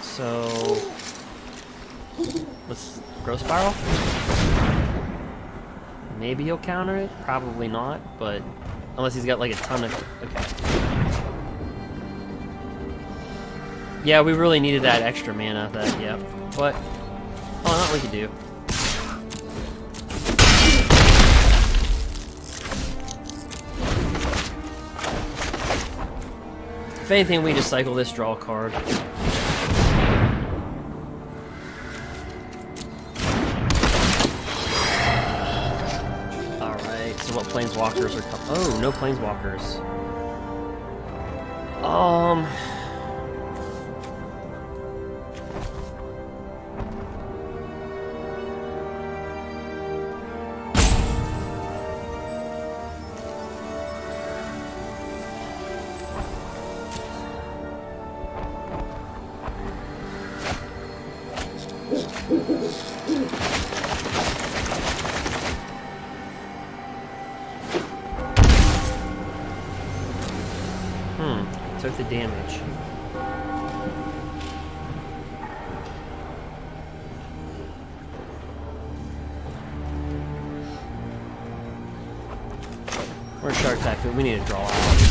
So... Let's Growth Spiral? Maybe he'll counter it, probably not, but... Unless he's got like a ton of... Okay. Yeah, we really needed that extra mana, yep. But... Oh, not we could do. If anything, we just cycle this, draw a card. Alright, so what planeswalkers are coming? Oh, no planeswalkers. Took the damage. We're Shark Typhoon. We need to draw out.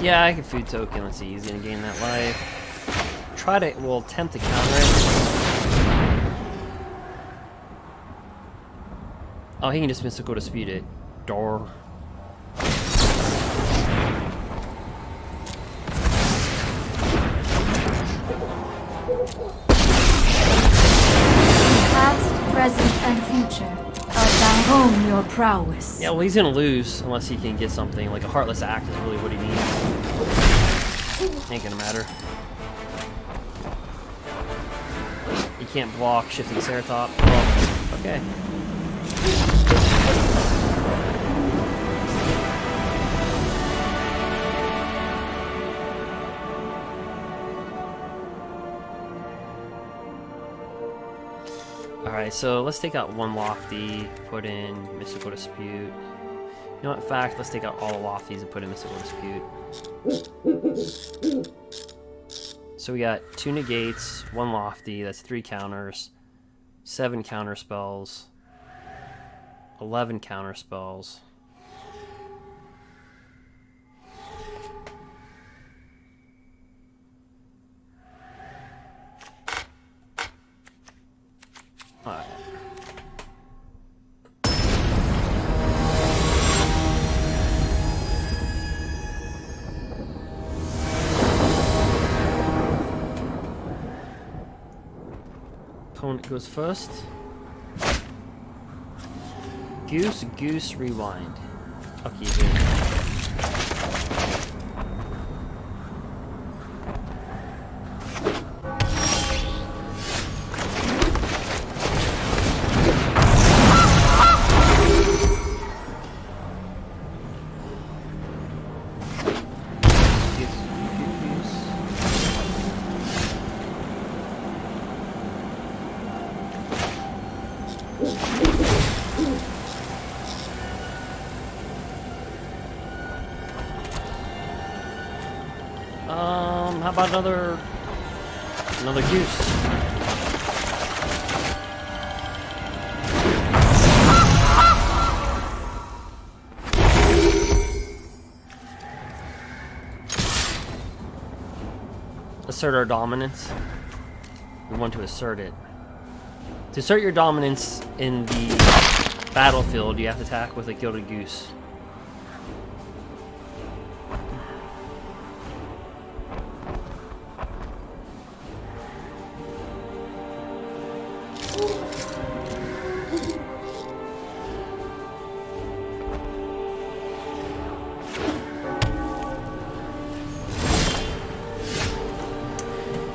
Yeah, I can food token. Let's see, he's gonna gain that life. Try to, we'll attempt to counter it. Oh, he can just mystical dispute it. Door. Past, present, and future are thou home your prowess. Yeah, well, he's gonna lose unless he can get something. Like a Heartless Act is really what he needs. Ain't gonna matter. He can't block shifting Ceratops. Well, okay. Alright, so let's take out one Lofty, put in Mystical Dispute. You know what, in fact, let's take out all the Lofties and put in Mystical Dispute. So we got 2 negates, 1 Lofty, that's 3 counters, 7 counter spells, 11 counter spells. Alright. Opponent goes first. Goose, goose, rewind. Okay, good. How about another goose? Assert our dominance. We want to assert it. To assert your dominance in the battlefield, you have to attack with a Gilded Goose.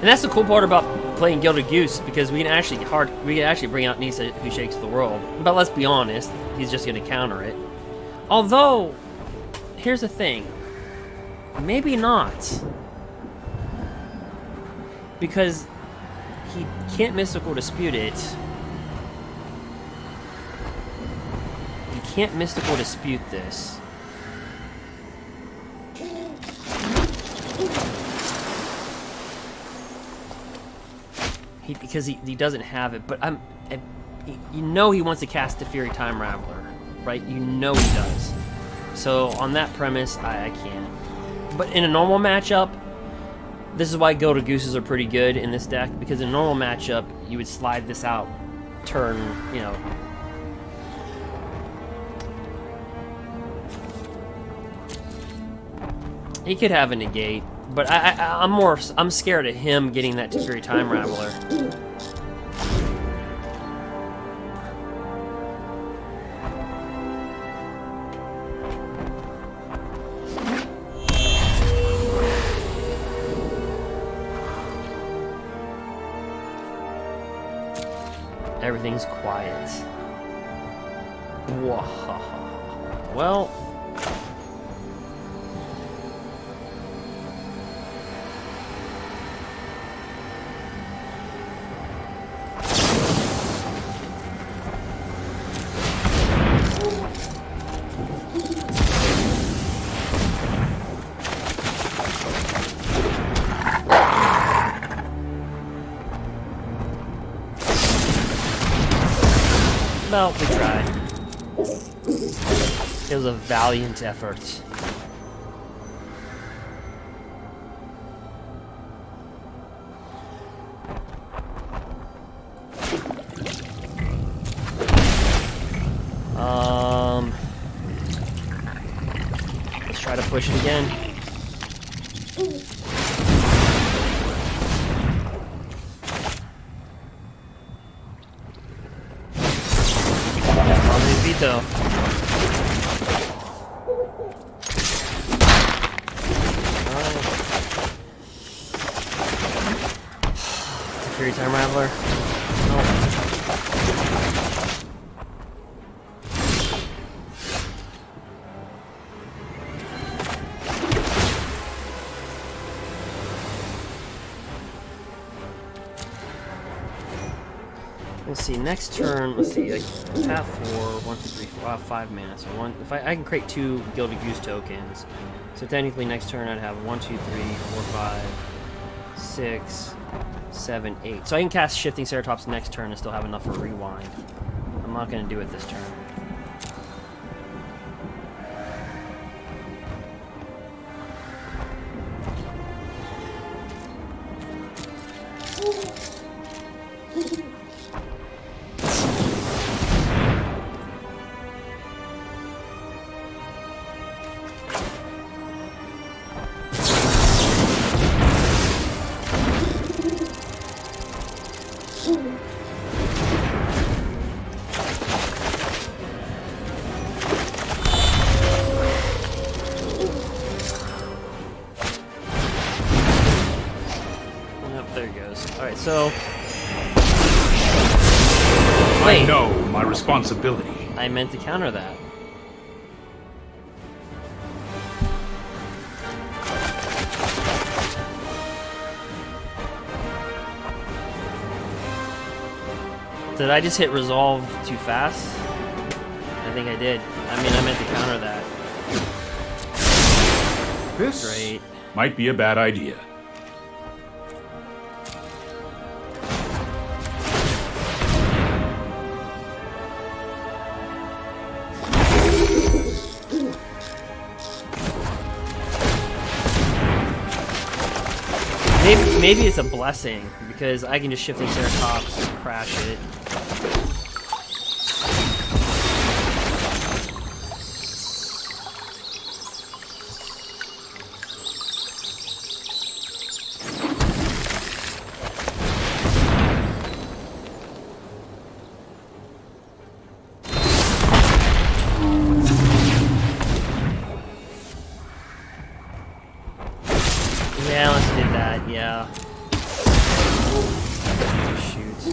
And that's the cool part about playing Gilded Goose, because we can actually bring out Nisa Who Shakes the World. But let's be honest, he's just going to counter it. Although, here's the thing, maybe not, because he can't Mystical Dispute it. He can't Mystical Dispute this. Because he doesn't have it, but you know he wants to cast the Fury Time Raveler, right? You know he does. So on that premise, I can't. But in a normal matchup, this is why Gilded Gooses are pretty good in this deck, because in a normal matchup, you would slide this out, turn, you know. He could have a negate. But I'm scared of him getting that Fury Time Raveler. Everything's quiet. Whoa. Well. Well, we tried. It was a valiant effort. Let's try to push it again. Though. Fury Time Rattler. Nope. Let's see, next turn, let's see, I have 1, 2, 3, 4, 5 mana, so if I can create 2 Gilded Goose tokens, so technically next turn I'd have 1, 2, 3, 4, 5, 6, 7, 8. So I can cast Shifting Ceratops next turn and still have enough for Rewind. I'm not going to do it this turn. So, I know my responsibility. I meant to counter that. Did I just hit resolve too fast? I think I did. I mean, I meant to counter that. This Great. Might be a bad idea. Maybe it's a blessing, because I can just Shifting Ceratops and crash it. Yeah, let's do that, yeah. Shoot.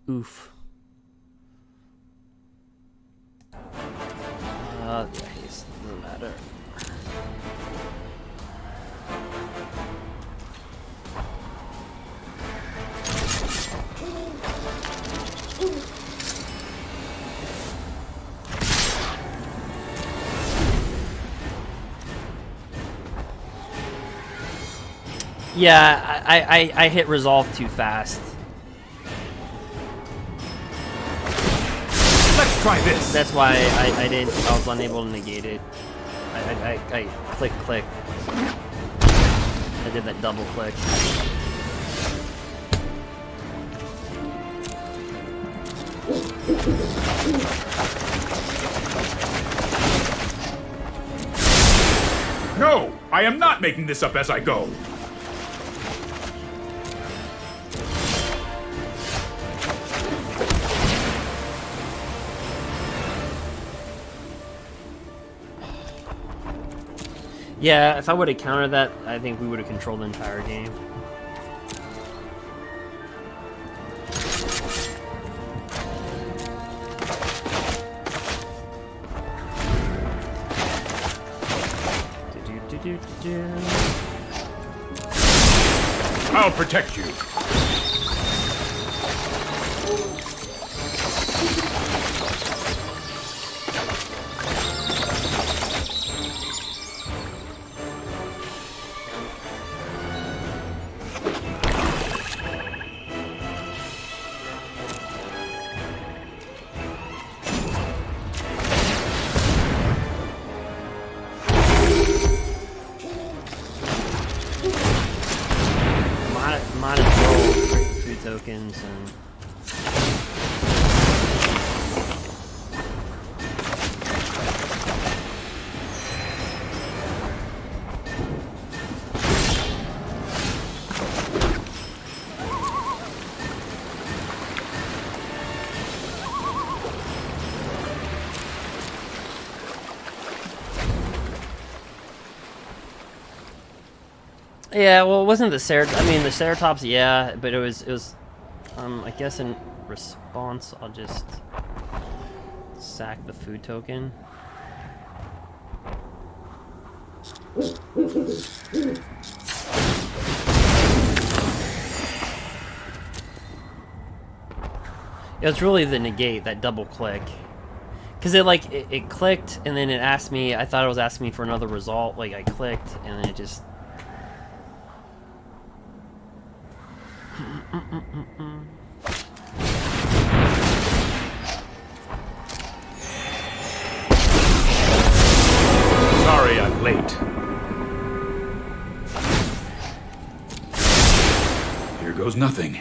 Oof. Yeah, he's doesn't matter. Yeah, I hit resolve too fast. Let's try this. That's why I was unable to negate it. I click. I did that double click. No, I am not making this up as I go. Yeah, if I would have countered that, I think we would have controlled the entire game. I'll protect you. Might as well create food tokens and... Yeah, well, it wasn't the the Ceratops, yeah, but it was, I guess in response, I'll just sack the food token. Yeah, it's really the negate, that double click. Because it clicked, and then it asked me, I thought it was asking me for another result, like I clicked, and then it just... Sorry I'm late. Here goes nothing.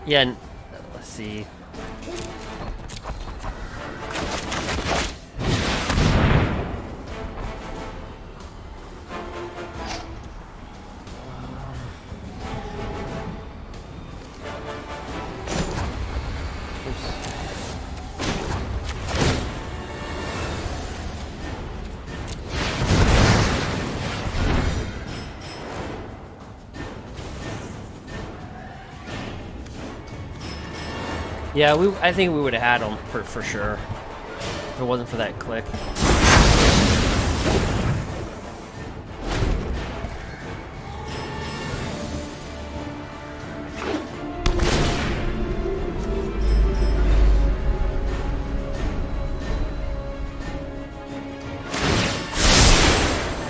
Yeah, let's see. Yeah, I think we would have had him for sure if it wasn't for that click.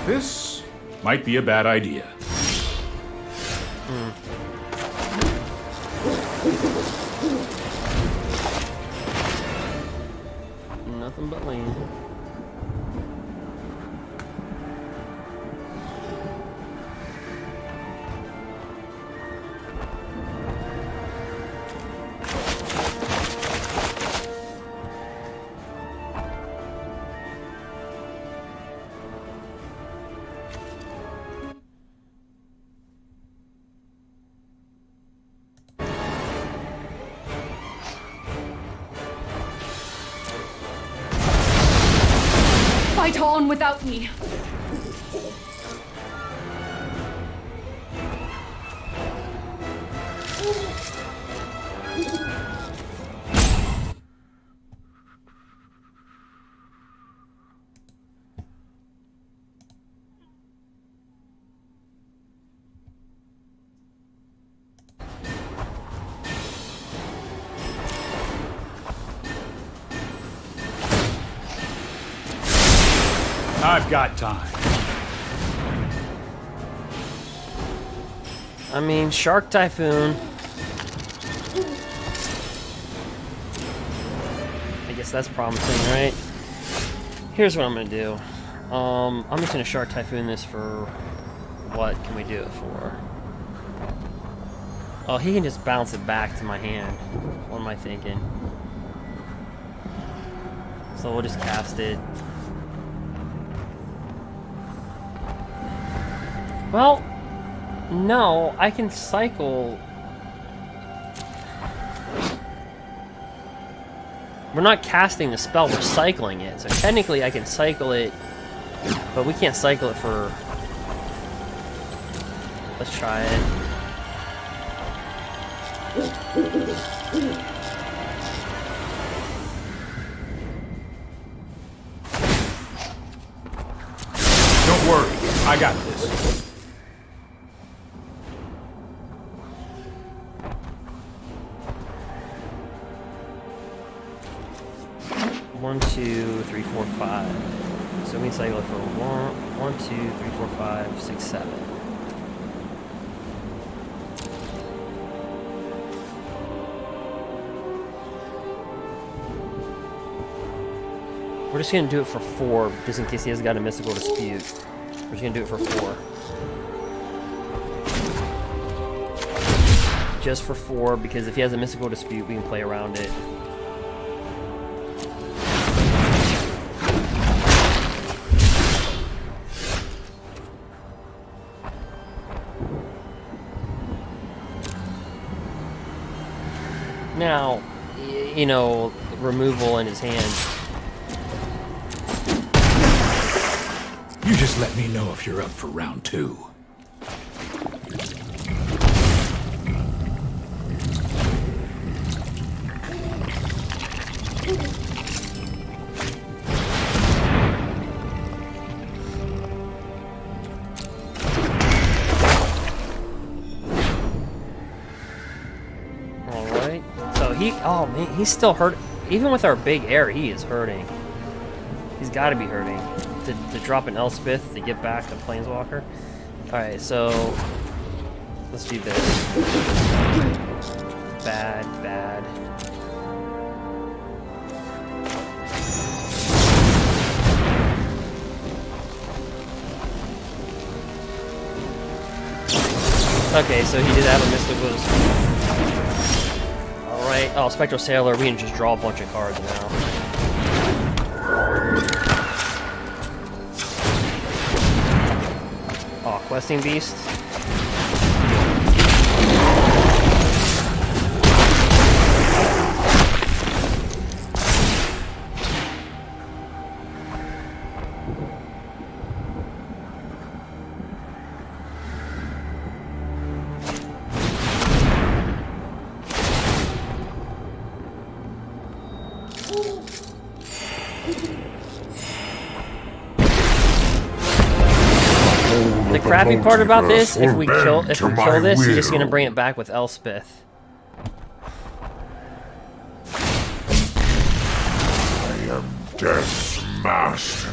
This might be a bad idea. Nothing but land. Fight on without me. I've got time. I mean, Shark Typhoon. I guess that's promising, right? Here's what I'm gonna do. I'm just gonna Shark Typhoon this for... What can we do it for? Oh, he can just bounce it back to my hand. What am I thinking? So we'll just cast it. Well, no, I can cycle. We're not casting the spell, we're cycling it. So technically I can cycle it, but we can't cycle it for... Let's try it. Don't worry, I got this. One, 2, 3, 4, 5. So we can cycle it for 1, 2, 3, 4, 5, 6, 7. We're just gonna do it for 4, just in case he has got a mystical dispute. We're just gonna do it for 4. Just for 4, because if he has a mystical dispute, we can play around it. Now, you know, removal in his hand. You just let me know if you're up for round 2. Alright. So oh man, he's still hurt. Even with our big air, he is hurting. He's got to be hurting. To drop an Elspeth to get back a planeswalker. Alright, so let's do this. Bad, bad. Okay, so he did have a mystical. Alright, oh, Spectral Sailor, we can just draw a bunch of cards now. Oh, Questing Beast. The crappy part about this, if we kill this, he's just gonna bring it back with Elspeth. I am Death's master.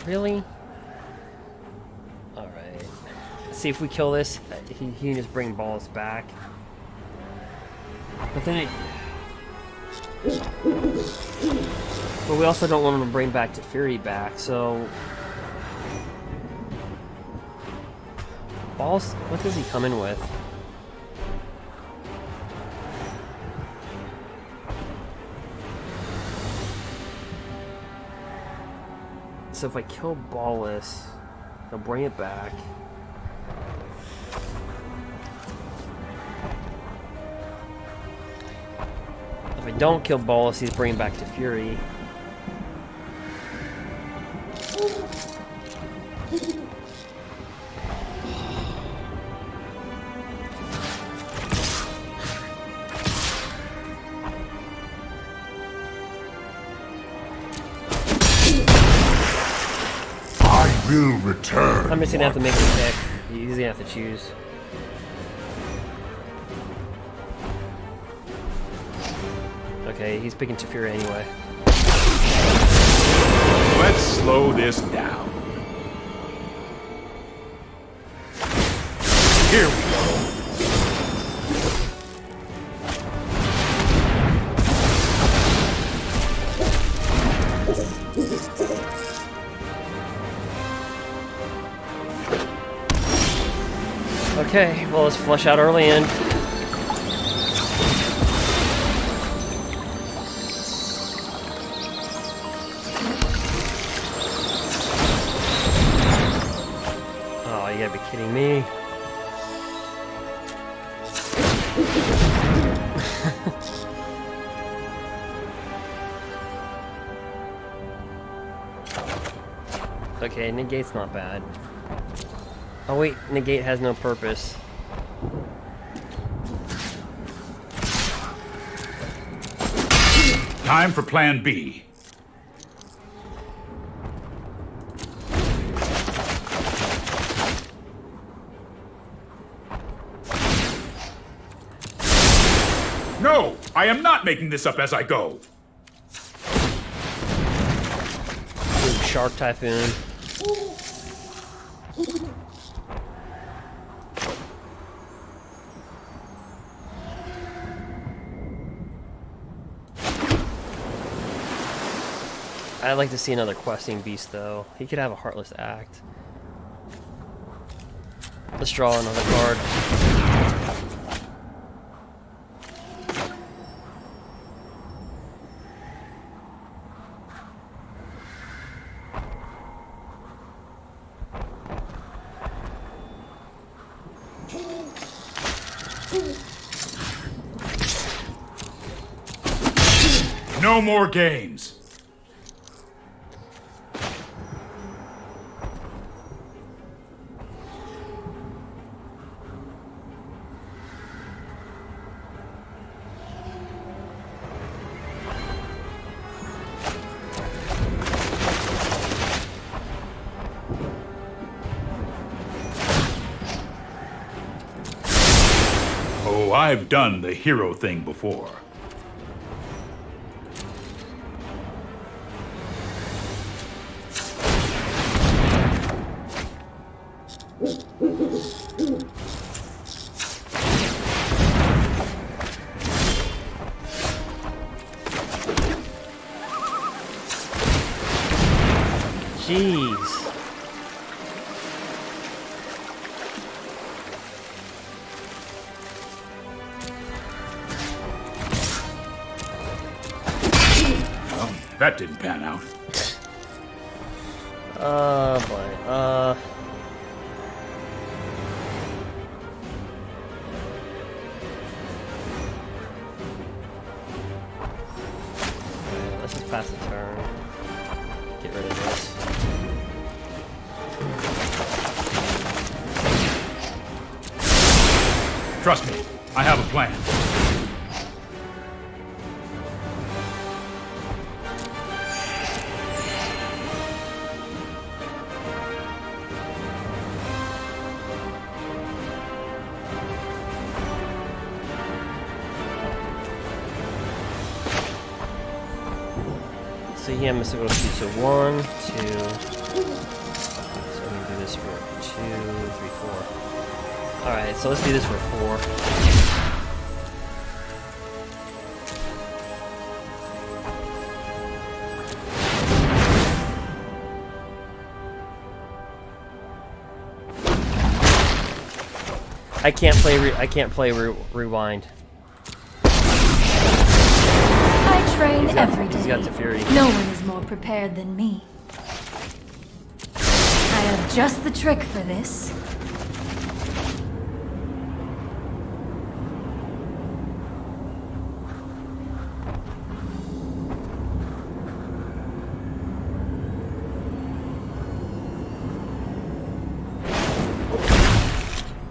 Really? See if we kill this, he can just bring balls back. But then but we also don't want him to bring back to Fury back, so balls, what does he come in with? So if I kill Ballas, he'll bring it back. If I don't kill Ballas, he's bringing back to Fury. I will return. I'm just gonna have to make a pick. He's gonna have to choose. okay. He's picking Teferi anyway. Let's slow this down. Here we go. Okay, well, let's flush out our land. Oh, you gotta be kidding me. Okay, negate's not bad. Oh wait, negate has no purpose. Time for plan B. No! I am not making this up as I go! Ooh, Shark Typhoon. I'd like to see another questing beast, though. He could have a Heartless Act. Let's draw another card. No more games! Oh, I've done the hero thing before. Jeez. Well, that didn't pan out. Boy. Let's just pass the turn. Get rid of this. Trust me, I have a plan. So yeah, Mr. Go so 1, 2. So we can do this for 2, 3, 4. Alright, so let's do this for 4. I can't play rewind. I train every day. He's got Teferi. No one is more prepared than me. I have just the trick for this.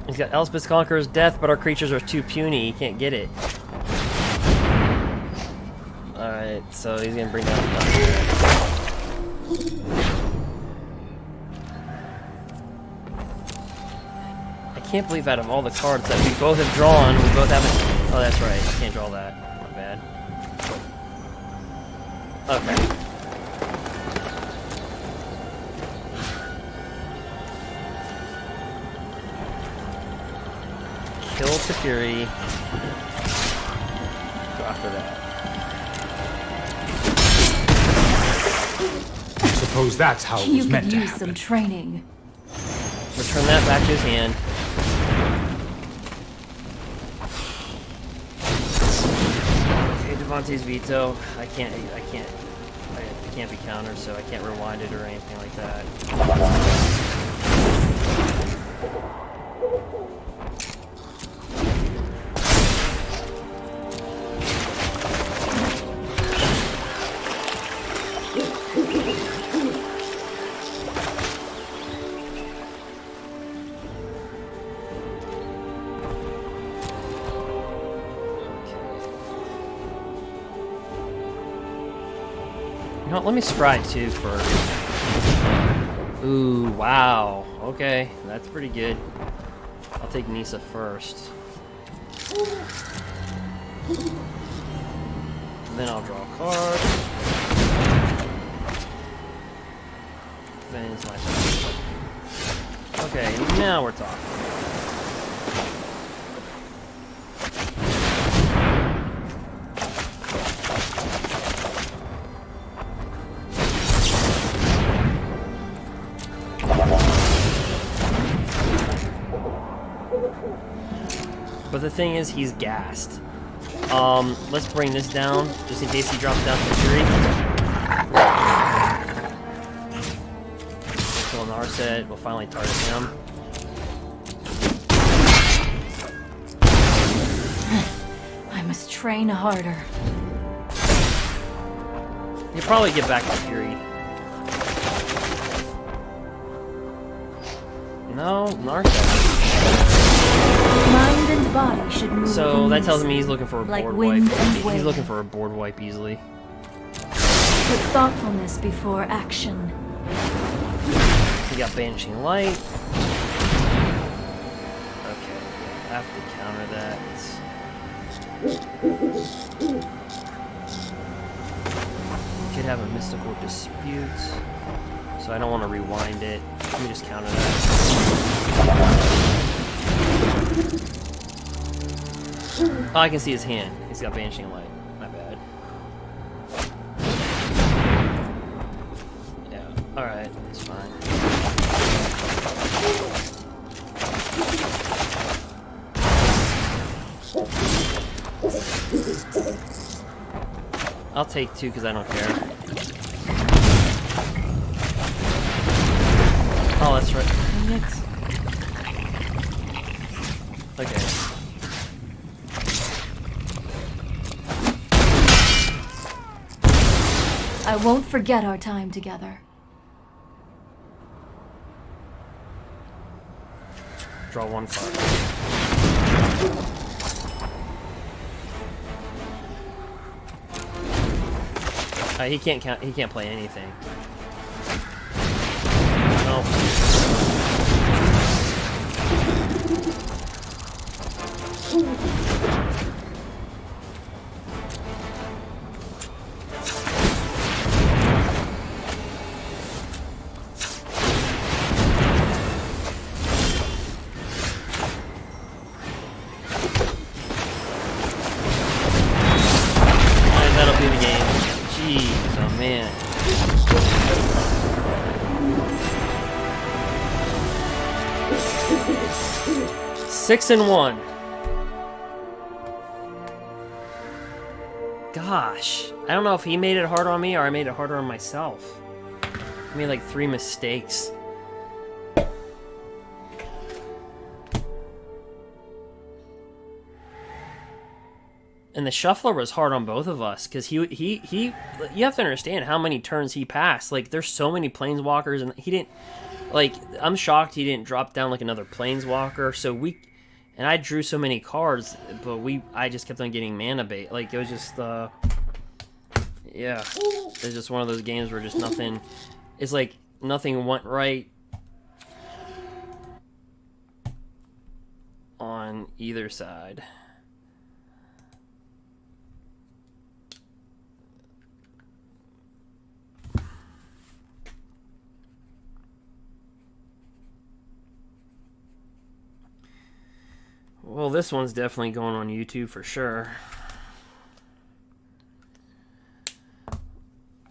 He's got Elspeth Conqueror's Death, but our creatures are too puny. He can't get it. Alright, so he's gonna bring down the I can't believe out of all the cards that we both have drawn, we both haven't... Oh, that's right. I can't draw that. My bad. Okay. Kill to Fury. Go after that. Suppose that's how it You was could meant to use happen. some training. Return that back to his hand. Okay, Devontae's veto. I can't be countered, so I can't rewind it or anything like that. You know what, let me scry too first. Ooh, wow. Okay, that's pretty good. I'll take Nisa first. Then I'll draw a card. Then it's my turn. Okay, now we're talking. But the thing is, he's gassed. Let's bring this down, just in case he drops down to 3. Kill an narset, we'll finally target him. I must train harder. You'll probably get back to Fury. No, narset. Mind and body should move. So that in tells me unison, he's looking for a like board wind wipe. and He's wave. looking for a board wipe easily. Put thoughtfulness before action. He got Banishing Light. Okay, I have to counter that. Could have a Mystical Dispute, so I don't want to rewind it. Let me just counter that. Oh, I can see his hand. He's got Banishing Light. My bad. Yeah, alright, it's fine. I'll take 2 because I don't care. Oh, that's right. Dang it. Okay. I won't forget our time together. Draw 1 card. He can't count. He can't play anything. No. And that'll be the game. Jeez, oh man. Six and 1. Gosh, I don't know if he made it harder on me or I made it harder on myself. I made like 3 mistakes. And the shuffler was hard on both of us because he you have to understand how many turns he passed. Like there's so many planeswalkers and he didn't, like, I'm shocked he didn't drop down like another planeswalker. So and I drew so many cards, but I just kept on getting mana bait. Like it was just yeah, it's just one of those games where just nothing, it's like nothing went right on either side. Well, this one's definitely going on YouTube for sure.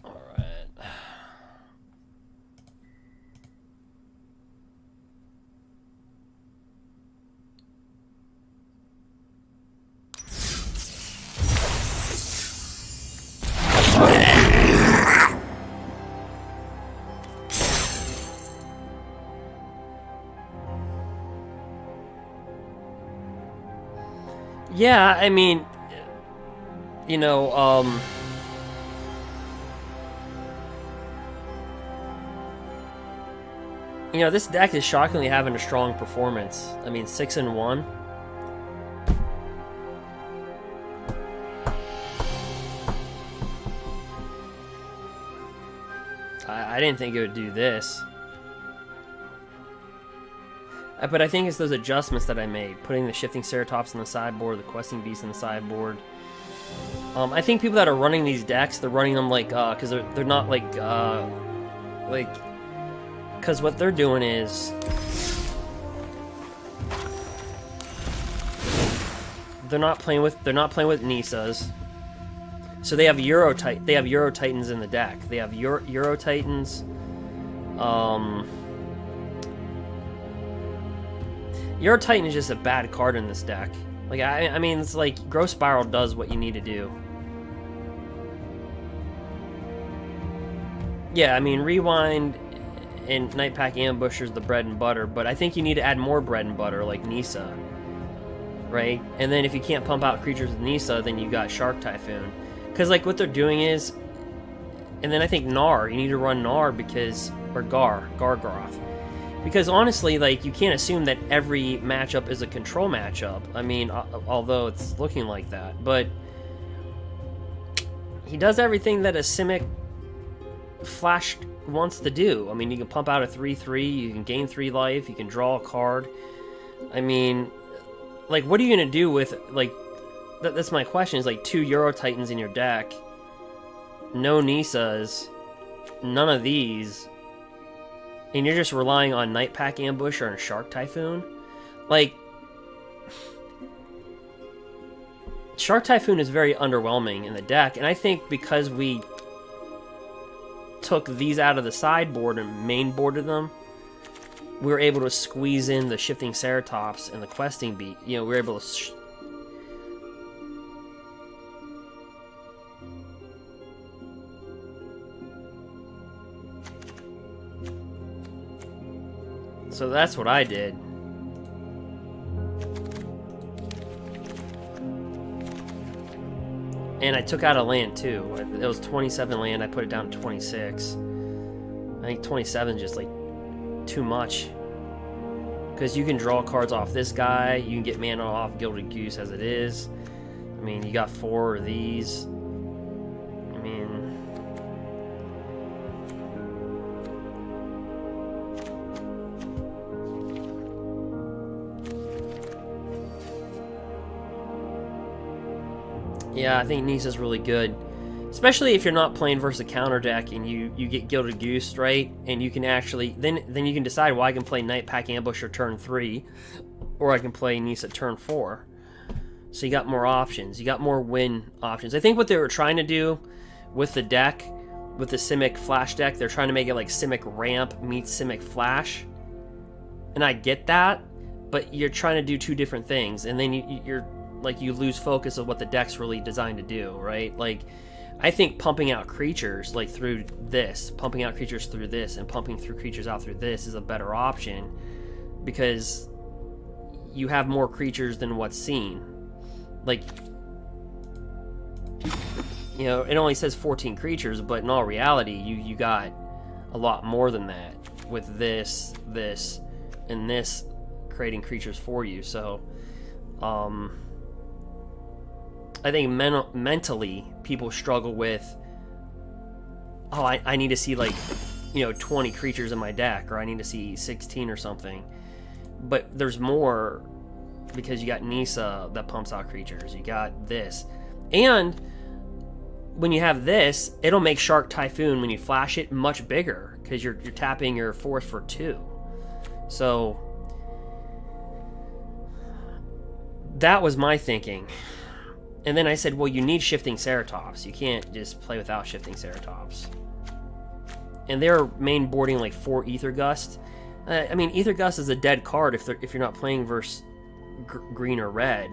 Alright. Yeah, I mean, you know, this deck is shockingly having a strong performance. I mean, 6-1. I didn't think it would do this. But I think it's those adjustments that I made, putting the shifting Ceratops on the sideboard, the questing beast on the sideboard. I think people that are running these decks, they're running them like, because they're not like, because what they're doing is they're not playing with Nisas. So they have Euro Titans in the deck. They have Euro Titans. Euro Titan is just a bad card in this deck. Like, I mean, it's like Growth Spiral does what you need to do. Yeah, I mean, Rewind and Night Pack Ambusher's the bread and butter, but I think you need to add more bread and butter, like Nisa. Right? And then if you can't pump out creatures with Nisa, then you got Shark Typhoon. Because, like, what they're doing is... And then I think Gnar. You need to run Gnar because... Or Gargaroth. Because honestly, like, you can't assume that every matchup is a control matchup. I mean, although it's looking like that. But he does everything that a Simic Flash wants to do. I mean, you can pump out a 3/3, you can gain 3 life, you can draw a card. I mean, like, what are you going to do with, like, that's my question, is like 2 Euro Titans in your deck, no Nisas, none of these... And you're just relying on Night Pack Ambush or a Shark Typhoon? Like, Shark Typhoon is very underwhelming in the deck, and I think because we took these out of the sideboard and mainboarded them, we were able to squeeze in the Shifting Ceratops and the Questing Beat. You know, we were able to... So that's what I did. And I took out a land too. It was 27 land, I put it down to 26. I think 27 is just like too much. Because you can draw cards off this guy, you can get mana off Gilded Goose as it is. I mean, you got 4 of these. I mean... Yeah, I think Nisa's really good. Especially if you're not playing versus a counter deck and you get Gilded Goose, right? And you can actually... Then you can decide, well, I can play Night Pack Ambusher turn 3. Or I can play Nisa turn 4. So you got more options. You got more win options. I think what they were trying to do with the deck, with the Simic Flash deck, they're trying to make it like Simic Ramp meets Simic Flash. And I get that, but you're trying to do 2 different things. And then you're... like, you lose focus of what the deck's really designed to do, right? Like, I think pumping out creatures, like, through this, pumping out creatures through this, and pumping through creatures out through this is a better option, because you have more creatures than what's seen. Like, you know, it only says 14 creatures, but in all reality, you got a lot more than that, with this, and this creating creatures for you, so, I think mentally, people struggle with, oh, I need to see, like, you know, 20 creatures in my deck, or I need to see 16 or something. But there's more, because you got Nisa that pumps out creatures. You got this. And when you have this, it'll make Shark Typhoon, when you flash it, much bigger, because you're tapping your 4th for 2. So... that was my thinking. And then I said, well, you need shifting Ceratops. You can't just play without shifting Ceratops. And they're main boarding like 4 Ether Gust. I mean, Ether Gust is a dead card if you're not playing versus green or red.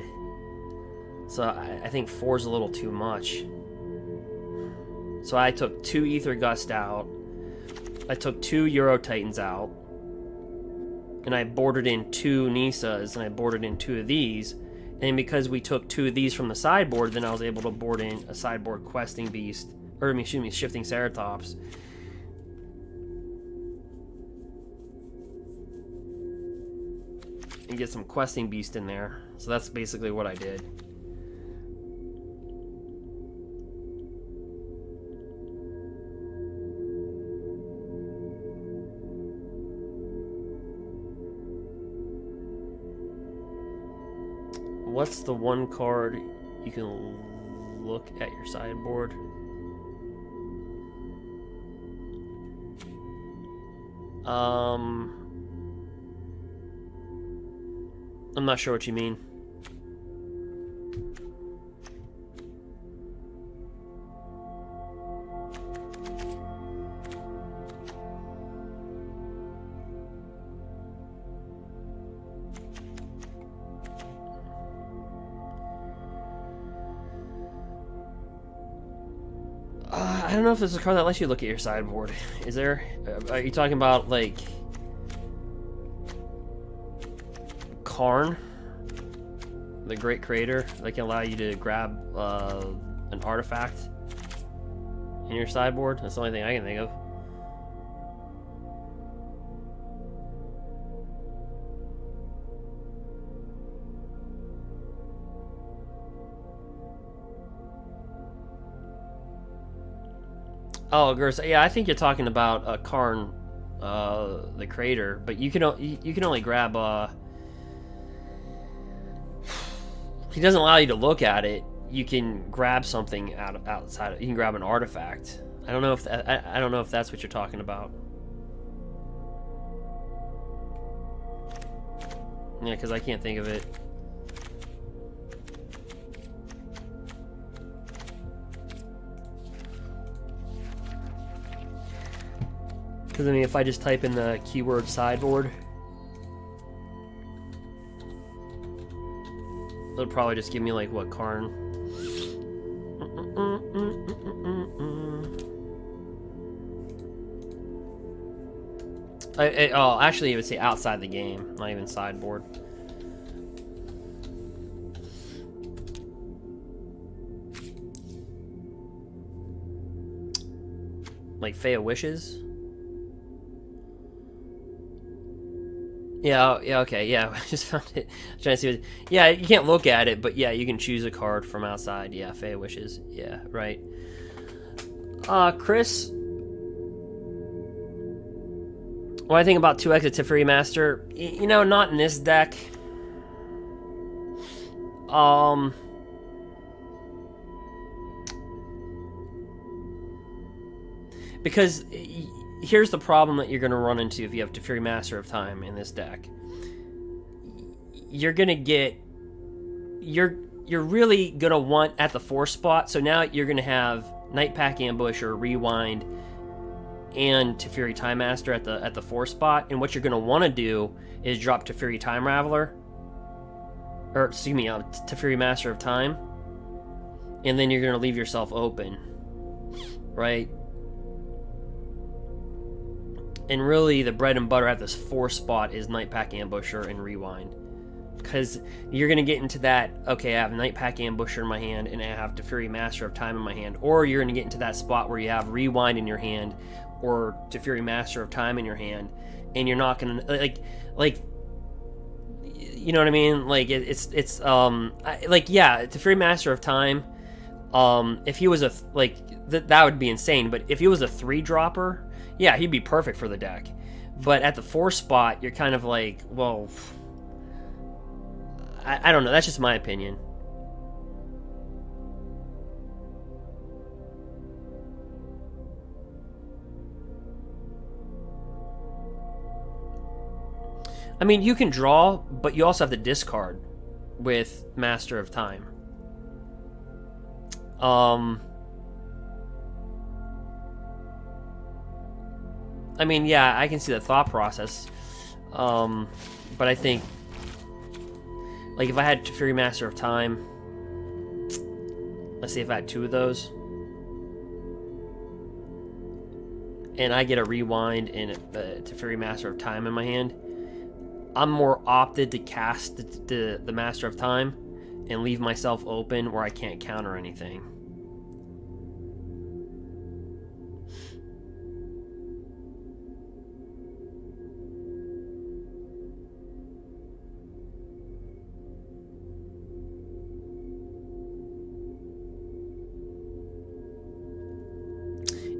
So I think 4 is a little too much. So I took 2 Ether Gust out. I took 2 Euro Titans out. And I boarded in 2 Nisas, and I boarded in 2 of these. And because we took 2 of these from the sideboard, then I was able to board in a sideboard Questing Beast, or excuse me, Shifting Ceratops. And get some Questing Beast in there. So that's basically what I did. What's the one card you can look at your sideboard? I'm not sure what you mean. I don't know if there's a card that lets you look at your sideboard. Is there? Are you talking about, like, Karn, the Great Creator, that can allow you to grab an artifact in your sideboard? That's the only thing I can think of. Oh, Gers, yeah, I think you're talking about Karn, the Creator, but you can only grab. He doesn't allow you to look at it. You can grab something outside. You can grab an artifact. I don't know if I don't know if that's what you're talking about. Yeah, because I can't think of it. Because, I mean, if I just type in the keyword sideboard, it'll probably just give me, like, what, Karn? Oh, actually, it would say outside the game, not even sideboard. Like Faya Wishes? Yeah, okay, yeah, I just found it. Trying to see what, yeah, you can't look at it, but yeah, you can choose a card from outside. Yeah, Faya Wishes. Yeah, right. Chris, what I think about 2x of Teferi Master? You know, not in this deck. Because here's the problem that you're going to run into if you have Teferi Master of Time in this deck. You're going to get... You're really going to want at the 4 spot, so now you're going to have Night Pack Ambush or Rewind and Teferi Time Master at the 4 spot, and what you're going to want to do is drop Teferi Time Raveler, or excuse me, Teferi Master of Time, and then you're going to leave yourself open, right? And really, the bread and butter at this 4 spot is Night Pack Ambusher and Rewind. Because you're going to get into that, okay, I have Night Pack Ambusher in my hand, and I have Teferi Master of Time in my hand. Or you're going to get into that spot where you have Rewind in your hand, or Teferi Master of Time in your hand, and you're not going to, like, you know what I mean? Like, yeah, Teferi Master of Time, if he was that would be insane, but if he was a 3-dropper, yeah, he'd be perfect for the deck. But at the 4 spot, you're kind of like, well, I don't know. That's just my opinion. I mean, you can draw, but you also have to discard with Master of Time. I mean, yeah, I can see the thought process. But I think, like, if I had Teferi Master of Time, let's see if I had 2 of those, and I get a rewind and a Teferi Master of Time in my hand, I'm more opted to cast the Master of Time and leave myself open where I can't counter anything.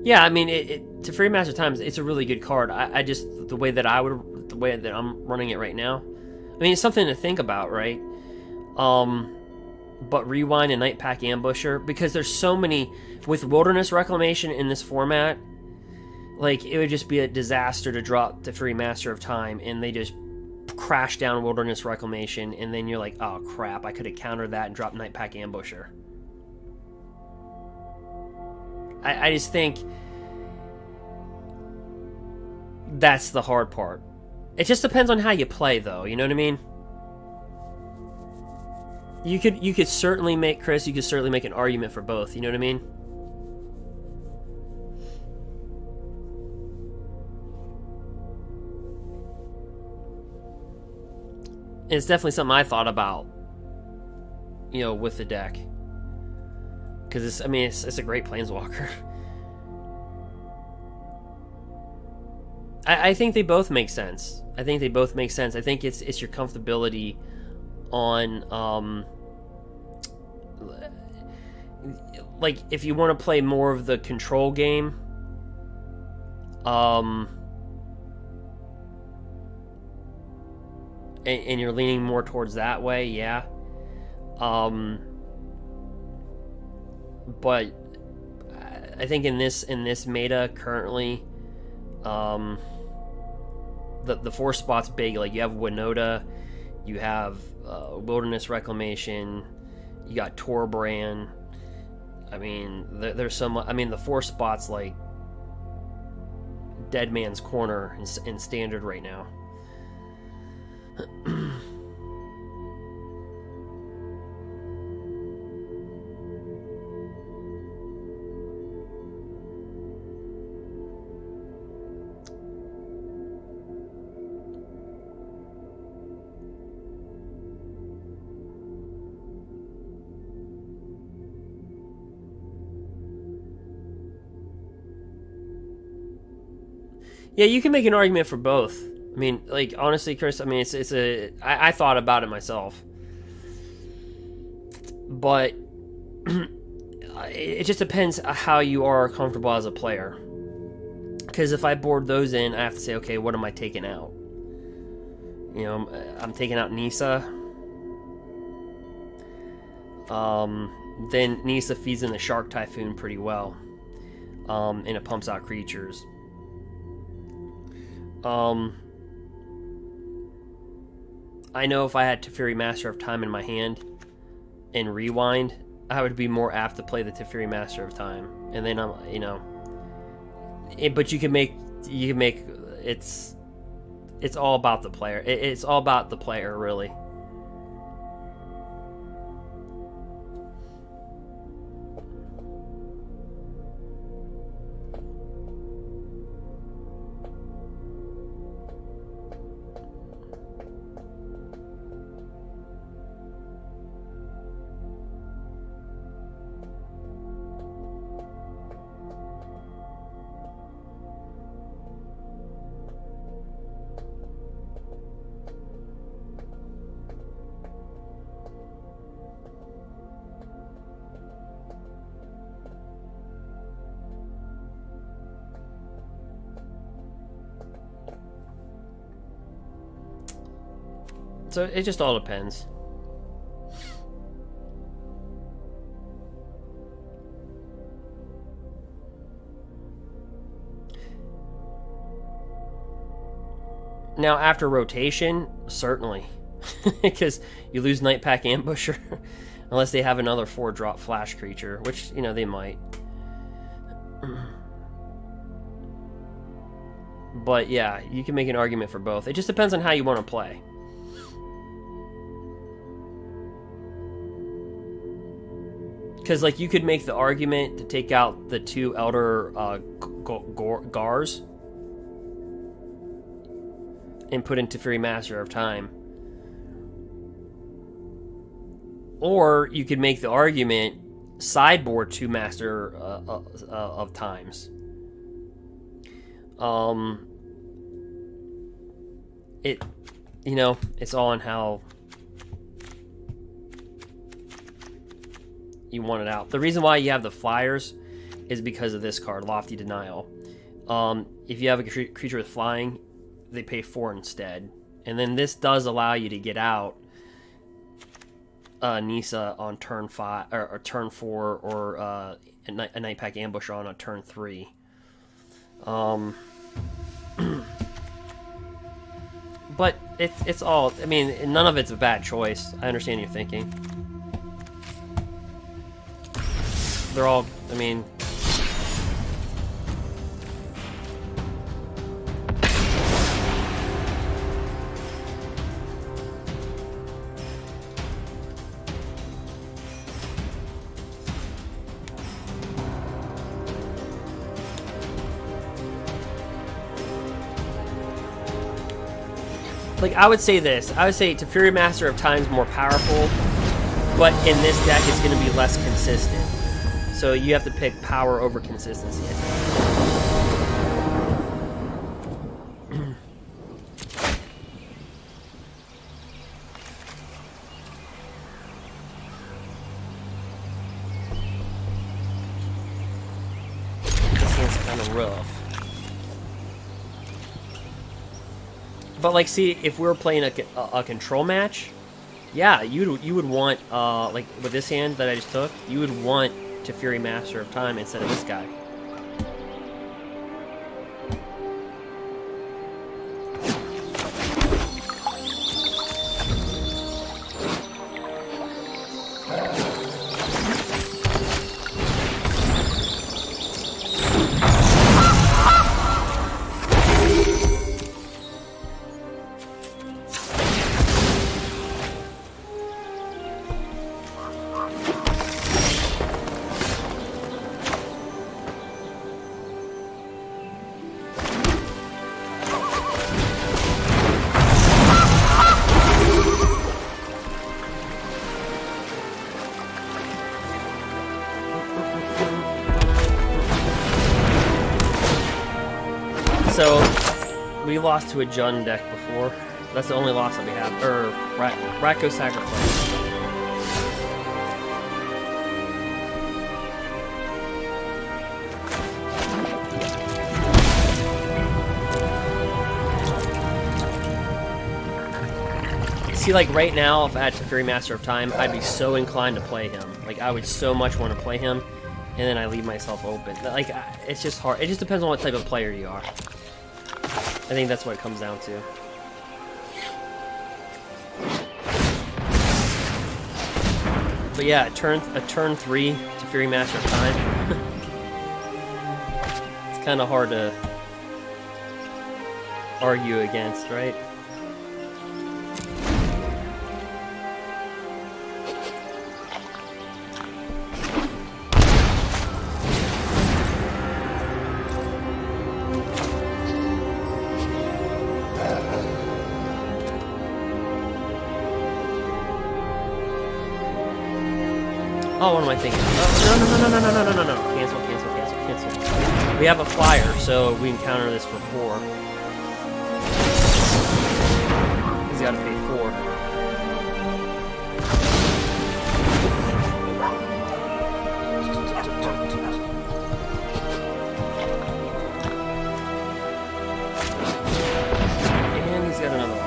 Yeah, I mean, Teferi Master of Time, it's a really good card. I just, the way that I'm running it right now, I mean, it's something to think about, right? But Rewind and Night Pack Ambusher, because there's so many, with Wilderness Reclamation in this format, like, it would just be a disaster to drop Teferi Master of Time, and they just crash down Wilderness Reclamation, and then you're like, oh crap, I could have countered that and dropped Night Pack Ambusher. I just think that's the hard part. It just depends on how you play, though. You know what I mean? You could certainly make, Chris, you could certainly make an argument for both. You know what I mean? And it's definitely something I thought about, you know, with the deck. Because it's a great planeswalker. I think they both make sense. I think it's your comfortability on like, if you want to play more of the control game, and you're leaning more towards that way, yeah. But I think in this meta currently, the 4 spots big. Like, you have Winota, you have Wilderness Reclamation, you got Torbrand. I mean, there's some. I mean, the 4 spots, like, Dead Man's Corner in Standard right now. Yeah, you can make an argument for both. I mean, like, honestly, Chris, I mean, I thought about it myself. But it just depends how you are comfortable as a player. Because if I board those in, I have to say, okay, what am I taking out? You know, I'm taking out Nissa. Then Nissa feeds in the Shark Typhoon pretty well. And it pumps out creatures. I know if I had Teferi Master of Time in my hand and Rewind, I would be more apt to play the Teferi Master of Time. And then you know, but you can make it's all about the player. It's all about the player, really. So it just all depends. Now, after rotation, certainly. because you lose Night Pack Ambusher unless they have another 4-drop flash creature, which, you know, they might. But yeah, you can make an argument for both. It just depends on how you want to play. Because, like, you could make the argument to take out the 2 Elder Gars and put into Fury Master of Time. Or you could make the argument sideboard 2 Master of Times. You know, it's all on how you want it out. The reason why you have the flyers is because of this card, Lofty Denial. If you have a creature with flying, they pay 4 instead. And then this does allow you to get out Nissa on turn 5 or turn 4, or a Night Pack Ambush on turn 3. But it's all, I mean, none of it's a bad choice. I understand your thinking. They're all, I mean... Like, I would say this. I would say to Fury Master of Time is more powerful, but in this deck it's going to be less consistent. So you have to pick power over consistency, I think. This hand's kind of rough. But, like, see, if we were playing a control match, yeah, you would want, like, with this hand that I just took, you would want to Fury Master of Time instead of this guy. So, we lost to a Jund deck before. That's the only loss that we have. Rakdos Sacrifice. See, like, right now, if I had to Fury Master of Time, I'd be so inclined to play him. Like, I would so much want to play him, and then I leave myself open. Like, it's just hard. It just depends on what type of player you are. I think that's what it comes down to. But yeah, a turn 3 to Fury Master of Time. It's kind of hard to argue against, right? Oh, what am I thinking? Oh, no. Cancel. We have a flyer, so we can counter this for 4. He's got to pay 4. And he's got another one.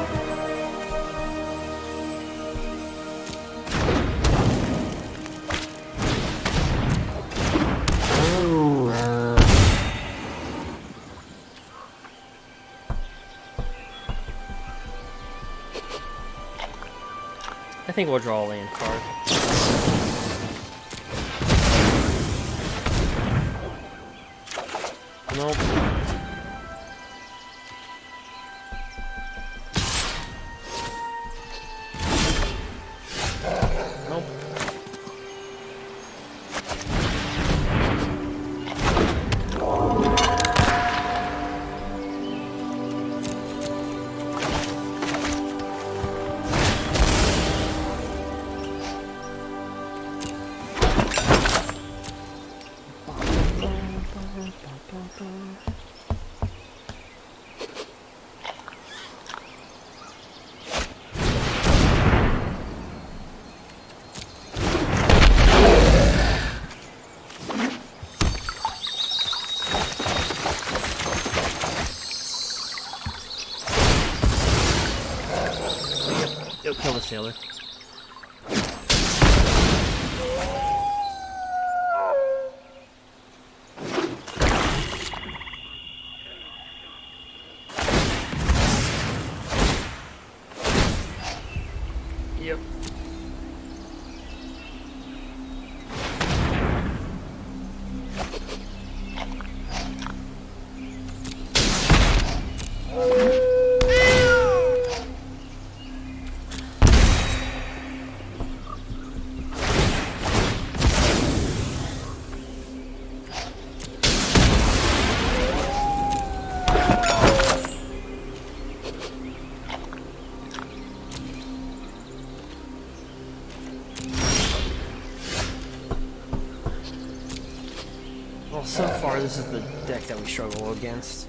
think we'll draw a land card. Nope. Nope. Yep, kill the sailor. Yep. Well, so far this is the deck that we struggle against.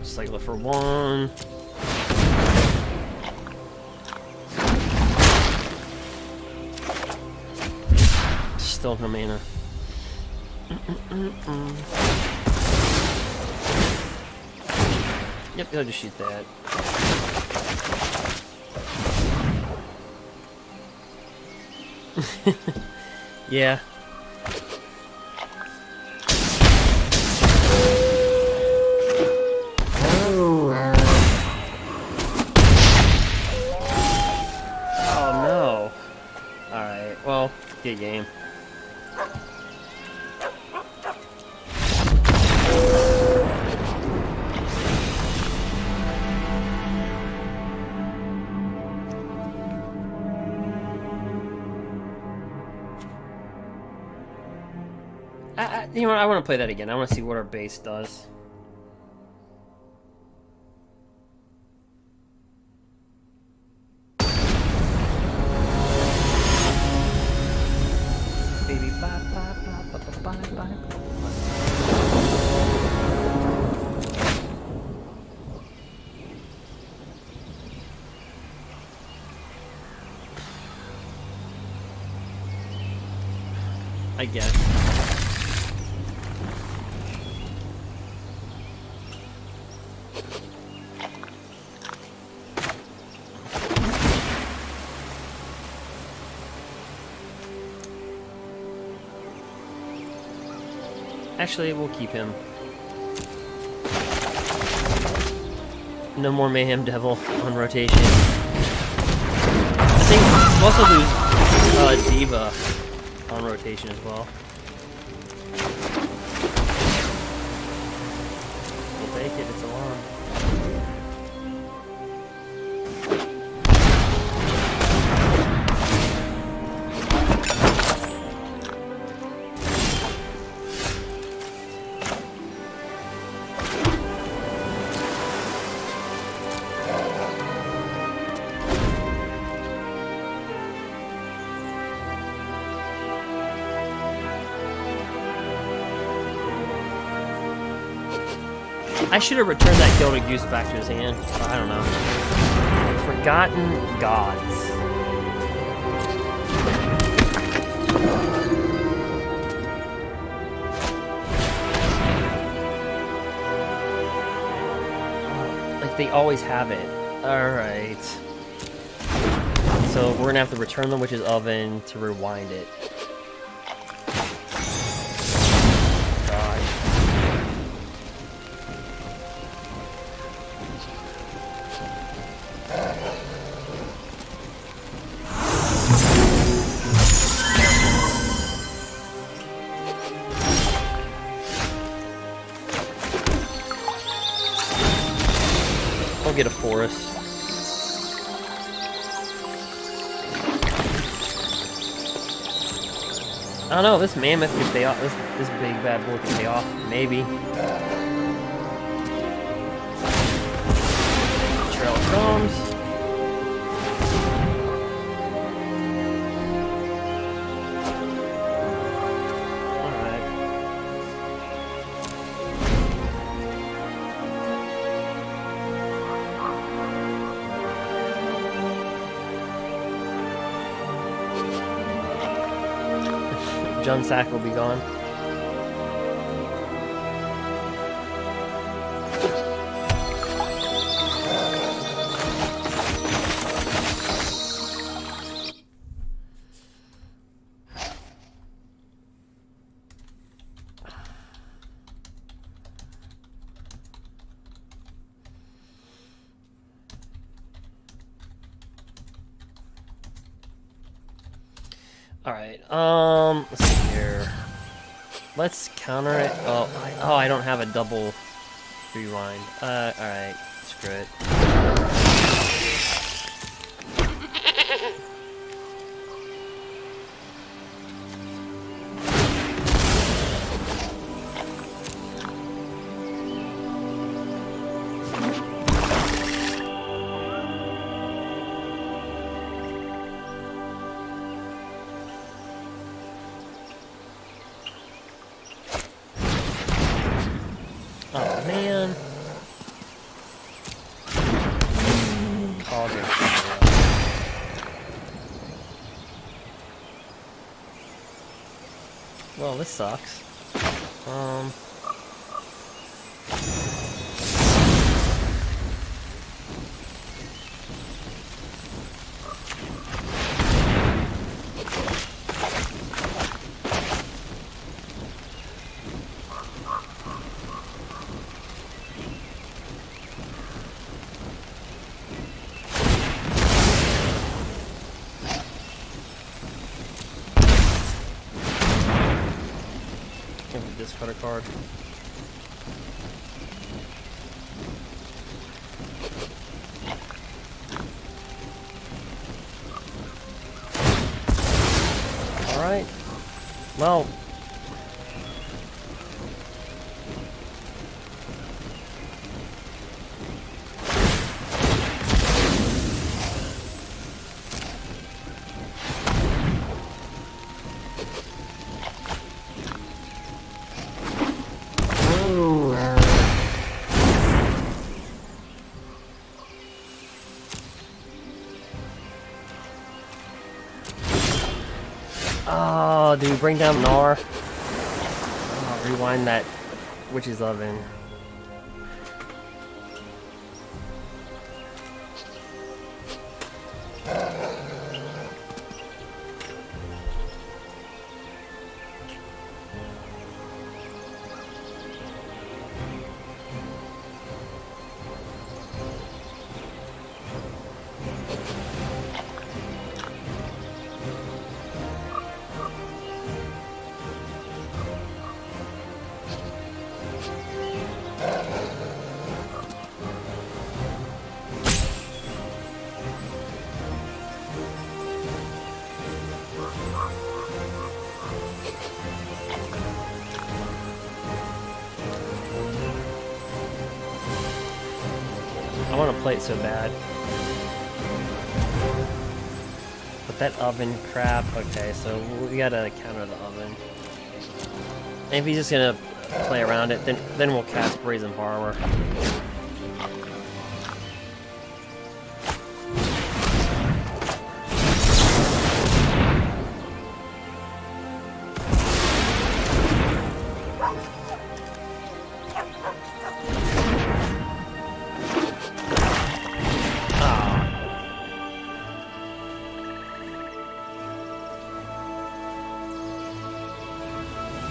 Cycle for one. Still no mana. Yep, I'll just shoot that. Yeah. Oh no. Alright, well, good game. You know what? I want to play that again. I want to see what our base does. Baby, bye, bye, bye, bye, bye, bye. I guess. Actually, we'll keep him. No more Mayhem Devil on rotation. I think we'll also lose Diva on rotation as well. We'll take it, it's a lot. I should have returned that Gilded Goose back to his hand. I don't know. Forgotten Gods. They always have it. Alright. So we're gonna have to return the Witch's Oven to rewind it. God. I'll get a forest. I don't know, this mammoth can stay off. This big bad boy can stay off. Maybe. Trail comes. John Sack will be gone. Alright, let's see here. Let's counter it. Oh, I don't have a double rewind. Alright, screw it. Oh man. Well, this sucks. Discard a card. All right. Well. Oh, do we bring down Gnar? Oh, rewind that Witch's Oven. I want to play it so bad. But that oven crap, okay, so we gotta counter the oven. And if he's just gonna play around it, then we'll cast Brazen Farmer.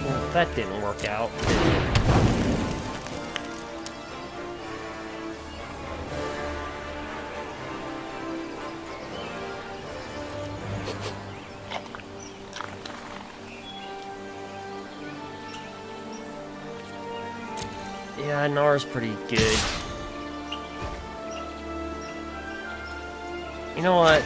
Well, that didn't work out. Yeah, Nar's pretty good. You know what?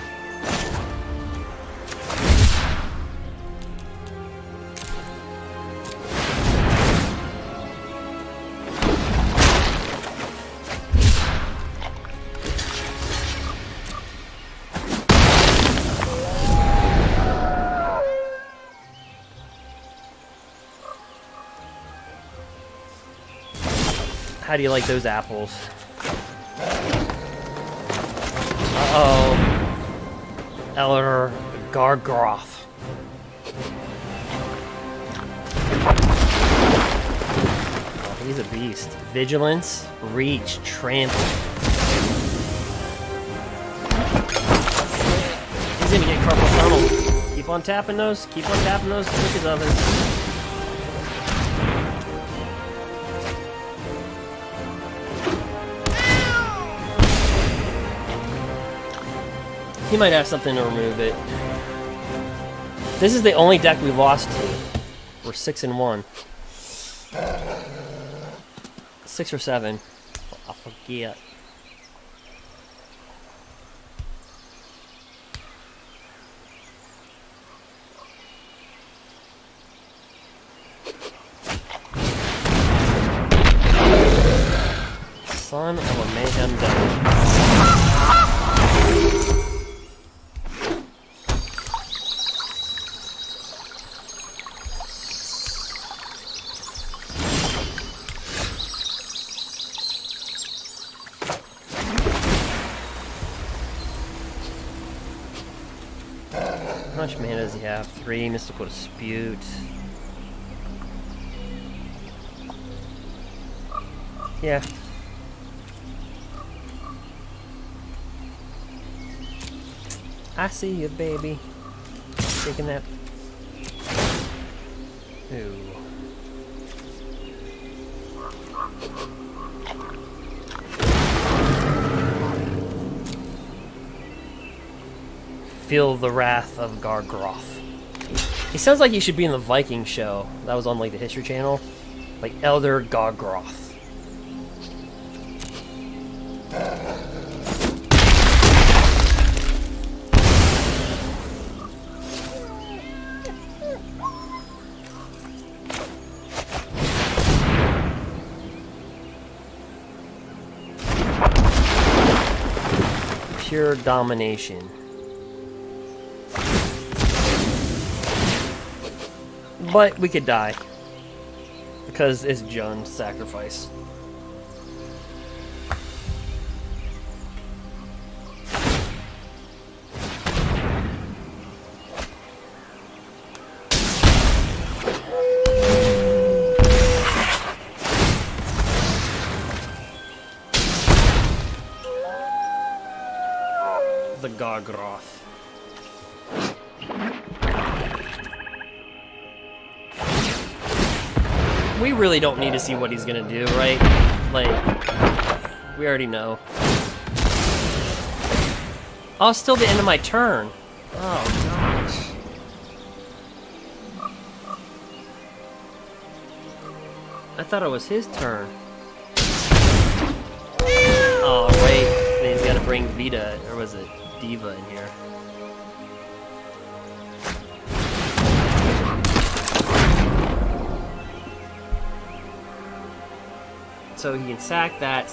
How do you like those apples? Uh-oh. Elder Gargroth. Oh, he's a beast. Vigilance, reach, trample. He's gonna get carpal tunnel. Keep on tapping those. Keep on tapping those cookies ovens. He might have something to remove it. This is the only deck we lost to. We're 6-1. 6 or 7. I forget. Son of a mayhem devil. How much mana does he have? 3, Mystical Dispute. Yeah. I see you, baby. Taking that. Ooh. Feel the wrath of Gargroth. He sounds like he should be in the Viking show that was on like the History Channel, like Elder Gargroth. Pure domination. But we could die. Because it's Jund's sacrifice. The Gargroth. We really don't need to see what he's gonna do, right? Like, we already know. Oh, it's still the end of my turn. Oh, gosh. I thought it was his turn. Oh, right. Then he's gotta bring Vita, or was it Diva in here? So he can sack that,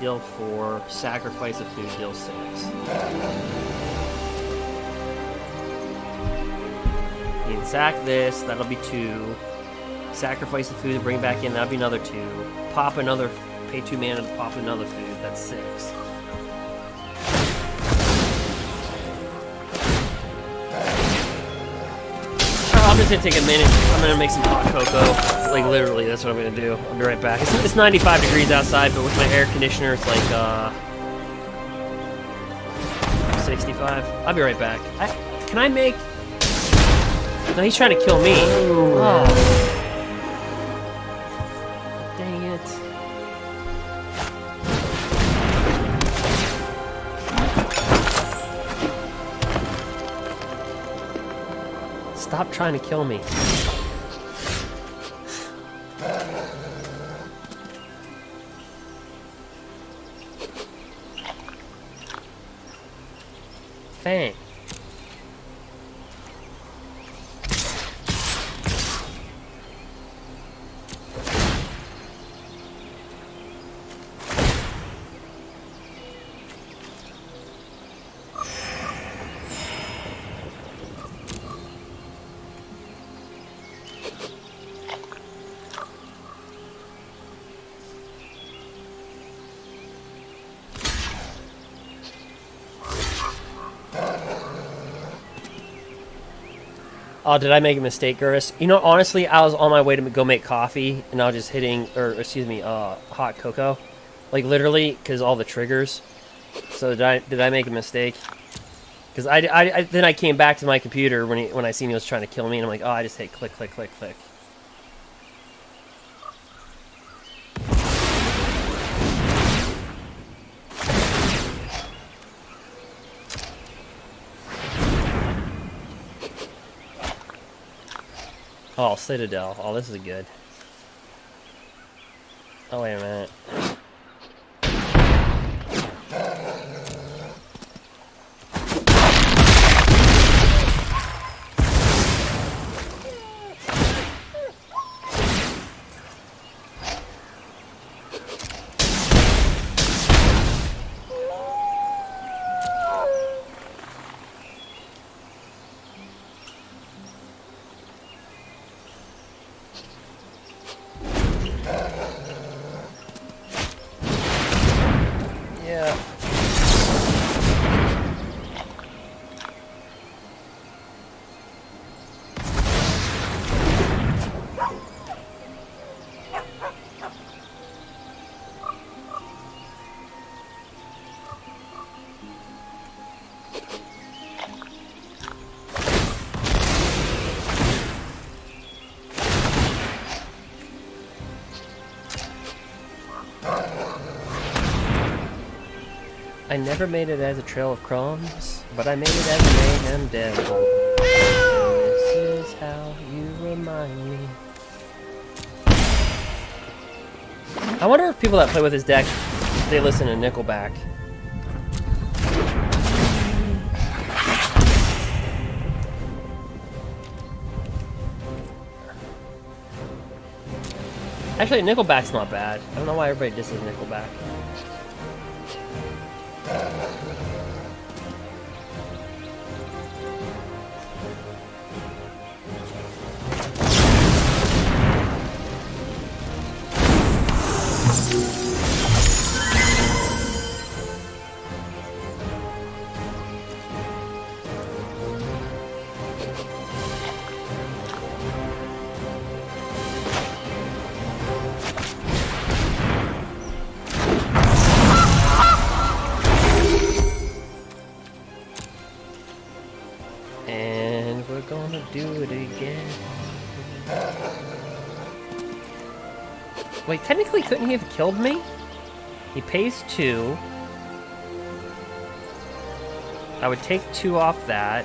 deal 4, sacrifice a food, deal 6. He can sack this, that'll be 2. Sacrifice a food, bring back in, that'll be another 2. Pop another, pay 2 mana to pop another food, that's 6. I'm just gonna take a minute. I'm gonna make some hot cocoa. Like literally, that's what I'm gonna do. I'll be right back. It's 95 degrees outside, but with my air conditioner, it's like 65. I'll be right back. Can I make? No, he's trying to kill me. Oh. Stop trying to kill me. Fang. Oh, did I make a mistake, Gurus? You know, honestly, I was on my way to go make coffee, and I was just hitting, or excuse me, hot cocoa, like literally, because all the triggers. So did I make a mistake? Because then I came back to my computer when I seen he was trying to kill me, and I'm like, oh, I just hit click, click, click, click. Oh, Citadel. Oh, this is good. Oh, wait a minute. I never made it as a Trail of Crumbs, but I made it as a Mayhem Devil. This is how you remind me. I wonder if people that play with his deck, they listen to Nickelback. Actually, Nickelback's not bad. I don't know why everybody disses Nickelback. Do it again. Wait, technically couldn't he have killed me? He pays 2. I would take 2 off that.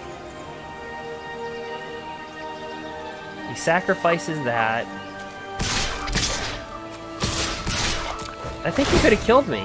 He sacrifices that. I think he could have killed me.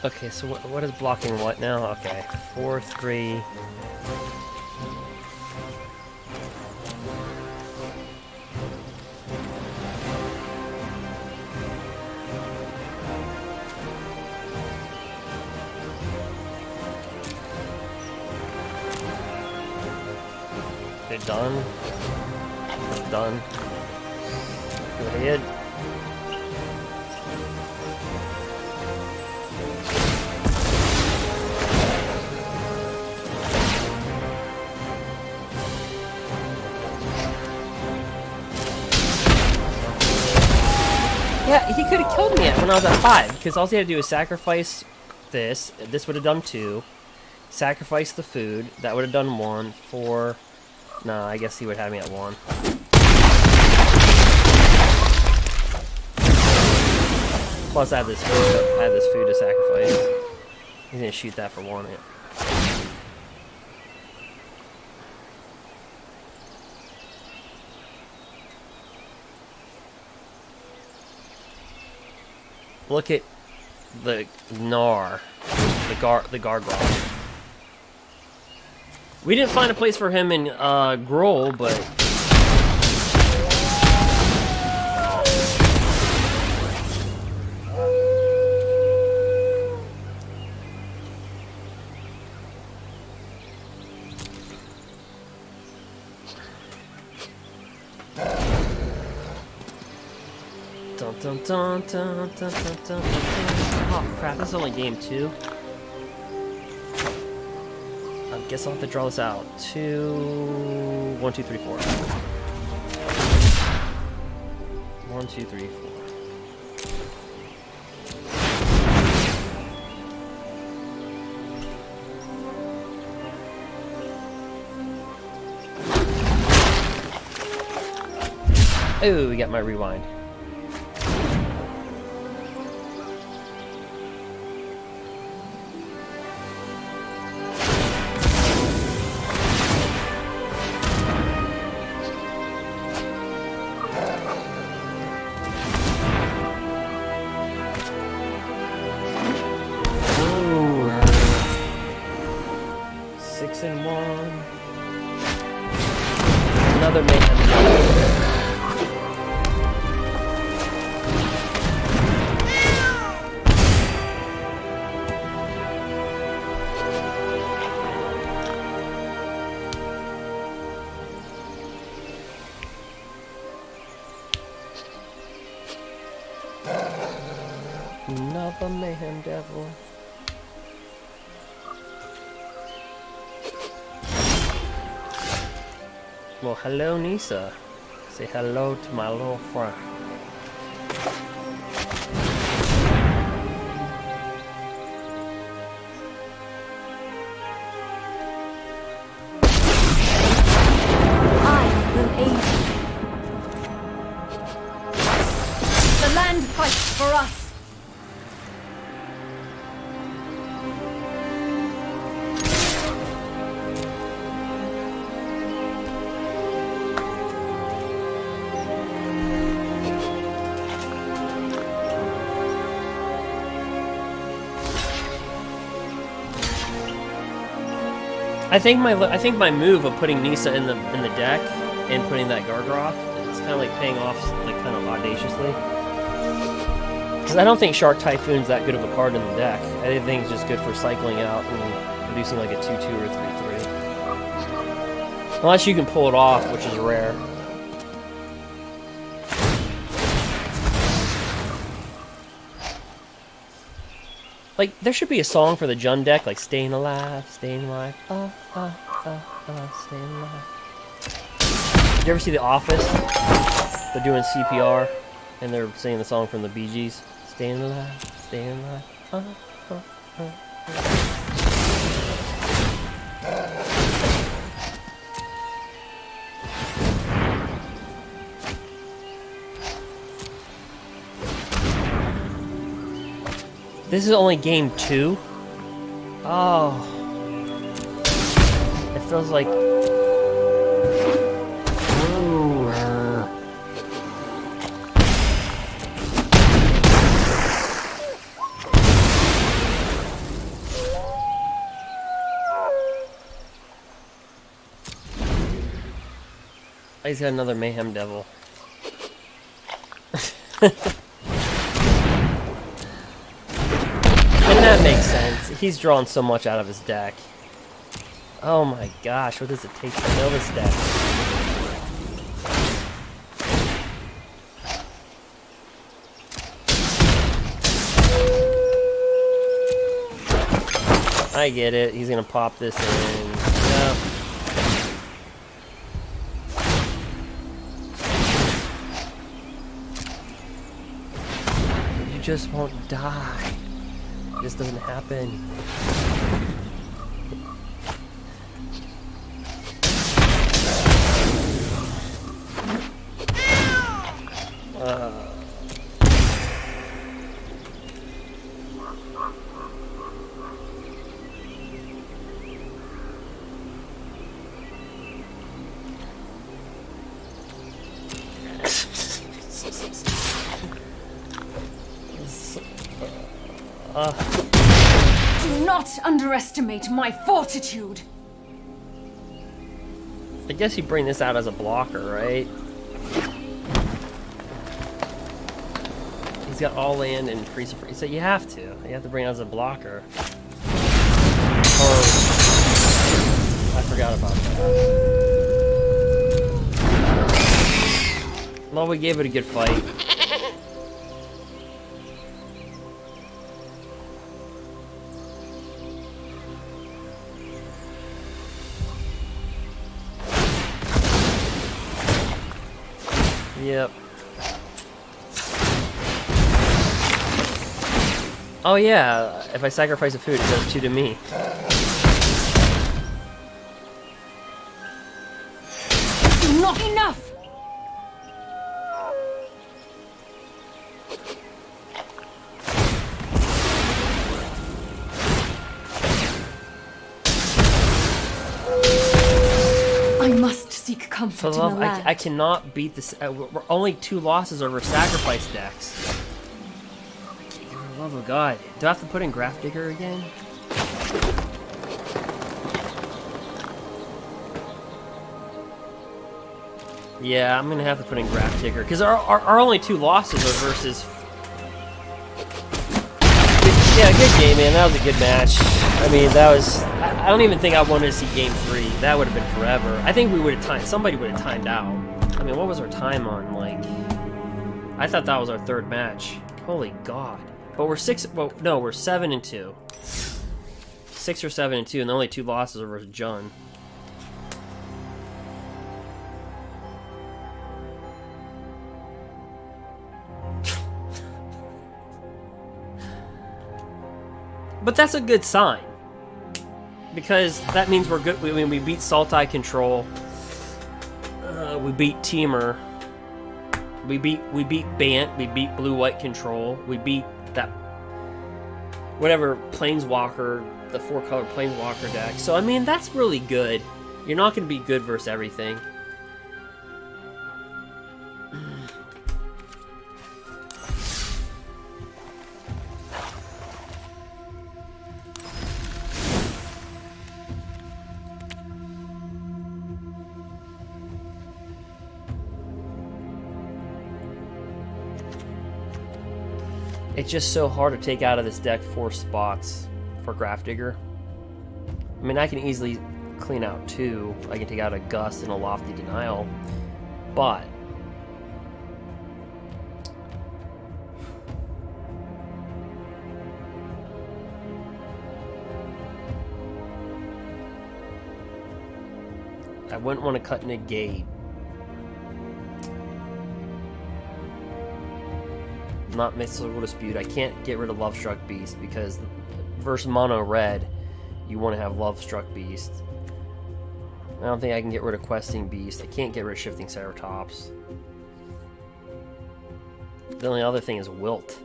Okay, so what is blocking what now? Okay, 4-3. Get it done. It's done. Go ahead. Yeah, he could have killed me when I was at 5, because all he had to do was sacrifice this. This would have done 2. Sacrifice the food. That would have done 1. 4. Nah, I guess he would have me at 1. Plus, I have this food to sacrifice. He's gonna shoot that for 1. Look at the Gnar, the Gargoyle. We didn't find a place for him in Grrul, but dun, dun, dun, dun, dun, dun, dun. Oh crap, this is only game 2. I guess I'll have to draw this out. 1, 2, 3, 4. 1, 2, 3, 4. Oh, we got my rewind. Another mayhem. Another mayhem devil. Well, hello, Nisa. Say hello to my little friend. I will aid you. The land fights for us. I think my move of putting Nisa in the deck and putting that Gargroth, it's kind of like paying off like kind of audaciously. Because I don't think Shark Typhoon's that good of a card in the deck. I think it's just good for cycling out and producing like a 2/2 or 3/3. Unless you can pull it off, which is rare. Like, there should be a song for the Jund deck, like staying alive, staying alive, staying alive. Did you ever see The Office? They're doing CPR, and they're singing the song from the Bee Gees. Staying alive, staying alive, This is only game 2? Oh. It feels like... Ooh. He's got another Mayhem Devil. And that makes sense. He's drawn so much out of his deck. Oh my gosh, what does it take to kill this deck? I get it. He's gonna pop this in. Yep. You just won't die. It just doesn't happen. Do not underestimate my fortitude. I guess you bring this out as a blocker, right? He's got all land and freeze free, so you have to. You have to bring it as a blocker. Or I forgot about that. Well, we gave it a good fight. Yep. Oh yeah, if I sacrifice a food, it does 2 to me. Not enough! I must seek comfort For in the love, land. I cannot beat this. We're only 2 losses over sacrifice decks. For the love of God. Do I have to put in Grafdigger again? Yeah, I'm gonna have to put in Grafdigger because our only 2 losses are versus. Yeah, good game, man. That was a good match. I mean, that was. I don't even think I wanted to see Game 3. That would have been forever. I think we would have timed. Somebody would have timed out. I mean, what was our time on? Like, I thought that was our 3rd match. Holy God! But we're 6. Well, no, we're 7-2. 6 or 7-2, and the only 2 losses are versus John. But that's a good sign, because that means we're good. I mean, we beat Sultai control. We beat Temur. We beat Bant. We beat blue-white control. We beat that whatever planeswalker, the 4-color planeswalker deck. So I mean, that's really good. You're not going to be good versus everything. It's just so hard to take out of this deck 4 spots for Grafdigger. I mean, I can easily clean out 2. I can take out a Gust and a Lofty Denial, but I wouldn't want to cut Negate. Not Mythical Dispute. I can't get rid of Lovestruck Beast because versus mono red, you want to have Lovestruck Beast. I don't think I can get rid of Questing Beast. I can't get rid of Shifting Ceratops. The only other thing is Wilt.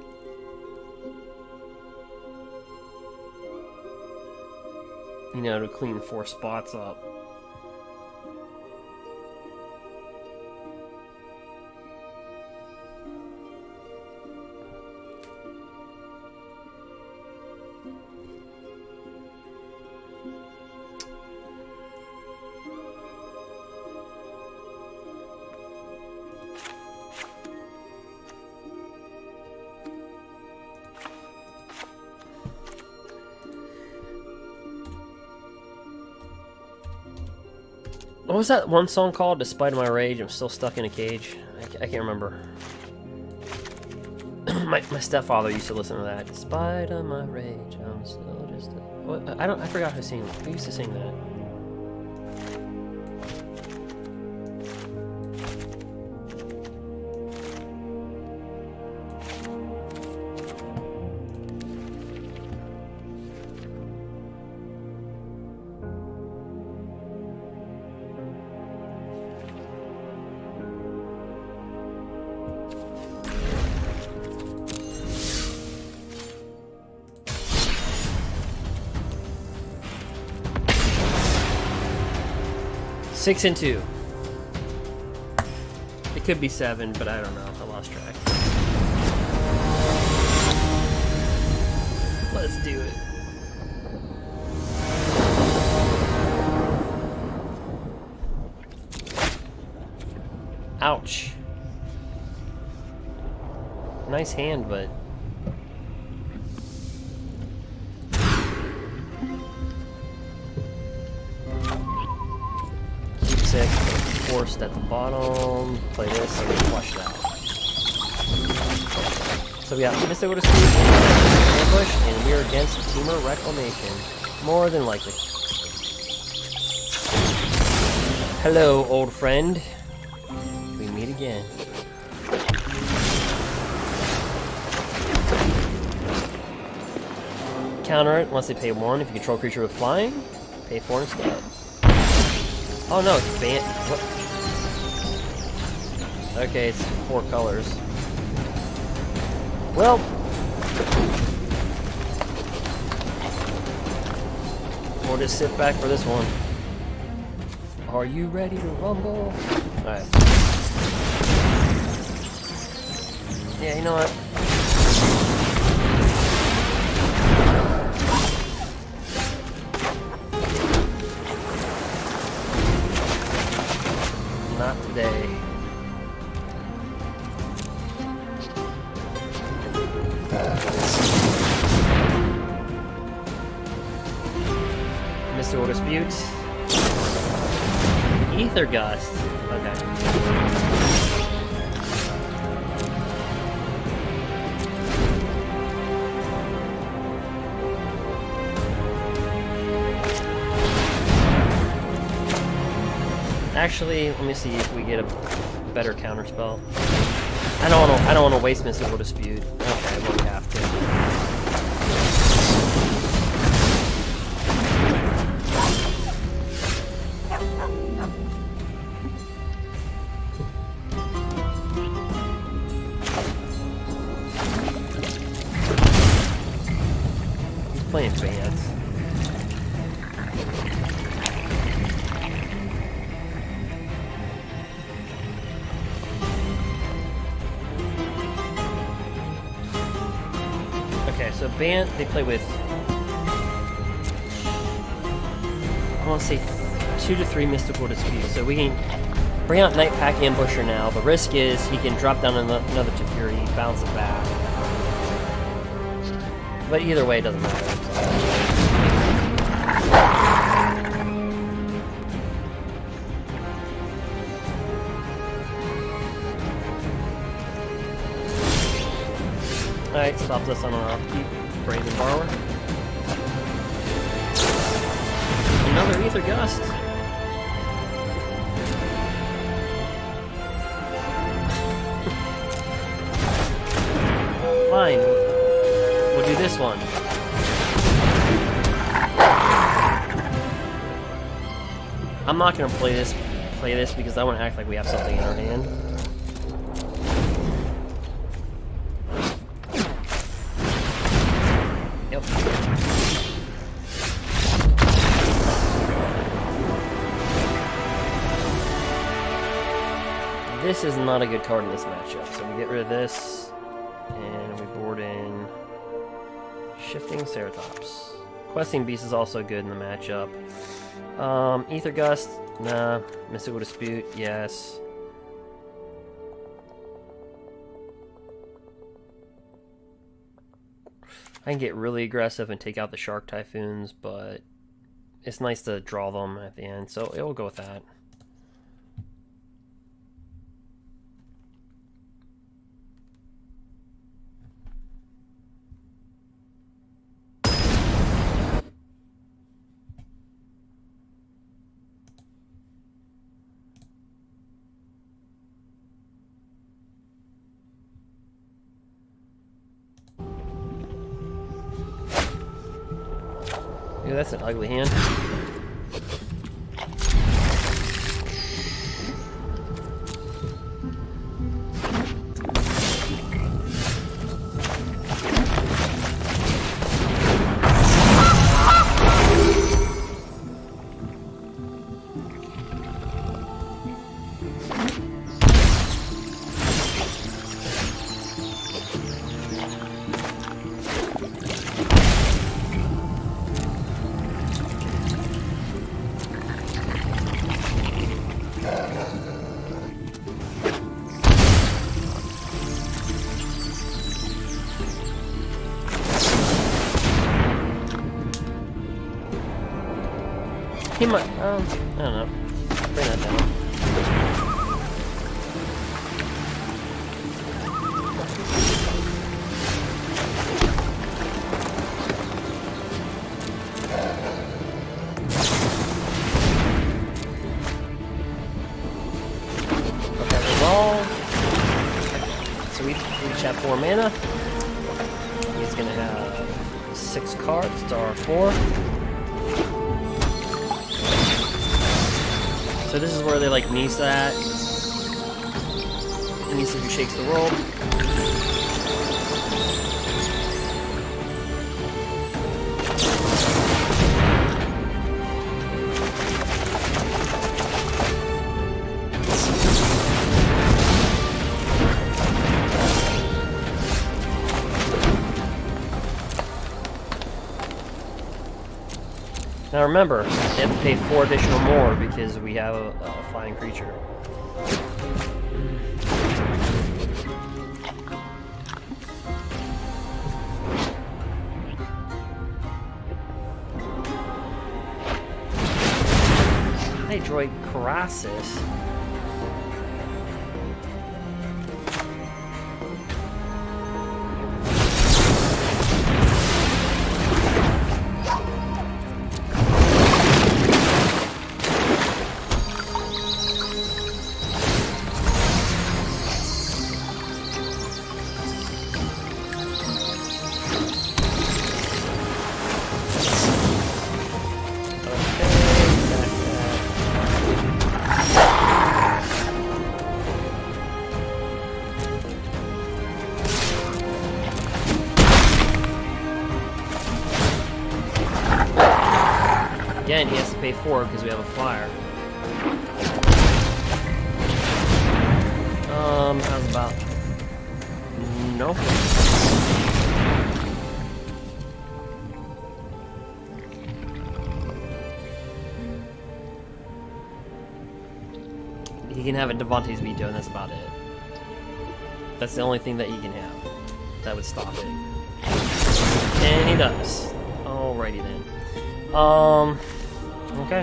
You know, to clean 4 spots up. What was that one song called? Despite my rage, I'm still stuck in a cage. I can't remember. my stepfather used to listen to that. Despite of my rage, I'm still is the, what? I forgot who sang. Who used to sing that? Six and 2. It could be 7, but I don't know. I lost track. Let's do it. Ouch. Nice hand, but... forced at the bottom. Play this and then flush that. So we got Mythic with a speed, ambush, and we are against Temur reclamation. More than likely. Hello, old friend. We meet again. Counter it once they pay 1. If you control a creature with flying, pay 4 instead. Oh no, it's Bant. What? Okay, it's 4 colors. Well. We'll just sit back for this one. Are you ready to rumble? Alright. Yeah, you know what? Not today. Mystical Dispute. Ether Gust. Okay. Actually, let me see if we get a better counterspell. I don't want to waste Mystical Dispute. Okay, well, we have to. He's playing Bant. So Bant, they play with, I want to say 2 to 3 Mystical Disputes. So we can bring out Night Pack Ambusher now. The risk is he can drop down another to Fury, bounce it back. But either way, it doesn't matter. Alright, stops us on our upkeep. Brazen Borrower. Another Ether Gust. Fine. We'll do this one. I'm not gonna play this because I want to act like we have something in our hand. This is not a good card in this matchup, so we get rid of this, and we board in Shifting Ceratops. Questing Beast is also good in the matchup. Ether Gust, nah. Mystical Dispute, yes. I can get really aggressive and take out the Shark Typhoons, but it's nice to draw them at the end, so it will go with that. Ooh, that's an ugly hand. He might, I don't know. Bring that down. Okay, resolve. So we each have 4 mana. He's gonna have 6 cards, star 4. So this is where they like Nisa at. Nisa who shakes the world. Now remember, they have to pay 4 additional more because we have a flying creature. Hey, droid Karasis. Again, he has to pay 4 because we have a flyer. How's about? No. He can have a Devontae's veto, and that's about it. That's the only thing that he can have that would stop it. And he does. Alrighty then. Okay.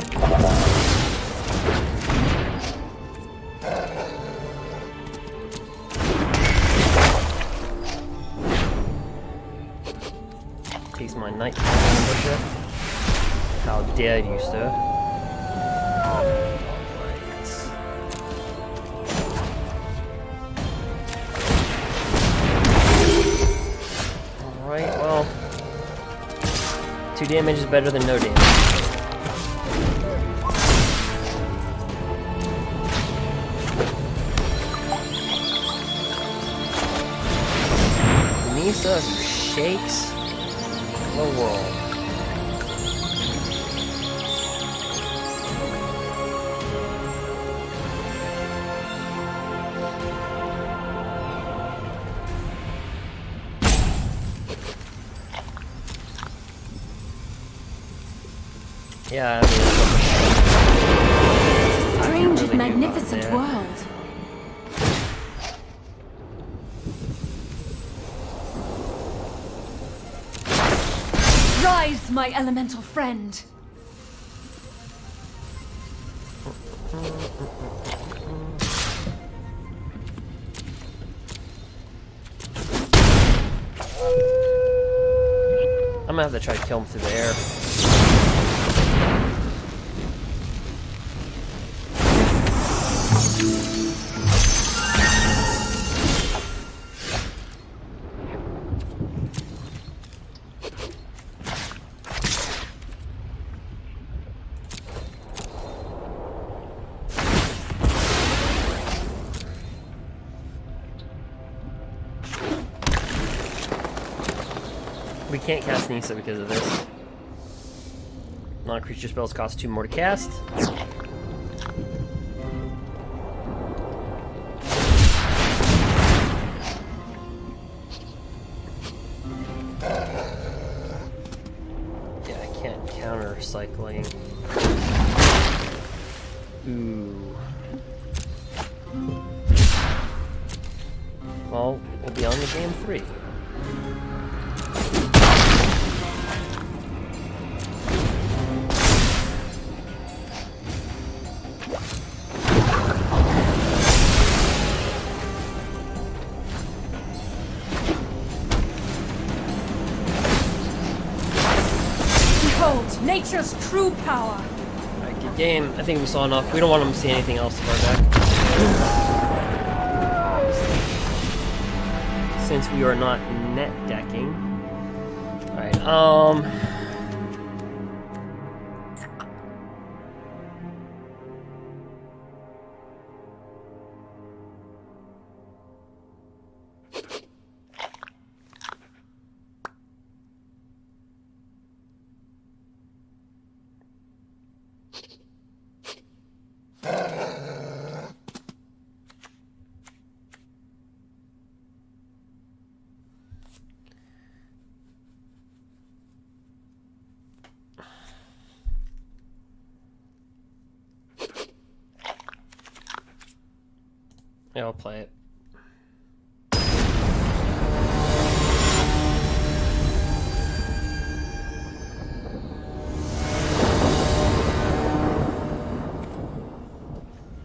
Takes my knight. How dare you, sir? Alright, well. 2 damage is better than no damage. Nisa shakes the world. Yeah, I mean, Strange and magnificent world. Rise, my elemental friend. I'm gonna have to try to kill him through the air. can't cast Nisa because of this. Non-creature spells cost 2 more to cast. Yeah, I can't counter cycling. Ooh. Well, we'll be on to game 3. Behold, nature's true power. Alright, good game. I think we saw enough. We don't want them to see anything else of our deck. Since we are not net decking. Alright, yeah, I'll play it.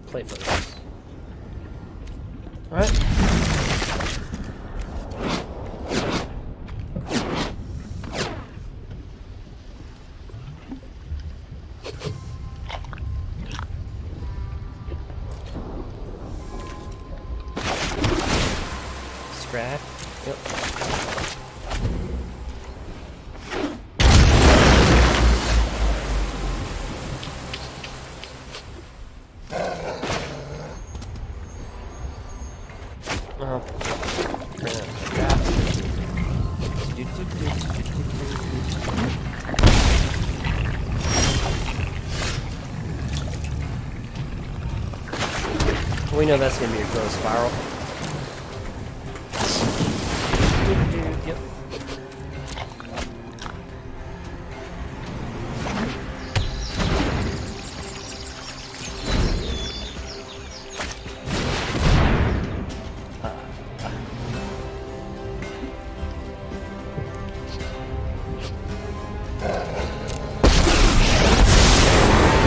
Play first. Alright. Scrap. Yep. Oh. We know that's gonna be a growth spiral. Yep.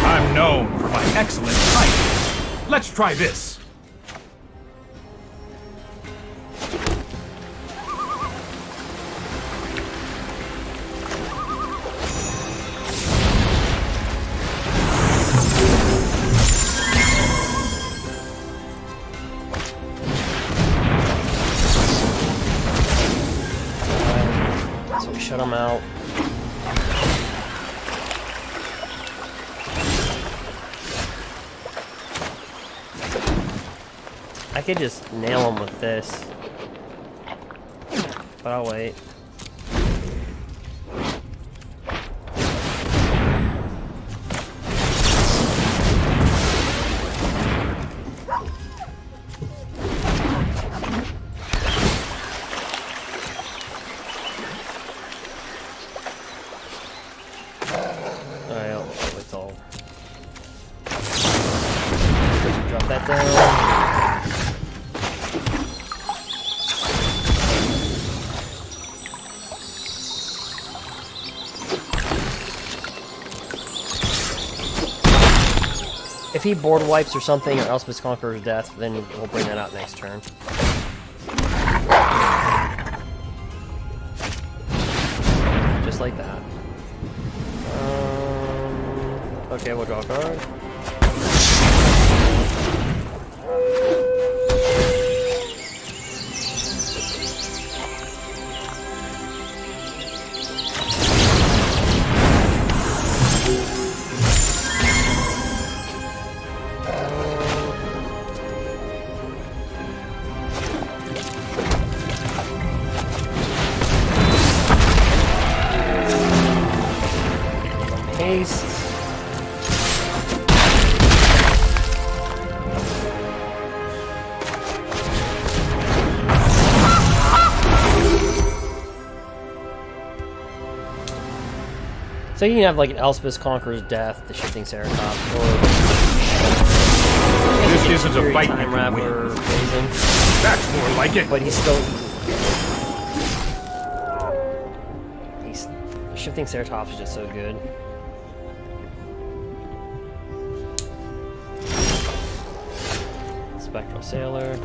I'm known for my excellent height. Let's try this. So we shut them out. I could just nail them with this, but I'll wait. Alright, I'll wait till. Drop that down. If he board wipes or something, or Elspeth's Conqueror's Death, then we'll bring that out next turn. Just like that. Okay, we'll draw a card. haste. So you can have like an Elspeth Conqueror's Death, the Shifting Ceratops, or This isn't a fight you Time can win. Raveler Blazing. That's more like it. But he's still... Shifting Ceratops is just so good. Spectral Sailor.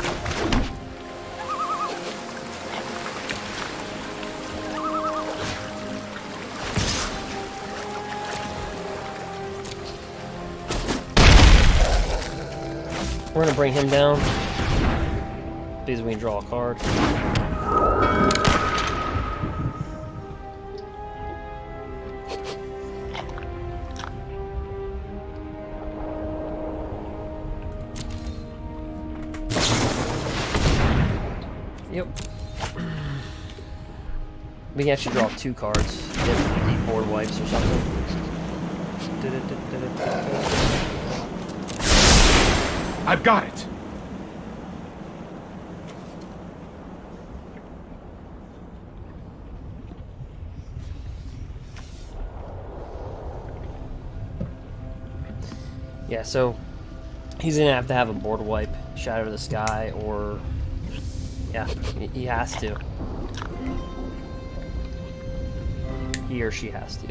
We're gonna bring him down because we can draw a card. Yep. We can actually draw 2 cards if the board wipes or something. I've got it. Yeah, so he's gonna have to have a board wipe, Shadow of the Sky, or yeah, he has to. He or she has to.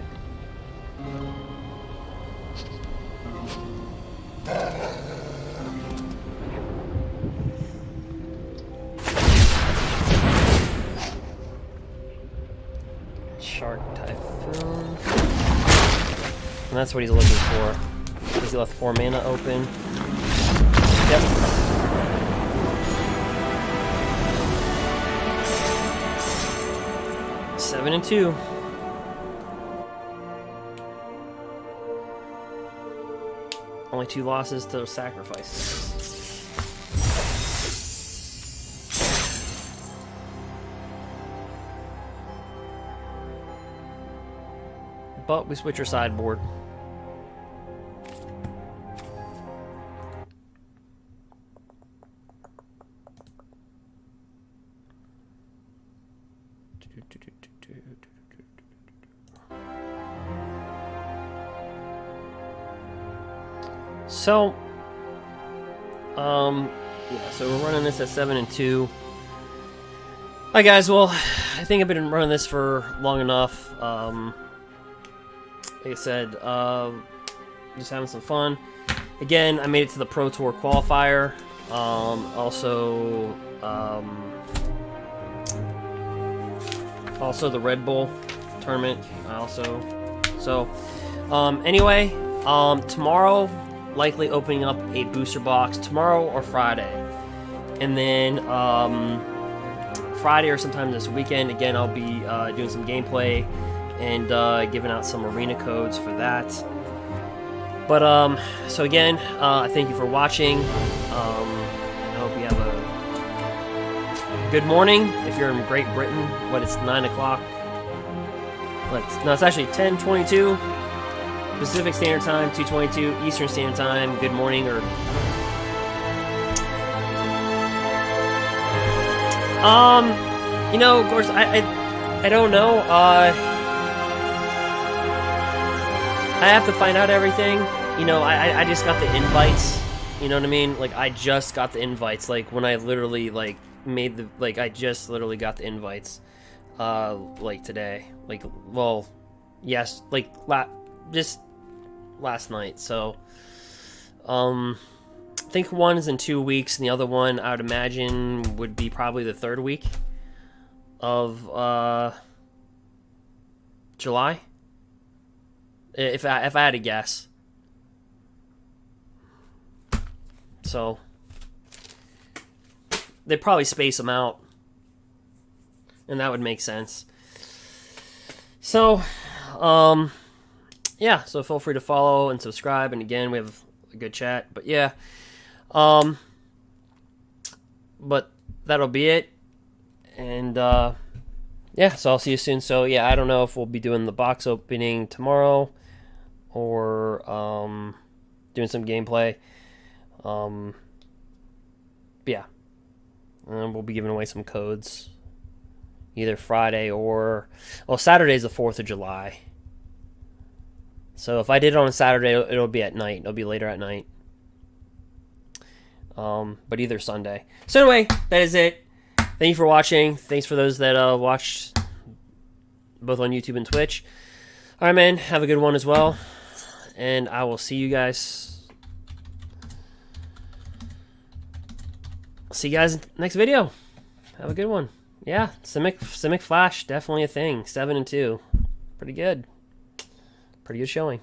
Shark Typhoon. And that's what he's looking for. Because he left 4 mana open. Yep. Seven and 2. Only 2 losses to sacrifices. But we switch our sideboard. So, yeah, so we're running this at 7 and 2. Alright guys, well, I think I've been running this for long enough. Like I said, just having some fun. Again, I made it to the Pro Tour qualifier. Also the Red Bull tournament. Anyway, tomorrow, likely opening up a booster box tomorrow or Friday, and then Friday or sometime this weekend. Again, I'll be doing some gameplay and giving out some arena codes for that. But so again, I thank you for watching. I hope you have a good morning if you're in Great Britain. What, it's 9 o'clock? No, it's actually 10:22 Pacific Standard Time, 2:22 Eastern Standard Time. Good morning, or you know, of course, I don't know. I have to find out everything. You know, I just got the invites. You know what I mean? Like, I just got the invites. Like, when I literally, like, made the... Like, I just literally got the invites. Like, today. Like, well, yes. Like, just last night. So, I think one is in 2 weeks, and the other one, I would imagine, would be probably the 3rd week of, July. If I had to guess. So they'd probably space them out, and that would make sense. So, yeah. So feel free to follow and subscribe. And again, we have a good chat. But yeah, but that'll be it. And yeah, so I'll see you soon. So yeah, I don't know if we'll be doing the box opening tomorrow. or doing some gameplay. Yeah. And we'll be giving away some codes either Friday or... Well, Saturday's the 4th of July. So if I did it on a Saturday, it'll be at night. It'll be later at night. But either Sunday. So anyway, that is it. Thank you for watching. Thanks for those that watched both on YouTube and Twitch. All right, man. Have a good one as well. And I will see you guys. See you guys in the next video. Have a good one. Yeah, Simic Flash, definitely a thing. 7-2. Pretty good. Pretty good showing.